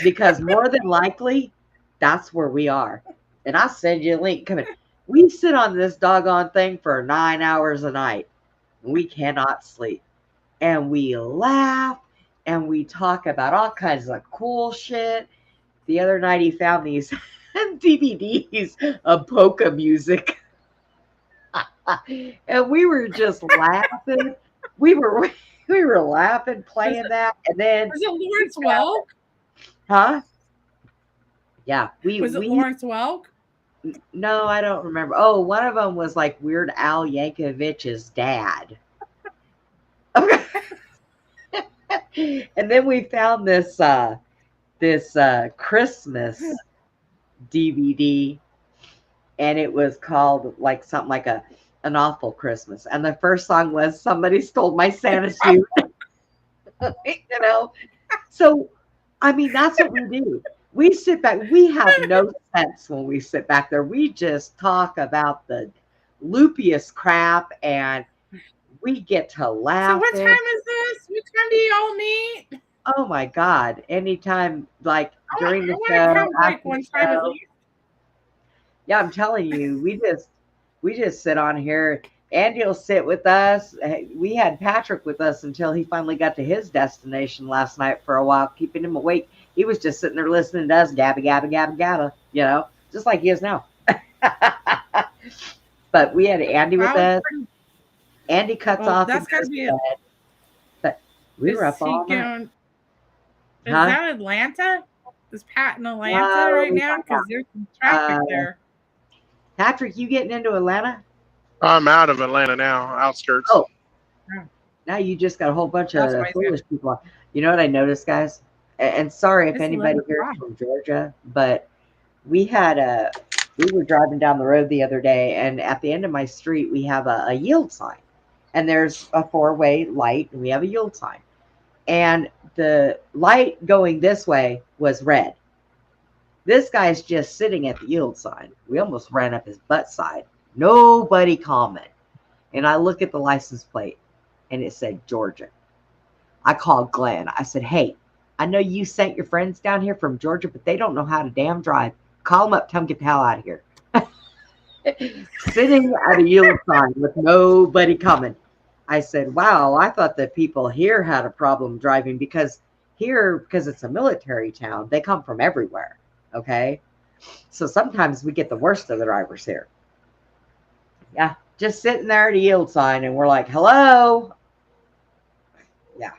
Speaker 2: Because more than likely, that's where we are. And I'll send you a link. Come in. We sit on this doggone thing for 9 hours a night. We cannot sleep. And we laugh and we talk about all kinds of cool shit. The other night he found these DVDs of polka music. And we were just laughing. We were laughing, playing that, and then
Speaker 5: Was it Lawrence Welk?
Speaker 2: huh? Yeah,
Speaker 5: Was it Lawrence Welk?
Speaker 2: No, I don't remember. Oh, one of them was like Weird Al Yankovic's dad. Okay. And then we found this Christmas DVD, and it was called like something like an awful Christmas. And the first song was "Somebody Stole My Santa Suit." You know, so I mean that's what we do. We sit back. We have no sense when we sit back there. We just talk about the loopiest crap, and we get to laugh.
Speaker 5: So what time is this? What time do you all meet?
Speaker 2: Oh my God! Anytime, like during the
Speaker 5: I wanna
Speaker 2: show,
Speaker 5: come, like,
Speaker 2: after
Speaker 5: one
Speaker 2: the
Speaker 5: time at
Speaker 2: show.
Speaker 5: least.
Speaker 2: Yeah, I'm telling you, we just sit on here. Andy will sit with us. We had Patrick with us until he finally got to his destination last night for a while, keeping him awake. He was just sitting there listening to us gabba, gabba, gabba, gabba, you know, just like he is now. But we had Andy with us. Andy cuts
Speaker 5: Well,
Speaker 2: off.
Speaker 5: that's
Speaker 2: and
Speaker 5: gotta
Speaker 2: goes
Speaker 5: be
Speaker 2: to
Speaker 5: it.
Speaker 2: bed. But we were up
Speaker 5: Is he
Speaker 2: all night.
Speaker 5: going? Is
Speaker 2: Huh?
Speaker 5: that Atlanta? Is Pat in Atlanta
Speaker 2: No,
Speaker 5: right
Speaker 2: we
Speaker 5: now?
Speaker 2: got
Speaker 5: Because there's some traffic
Speaker 2: Uh,
Speaker 5: there.
Speaker 2: Patrick, you getting into Atlanta?
Speaker 4: I'm out of Atlanta now, outskirts.
Speaker 2: Oh. Now you just got a whole bunch
Speaker 5: That's
Speaker 2: of
Speaker 5: why he's
Speaker 2: foolish people on. You know what I noticed, guys? And sorry if
Speaker 5: It's
Speaker 2: anybody
Speaker 5: 11
Speaker 2: here is
Speaker 5: o'clock.
Speaker 2: from Georgia, but we were driving down the road the other day, and at the end of my street we have a yield sign, and there's a 4-way light, and we have a yield sign. And the light going this way was red. This guy's just sitting at the yield sign. We almost ran up his butt side. Nobody comment. And I look at the license plate, and it said Georgia. I called Glenn. I said, hey, I know you sent your friends down here from Georgia, but they don't know how to damn drive. Call them up, tell them get the hell out of here. Sitting at a yield sign with nobody coming. I said, wow, I thought that people here had a problem driving, because here, because it's a military town, they come from everywhere. Okay. So sometimes we get the worst of the drivers here. Yeah. Just sitting there at a yield sign, and we're like, hello. Yeah.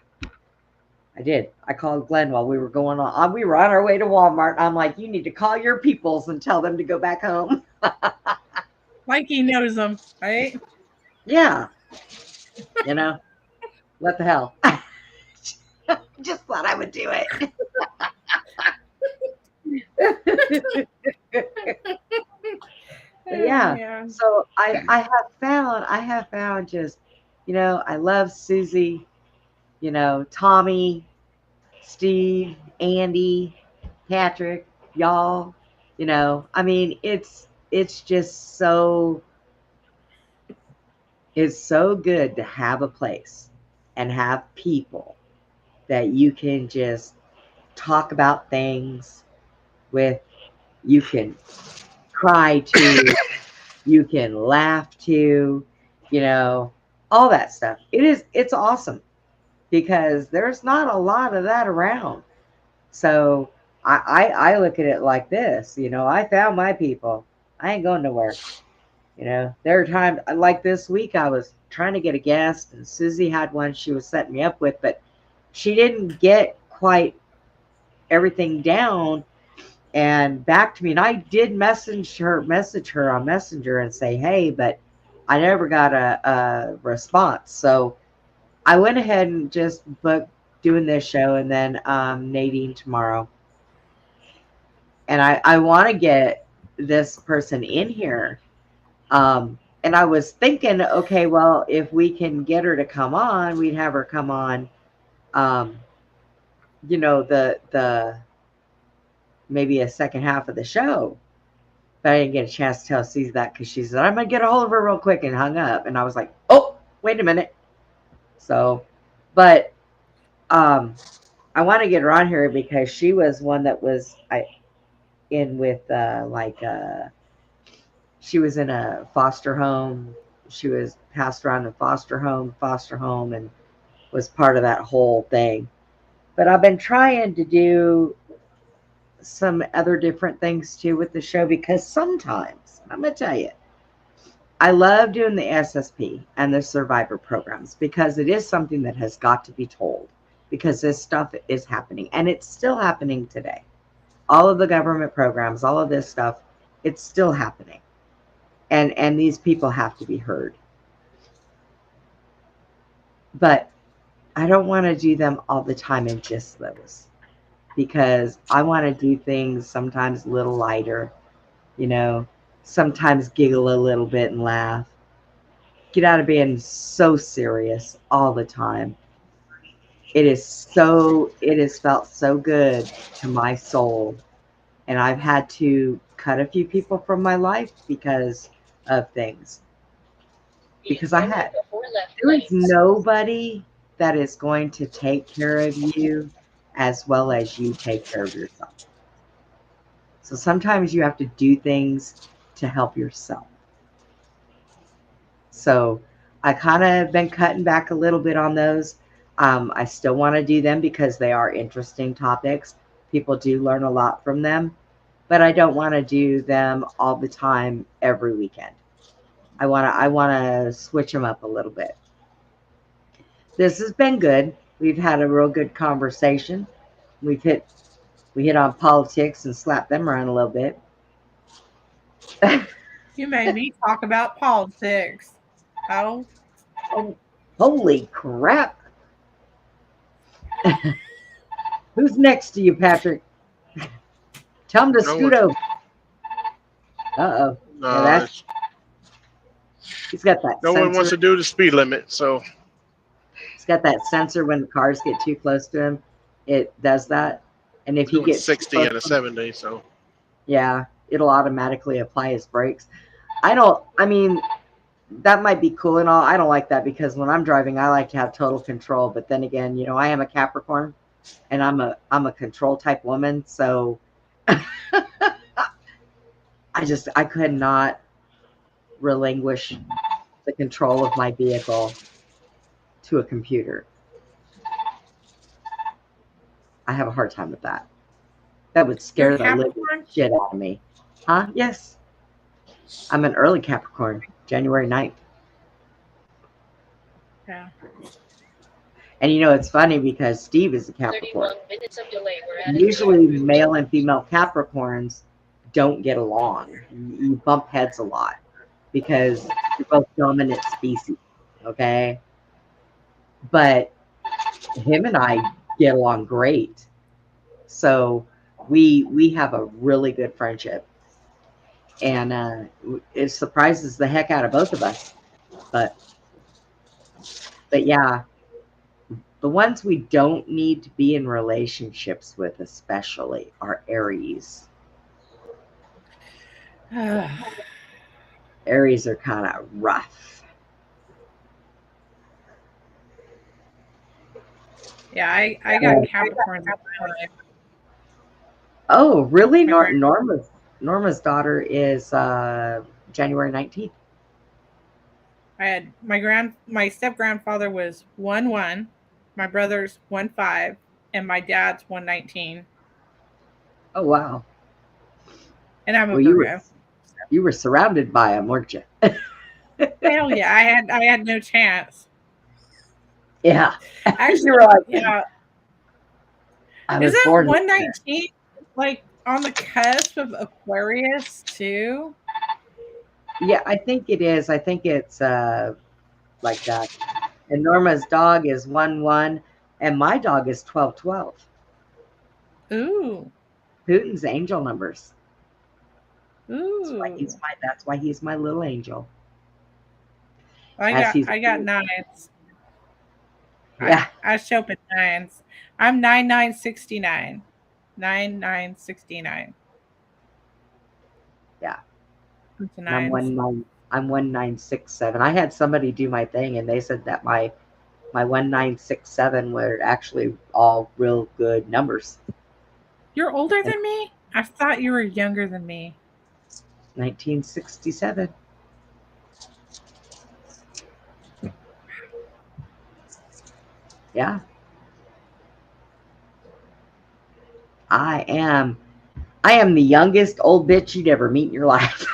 Speaker 2: I did. I called Glenn while we were going on. We were on our way to Walmart. I'm like, you need to call your peoples and tell them to go back home.
Speaker 5: Like he knows them, right?
Speaker 2: Yeah. You know, what the hell? Just thought I would do it. Yeah. So I have found just, you know, I love Susie, you know, Tommy, Steve, Andy, Patrick, y'all, you know, I mean, it's just so, it's so good to have a place and have people that you can just talk about things with. You can cry to, you can laugh to, you know, all that stuff. It's awesome, because there's not a lot of that around. So I look at it like this, you know, I found my people. I ain't going nowhere. You know, there are times like this week I was trying to get a guest, and Susie had one she was setting me up with, but she didn't get quite everything down and back to me. And I did message her on Messenger and say, hey, but I never got a response. So I went ahead and just booked doing this show, and then Nadine tomorrow. And I want to get this person in here. And I was thinking, okay, well, if we can get her to come on, we'd have her come on, you know, the maybe a second half of the show. But I didn't get a chance to tell Susie that, because she said, I'm going to get a hold of her real quick, and hung up. And I was like, oh, wait a minute. So, but I want to get her on here because she was one that was she was in a foster home. She was passed around in foster home, and was part of that whole thing. But I've been trying to do some other different things too with the show, because sometimes, I'm going to tell you, I love doing the SSP and the survivor programs, because it is something that has got to be told, because this stuff is happening, and it's still happening today. All of the government programs, all of this stuff, it's still happening. And these people have to be heard. But I don't want to do them all the time in just those, because I want to do things sometimes a little lighter, you know, sometimes giggle a little bit and laugh. Get out of being so serious all the time. It has felt so good to my soul. And I've had to cut a few people from my life because of things. Because there is nobody that is going to take care of you as well as you take care of yourself. So sometimes you have to do things to help yourself. So I kind of been cutting back a little bit on those. I still want to do them because they are interesting topics. People do learn a lot from them, but I don't want to do them all the time every weekend. I want to switch them up a little bit. This has been good. We've had a real good conversation. We hit on politics and slapped them around a little bit.
Speaker 5: You made me talk about politics. Oh,
Speaker 2: holy crap. Who's next to you, Patrick? Tell him to scoot over. Uh-oh.
Speaker 4: No,
Speaker 2: Yeah, He's got that
Speaker 4: No one wants
Speaker 2: sensor.
Speaker 4: to do the speed limit, so
Speaker 2: He's got that sensor when the cars get too close to him. It does that. And if
Speaker 4: we're
Speaker 2: he
Speaker 4: doing
Speaker 2: gets too
Speaker 4: 60
Speaker 2: close
Speaker 4: and a
Speaker 2: to him,
Speaker 4: 70. So
Speaker 2: yeah, it'll automatically apply his brakes. I mean, that might be cool and all. I don't like that because when I'm driving, I like to have total control. But then again, you know, I am a Capricorn and I'm a control type woman. So I could not relinquish the control of my vehicle to a computer. I have a hard time with that. That would
Speaker 5: You're
Speaker 2: scare
Speaker 5: a
Speaker 2: the living
Speaker 5: Capricorn?
Speaker 2: shit out of me. Huh? Yes. I'm an early Capricorn, January 9th.
Speaker 5: Yeah.
Speaker 2: And you know, it's funny because Steve is a Capricorn.
Speaker 7: 31 minutes of delay. We're adding
Speaker 2: Usually
Speaker 7: drive-through.
Speaker 2: male and female Capricorns don't get along. You bump heads a lot because you're both dominant species. Okay. But him and I get along great. So we have a really good friendship. And it surprises the heck out of both of us. But yeah, the ones we don't need to be in relationships with especially are Aries. Aries are kind of rough.
Speaker 5: Yeah, I got Capricorns in my life.
Speaker 2: Oh, really?
Speaker 5: My
Speaker 2: Norma's daughter is January 19th.
Speaker 5: I had my step grandfather was 1-1, my brother's 1-5, and my dad's 1-19.
Speaker 2: Oh, wow.
Speaker 5: And I'm a
Speaker 2: Well,
Speaker 5: Virgo.
Speaker 2: you were surrounded by them, weren't you?
Speaker 5: Hell yeah, I had no chance.
Speaker 2: Yeah.
Speaker 5: Actually,
Speaker 2: You're like,
Speaker 5: yeah.
Speaker 2: I was
Speaker 5: Isn't
Speaker 2: born
Speaker 5: 119 like on the cusp of Aquarius too?
Speaker 2: Yeah, I think it is. I think it's like that. And Norma's dog is 1-1, and my dog is 12-12.
Speaker 5: Ooh.
Speaker 2: Putin's angel numbers.
Speaker 5: Ooh.
Speaker 2: That's why he's my little angel.
Speaker 5: I got nines.
Speaker 2: Yeah.
Speaker 5: I show up at nines. I'm 9969. 9969.
Speaker 2: Yeah.
Speaker 5: And
Speaker 2: I'm 1967. I had somebody do my thing, and they said that my 1967 were actually all real good numbers.
Speaker 5: You're older than me? I thought you were younger than me.
Speaker 2: 1967. Yeah. I am the youngest old bitch you'd ever meet in your life.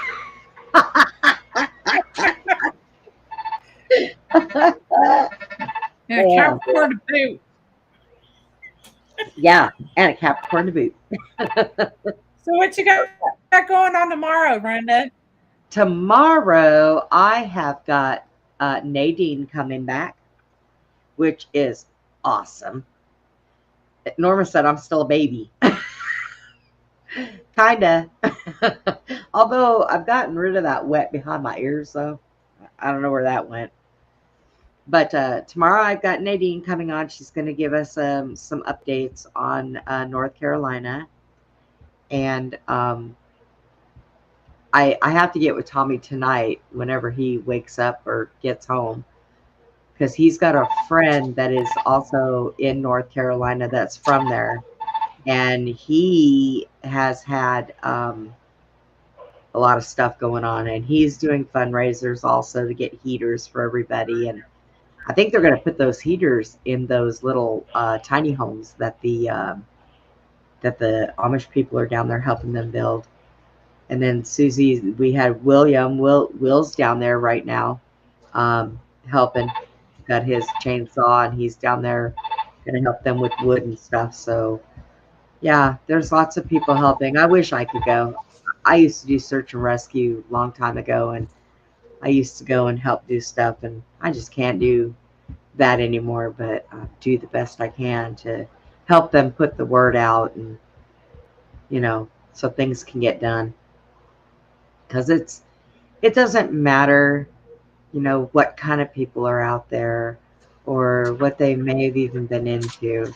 Speaker 5: And a Capricorn to boot.
Speaker 2: Yeah, and a Capricorn to boot.
Speaker 5: So what you got going on tomorrow, Brenda?
Speaker 2: Tomorrow, I have got Nadine coming back, which is awesome. Norma said I'm still a baby. Kinda. Although I've gotten rid of that wet behind my ears, though. I don't know where that went. But tomorrow I've got Nadine coming on. She's going to give us some updates on North Carolina. And I have to get with Tommy tonight whenever he wakes up or gets home, because he's got a friend that is also in North Carolina that's from there. And he has had a lot of stuff going on. And he's doing fundraisers also to get heaters for everybody. And I think they're going to put those heaters in those little tiny homes that the Amish people are down there helping them build. And then Susie, we had Will's down there right now helping. Got his chainsaw, and he's down there going to help them with wood and stuff. So, yeah, there's lots of people helping. I wish I could go. I used to do search and rescue a long time ago, and I used to go and help do stuff, and I just can't do that anymore, but I do the best I can to help them put the word out, and so things can get done. Because it doesn't matter you know, what kind of people are out there or what they may have even been into.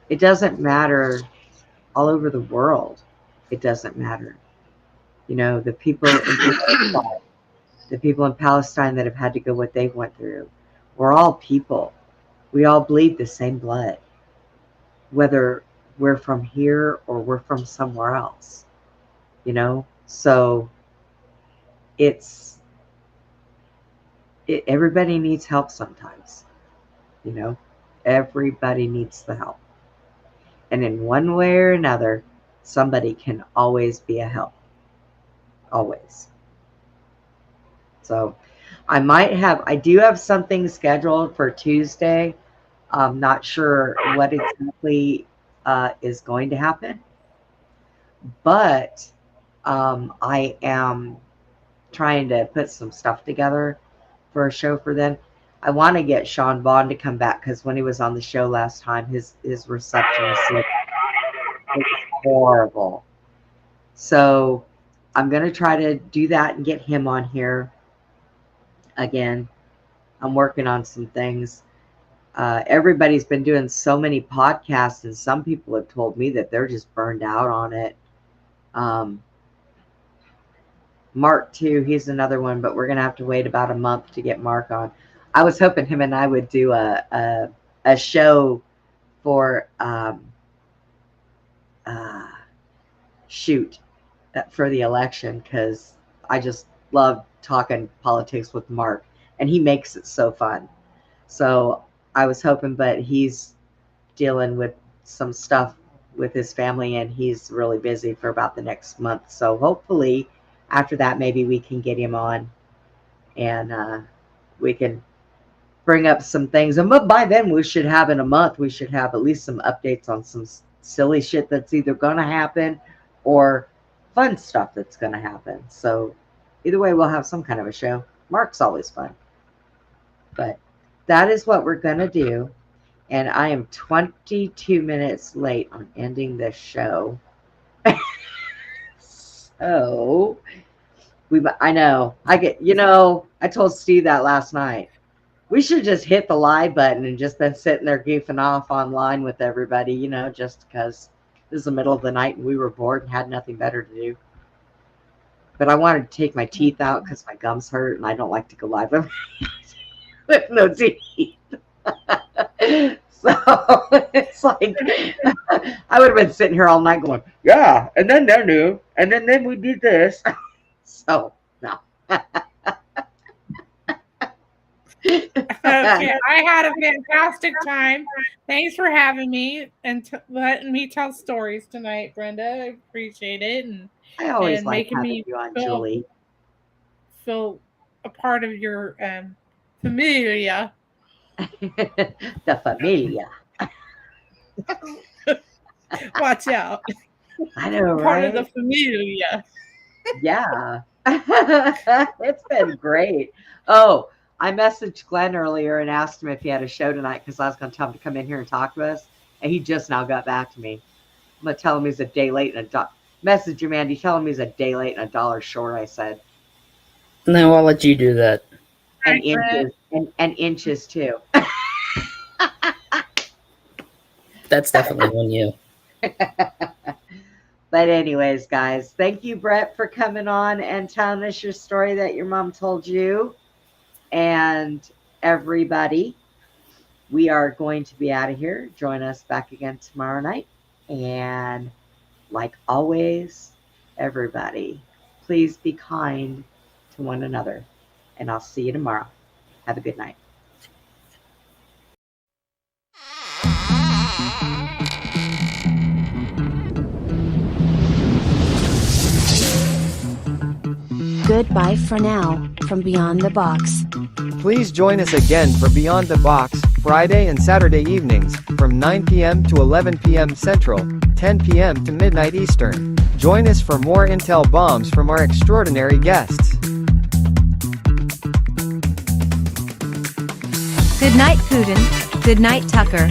Speaker 2: It doesn't matter all over the world. It doesn't matter. You know, the people in Palestine that have had to go what they went through. We're all people. We all bleed the same blood, whether we're from here or we're from somewhere else, you know? So everybody needs help sometimes, you know? Everybody needs the help. And in one way or another, somebody can always be a help. Always. So I do have something scheduled for Tuesday. I'm not sure what exactly is going to happen, but I am trying to put some stuff together for a show for them. I want to get Sean Vaughn to come back because when he was on the show last time, his reception was horrible. So I'm going to try to do that and get him on here again. I'm working on some things. Everybody's been doing so many podcasts, and some people have told me that they're just burned out on it. Mark too, he's another one, but we're gonna have to wait about a month to get Mark on. I was hoping him and I would do a show for for the election, because I just love talking politics with Mark, and he makes it so fun. So I was hoping, but he's dealing with some stuff with his family, and he's really busy for about the next month. So hopefully after that, maybe we can get him on, and we can bring up some things. And by then, we should have, in a month, we should have at least some updates on some silly shit that's either going to happen or fun stuff that's going to happen. So either way, we'll have some kind of a show. Mark's always fun. But that is what we're going to do. And I am 22 minutes late on ending this show. So, I know. I told Steve that last night. We should just hit the live button and just been sitting there goofing off online with everybody, just because this is the middle of the night and we were bored and had nothing better to do. But I wanted to take my teeth out because my gums hurt and I don't like to go live with no teeth. So it's like I would have been sitting here all night going, yeah, and then they're new, and then we did this. So no.
Speaker 5: Okay, I had a fantastic time. Thanks for having me and letting me tell stories tonight, Brenda. I appreciate it, and
Speaker 2: I always
Speaker 5: and
Speaker 2: like
Speaker 5: making
Speaker 2: having
Speaker 5: me
Speaker 2: you on, Julie.
Speaker 5: feel a part of your familia.
Speaker 2: The familia.
Speaker 5: Watch out.
Speaker 2: I know, right?
Speaker 5: Part of the familia.
Speaker 2: Yeah. It's been great. Oh, I messaged Glenn earlier and asked him if he had a show tonight because I was going to tell him to come in here and talk to us. And he just now got back to me. I'm going to tell him he's a day late and message him, Andy. Tell him he's a day late and $1 short, I said.
Speaker 3: No, I'll let you do that.
Speaker 2: And inches, and inches too.
Speaker 3: That's definitely on you.
Speaker 2: But anyways, guys, thank you, Brett, for coming on and telling us your story that your mom told you. And everybody, we are going to be out of here. Join us back again tomorrow night. And like always, everybody, please be kind to one another. And I'll see you tomorrow. Have a good night.
Speaker 1: Goodbye for now, from Beyond the Box.
Speaker 8: Please join us again for Beyond the Box, Friday and Saturday evenings, from 9 p.m. to 11 p.m. Central, 10 p.m. to midnight Eastern. Join us for more intel bombs from our extraordinary guests.
Speaker 9: Good night, Putin. Good night, Tucker.